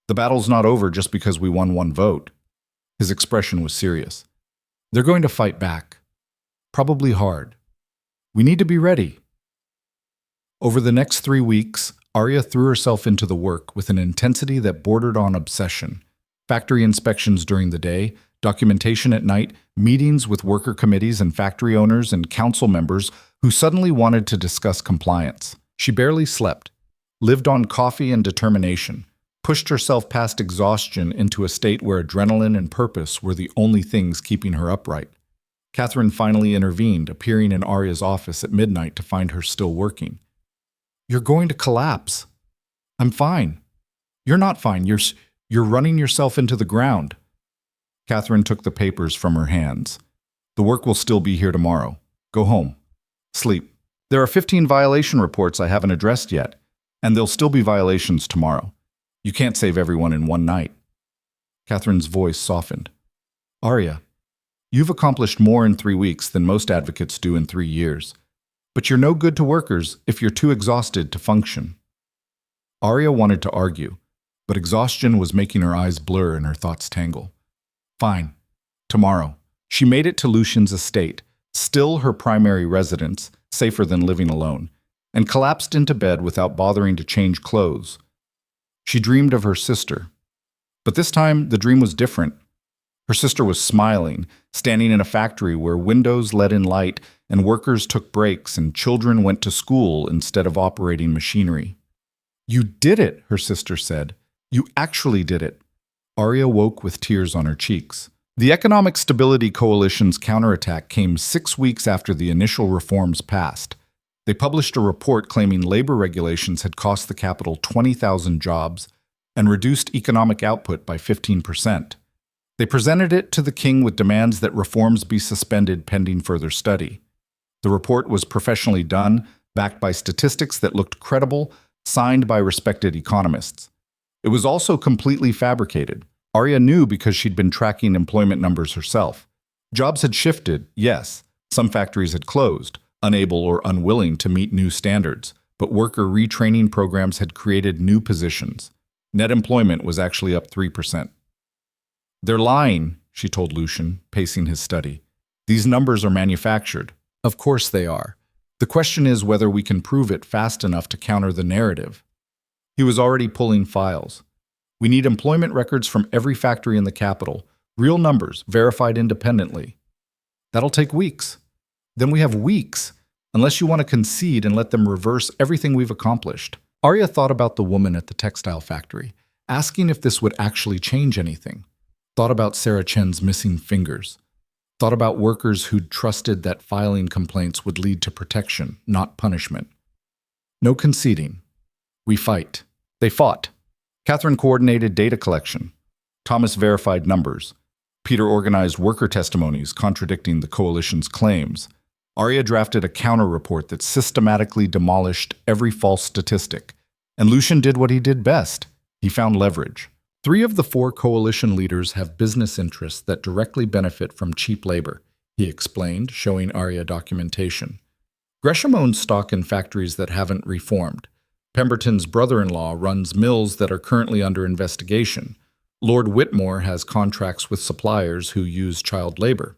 The battle's not over just because we won 1 vote. His expression was serious. They're going to fight back. Probably hard. We need to be ready. Over the next 3 weeks, Aria threw herself into the work with an intensity that bordered on obsession. Factory inspections during the day, documentation at night, meetings with worker committees and factory owners and council members who suddenly wanted to discuss compliance. She barely slept, lived on coffee and determination, pushed herself past exhaustion into a state where adrenaline and purpose were the only things keeping her upright. Catherine finally intervened, appearing in Aria's office at midnight to find her still working. "You're going to collapse." "I'm fine." "You're not fine. You're running yourself into the ground." Catherine took the papers from her hands. "The work will still be here tomorrow. Go home. Sleep. There are 15 violation reports I haven't addressed yet, and there'll still be violations tomorrow. You can't save everyone in one night." Catherine's voice softened. "Aria, you've accomplished more in 3 weeks than most advocates do in 3 years. But you're no good to workers if you're too exhausted to function." Aria wanted to argue, but exhaustion was making her eyes blur and her thoughts tangle. "Fine. Tomorrow." She made it to Lucian's estate, still her primary residence, safer than living alone, and collapsed into bed without bothering to change clothes. She dreamed of her sister. But this time, the dream was different. Her sister was smiling, standing in a factory where windows let in light and workers took breaks and children went to school instead of operating machinery. "You did it," her sister said. "You actually did it." Aria woke with tears on her cheeks. The Economic Stability Coalition's counterattack came 6 weeks after the initial reforms passed. They published a report claiming labor regulations had cost the capital 20,000 jobs and reduced economic output by 15%. They presented it to the king with demands that reforms be suspended pending further study. The report was professionally done, backed by statistics that looked credible, signed by respected economists. It was also completely fabricated. Aria knew because she'd been tracking employment numbers herself. Jobs had shifted, yes. Some factories had closed, unable or unwilling to meet new standards, but worker retraining programs had created new positions. Net employment was actually up 3%. "They're lying," she told Lucian, pacing his study. "These numbers are manufactured." "Of course they are. The question is whether we can prove it fast enough to counter the narrative." He was already pulling files. "We need employment records from every factory in the capital, real numbers, verified independently." "That'll take weeks." "Then we have weeks, unless you want to concede and let them reverse everything we've accomplished." Aria thought about the woman at the textile factory, asking if this would actually change anything. Thought about Sarah Chen's missing fingers. Thought about workers who'd trusted that filing complaints would lead to protection, not punishment. No conceding. We fight. They fought. Catherine coordinated data collection. Thomas verified numbers. Peter organized worker testimonies contradicting the coalition's claims. Aria drafted a counter-report that systematically demolished every false statistic. And Lucian did what he did best. He found leverage. 3 of the 4 coalition leaders have business interests that directly benefit from cheap labor, he explained, showing Aria documentation. Gresham owns stock in factories that haven't reformed. Pemberton's brother-in-law runs mills that are currently under investigation. Lord Whitmore has contracts with suppliers who use child labor.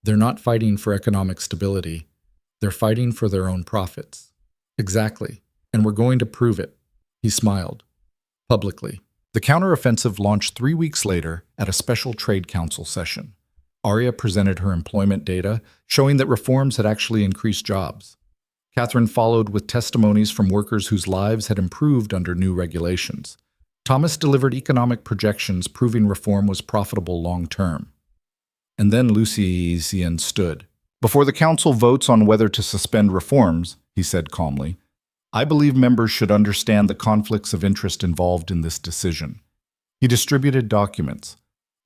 They're not fighting for economic stability. They're fighting for their own profits. Exactly. And we're going to prove it. He smiled. Publicly. The counteroffensive launched 3 weeks later at a special trade council session. Aria presented her employment data, showing that reforms had actually increased jobs. Catherine followed with testimonies from workers whose lives had improved under new regulations. Thomas delivered economic projections proving reform was profitable long-term. And then Lucian stood. "Before the council votes on whether to suspend reforms," he said calmly, "I believe members should understand the conflicts of interest involved in this decision." He distributed documents.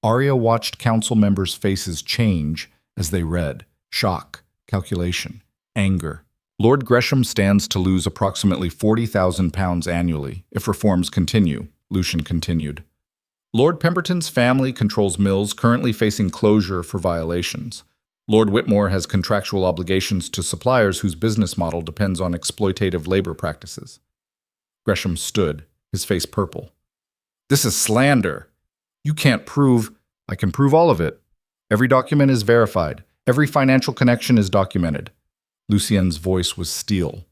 Aria watched council members' faces change as they read. Shock, calculation, anger. "Lord Gresham stands to lose approximately £40,000 annually if reforms continue," Lucian continued. "Lord Pemberton's family controls mills currently facing closure for violations. Lord Whitmore has contractual obligations to suppliers whose business model depends on exploitative labor practices." Gresham stood, his face purple. "This is slander. You can't prove—" "I can prove all of it. Every document is verified. Every financial connection is documented." Lucian's voice was steel.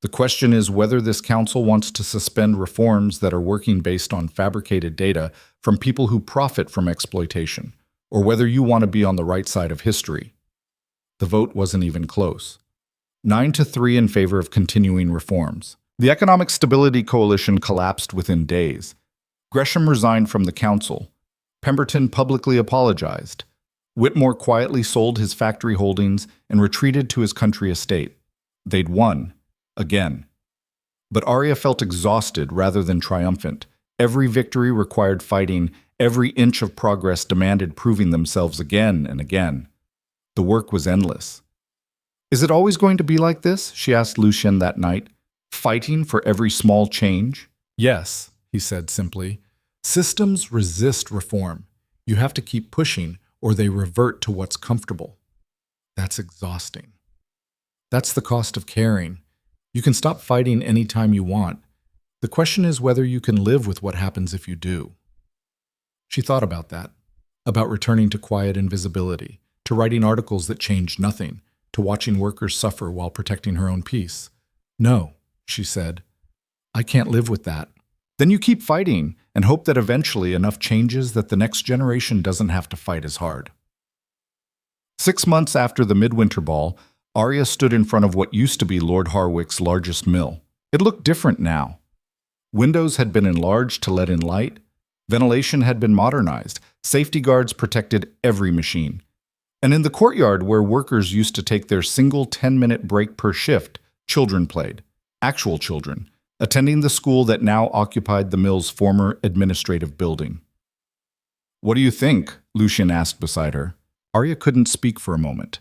The question is whether this council wants to suspend reforms that are working based on fabricated data from people who profit from exploitation, or whether you want to be on the right side of history. The vote wasn't even close. 9-3 in favor of continuing reforms. The Economic Stability Coalition collapsed within days. Gresham resigned from the council. Pemberton publicly apologized. Whitmore quietly sold his factory holdings and retreated to his country estate. They'd won. Again. But Aria felt exhausted rather than triumphant. Every victory required fighting. Every inch of progress demanded proving themselves again and again. The work was endless. "Is it always going to be like this?" she asked Lucien that night. "Fighting for every small change?" "Yes," he said simply. "Systems resist reform. You have to keep pushing, or they revert to what's comfortable." That's exhausting. That's the cost of caring. You can stop fighting any time you want. The question is whether you can live with what happens if you do. She thought about that, about returning to quiet invisibility, to writing articles that changed nothing, to watching workers suffer while protecting her own peace. "No," she said, "I can't live with that." Then you keep fighting and hope that eventually enough changes that the next generation doesn't have to fight as hard. 6 months after the midwinter ball, Aria stood in front of what used to be Lord Harwick's largest mill. It looked different now. Windows had been enlarged to let in light. Ventilation had been modernized. Safety guards protected every machine. And in the courtyard where workers used to take their single 10-minute break per shift, children played. Actual children, attending the school that now occupied the mill's former administrative building. "What do you think?" Lucien asked beside her. Aria couldn't speak for a moment.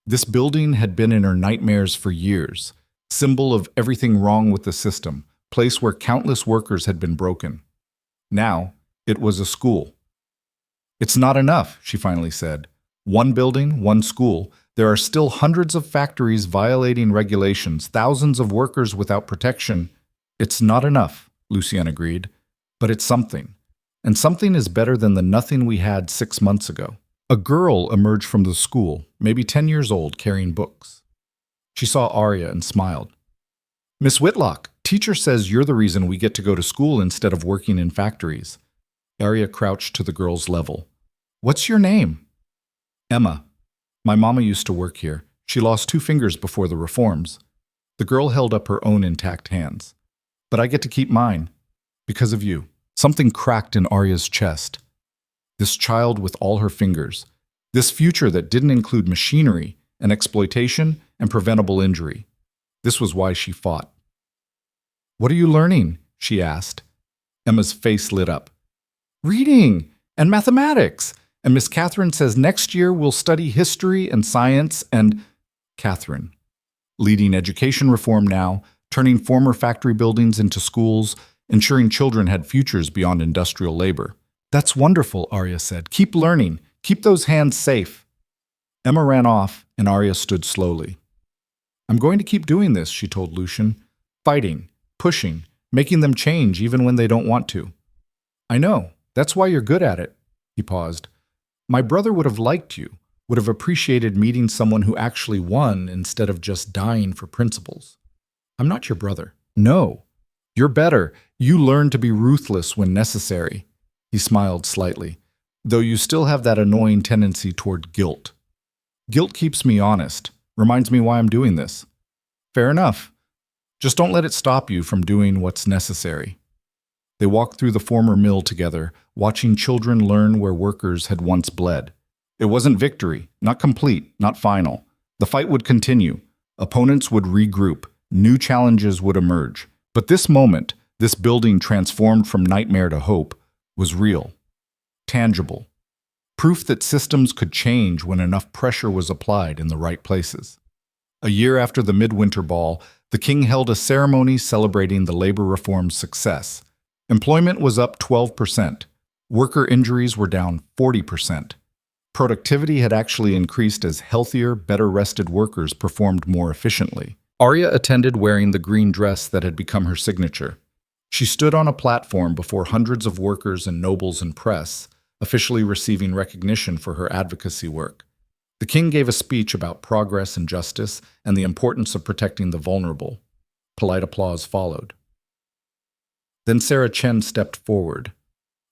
This building had been in her nightmares for years, symbol of everything wrong with the system, place where countless workers had been broken. Now, it was a school. "It's not enough," she finally said. "One building, one school. There are still hundreds of factories violating regulations, thousands of workers without protection." "It's not enough," Lucien agreed, "but it's something. And something is better than the nothing we had 6 months ago." A girl emerged from the school, maybe 10 years old, carrying books. She saw Aria and smiled. "Miss Whitlock, teacher says you're the reason we get to go to school instead of working in factories." Aria crouched to the girl's level. "What's your name?" "Emma. My mama used to work here. She lost 2 fingers before the reforms." The girl held up her own intact hands. "But I get to keep mine. Because of you." Something cracked in Aria's chest. This child with all her fingers. This future that didn't include machinery and exploitation and preventable injury. This was why she fought. "What are you learning?" she asked. Emma's face lit up. "Reading and mathematics. And Miss Catherine says next year we'll study history and science and—" Catherine. Leading education reform now, turning former factory buildings into schools, ensuring children had futures beyond industrial labor. "That's wonderful," Aria said. "Keep learning. Keep those hands safe." Emma ran off, and Aria stood slowly. "I'm going to keep doing this," she told Lucien. "Fighting, pushing, making them change even when they don't want to." "I know. That's why you're good at it." He paused. "My brother would have liked you, would have appreciated meeting someone who actually won instead of just dying for principles." "I'm not your brother." "No. You're better. You learn to be ruthless when necessary." He smiled slightly, "though you still have that annoying tendency toward guilt." "Guilt keeps me honest, reminds me why I'm doing this." "Fair enough. Just don't let it stop you from doing what's necessary." They walked through the former mill together, watching children learn where workers had once bled. It wasn't victory, not complete, not final. The fight would continue. Opponents would regroup. New challenges would emerge. But this moment, this building transformed from nightmare to hope, was real, tangible, proof that systems could change when enough pressure was applied in the right places. A year after the midwinter ball, the king held a ceremony celebrating the labor reform's success. Employment was up 12%. Worker injuries were down 40%. Productivity had actually increased as healthier, better-rested workers performed more efficiently. Aria attended wearing the green dress that had become her signature. She stood on a platform before hundreds of workers and nobles and press, officially receiving recognition for her advocacy work. The king gave a speech about progress and justice and the importance of protecting the vulnerable. Polite applause followed. Then Sarah Chen stepped forward.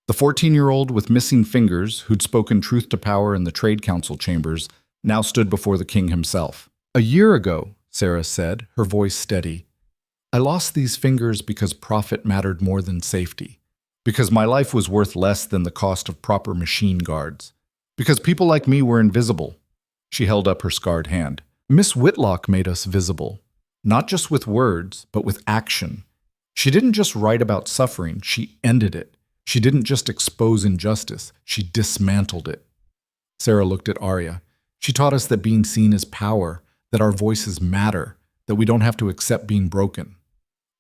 The 14-year-old with missing fingers, who'd spoken truth to power in the Trade Council chambers, now stood before the king himself. "A year ago," Sarah said, her voice steady, "I lost these fingers because profit mattered more than safety, because my life was worth less than the cost of proper machine guards, because people like me were invisible." She held up her scarred hand. "Miss Whitlock made us visible, not just with words, but with action. She didn't just write about suffering, she ended it. She didn't just expose injustice, she dismantled it." Sarah looked at Aria. "She taught us that being seen is power, that our voices matter, that we don't have to accept being broken."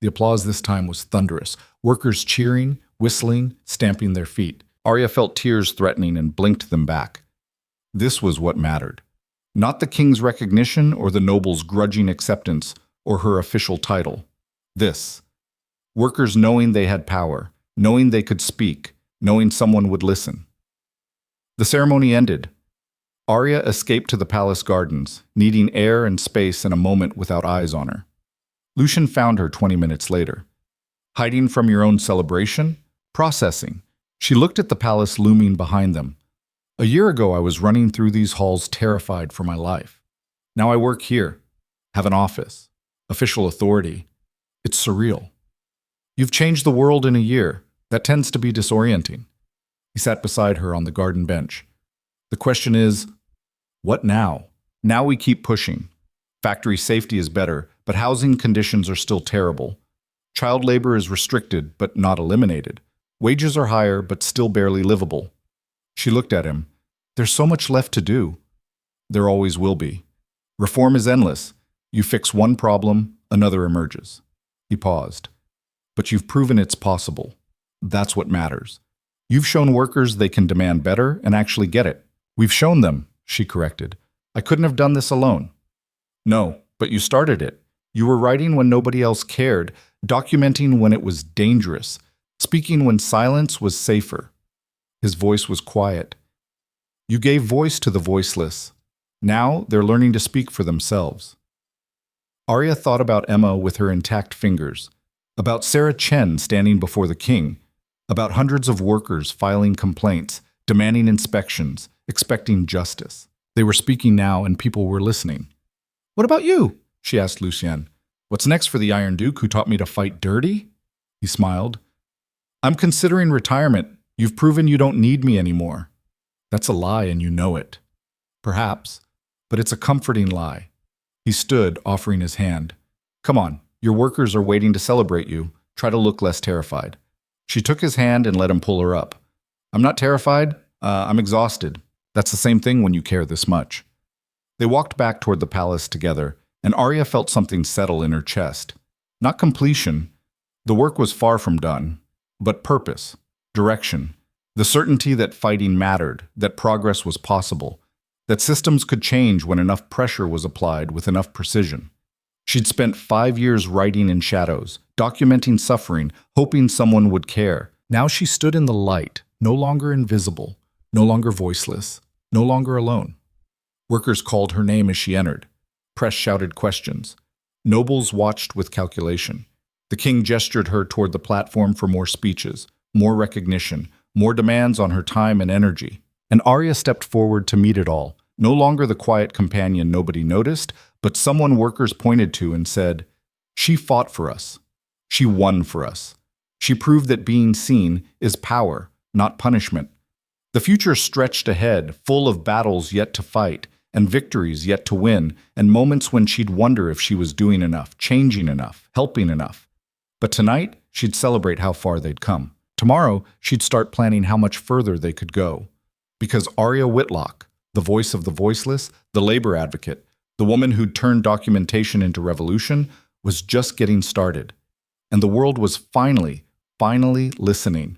The applause this time was thunderous, workers cheering, whistling, stamping their feet. Aria felt tears threatening and blinked them back. This was what mattered. Not the king's recognition or the noble's grudging acceptance or her official title. This. Workers knowing they had power, knowing they could speak, knowing someone would listen. The ceremony ended. Aria escaped to the palace gardens, needing air and space in a moment without eyes on her. Lucian found her 20 minutes later. "Hiding from your own celebration? Processing." She looked at the palace looming behind them. "A year ago I was running through these halls terrified for my life. Now I work here, have an office, official authority. It's surreal. You've changed the world in a year. That tends to be disorienting." He sat beside her on the garden bench. "The question is, what now? Now we keep pushing. Factory safety is better, but housing conditions are still terrible. Child labor is restricted, but not eliminated. Wages are higher, but still barely livable." She looked at him. "There's so much left to do." "There always will be. Reform is endless. You fix one problem, another emerges." He paused. "But you've proven it's possible. That's what matters. You've shown workers they can demand better and actually get it." "We've shown them," she corrected. "I couldn't have done this alone." "No, but you started it. You were writing when nobody else cared, documenting when it was dangerous, speaking when silence was safer." His voice was quiet. "You gave voice to the voiceless. Now they're learning to speak for themselves." Aria thought about Emma with her intact fingers, about Sarah Chen standing before the king, about hundreds of workers filing complaints, demanding inspections, expecting justice. They were speaking now and people were listening. "What about you?" she asked Lucien. "What's next for the Iron Duke who taught me to fight dirty?" He smiled. "I'm considering retirement. You've proven you don't need me anymore." "That's a lie and you know it." "Perhaps, but it's a comforting lie." He stood, offering his hand. "Come on, your workers are waiting to celebrate you. Try to look less terrified." She took his hand and let him pull her up. "I'm not terrified. I'm exhausted. That's the same thing when you care this much." They walked back toward the palace together, and Aria felt something settle in her chest. Not completion. The work was far from done, but purpose, direction, the certainty that fighting mattered, that progress was possible, that systems could change when enough pressure was applied with enough precision. She'd spent 5 years writing in shadows, documenting suffering, hoping someone would care. Now she stood in the light, no longer invisible, no longer voiceless, no longer alone. Workers called her name as she entered. Press shouted questions. Nobles watched with calculation. The king gestured her toward the platform for more speeches, more recognition, more demands on her time and energy. And Aria stepped forward to meet it all, no longer the quiet companion nobody noticed, but someone workers pointed to and said, "She fought for us. She won for us. She proved that being seen is power, not punishment." The future stretched ahead, full of battles yet to fight, and victories yet to win, and moments when she'd wonder if she was doing enough, changing enough, helping enough. But tonight, she'd celebrate how far they'd come. Tomorrow, she'd start planning how much further they could go. Because Aria Whitlock, the voice of the voiceless, the labor advocate, the woman who'd turned documentation into revolution, was just getting started. And the world was finally listening.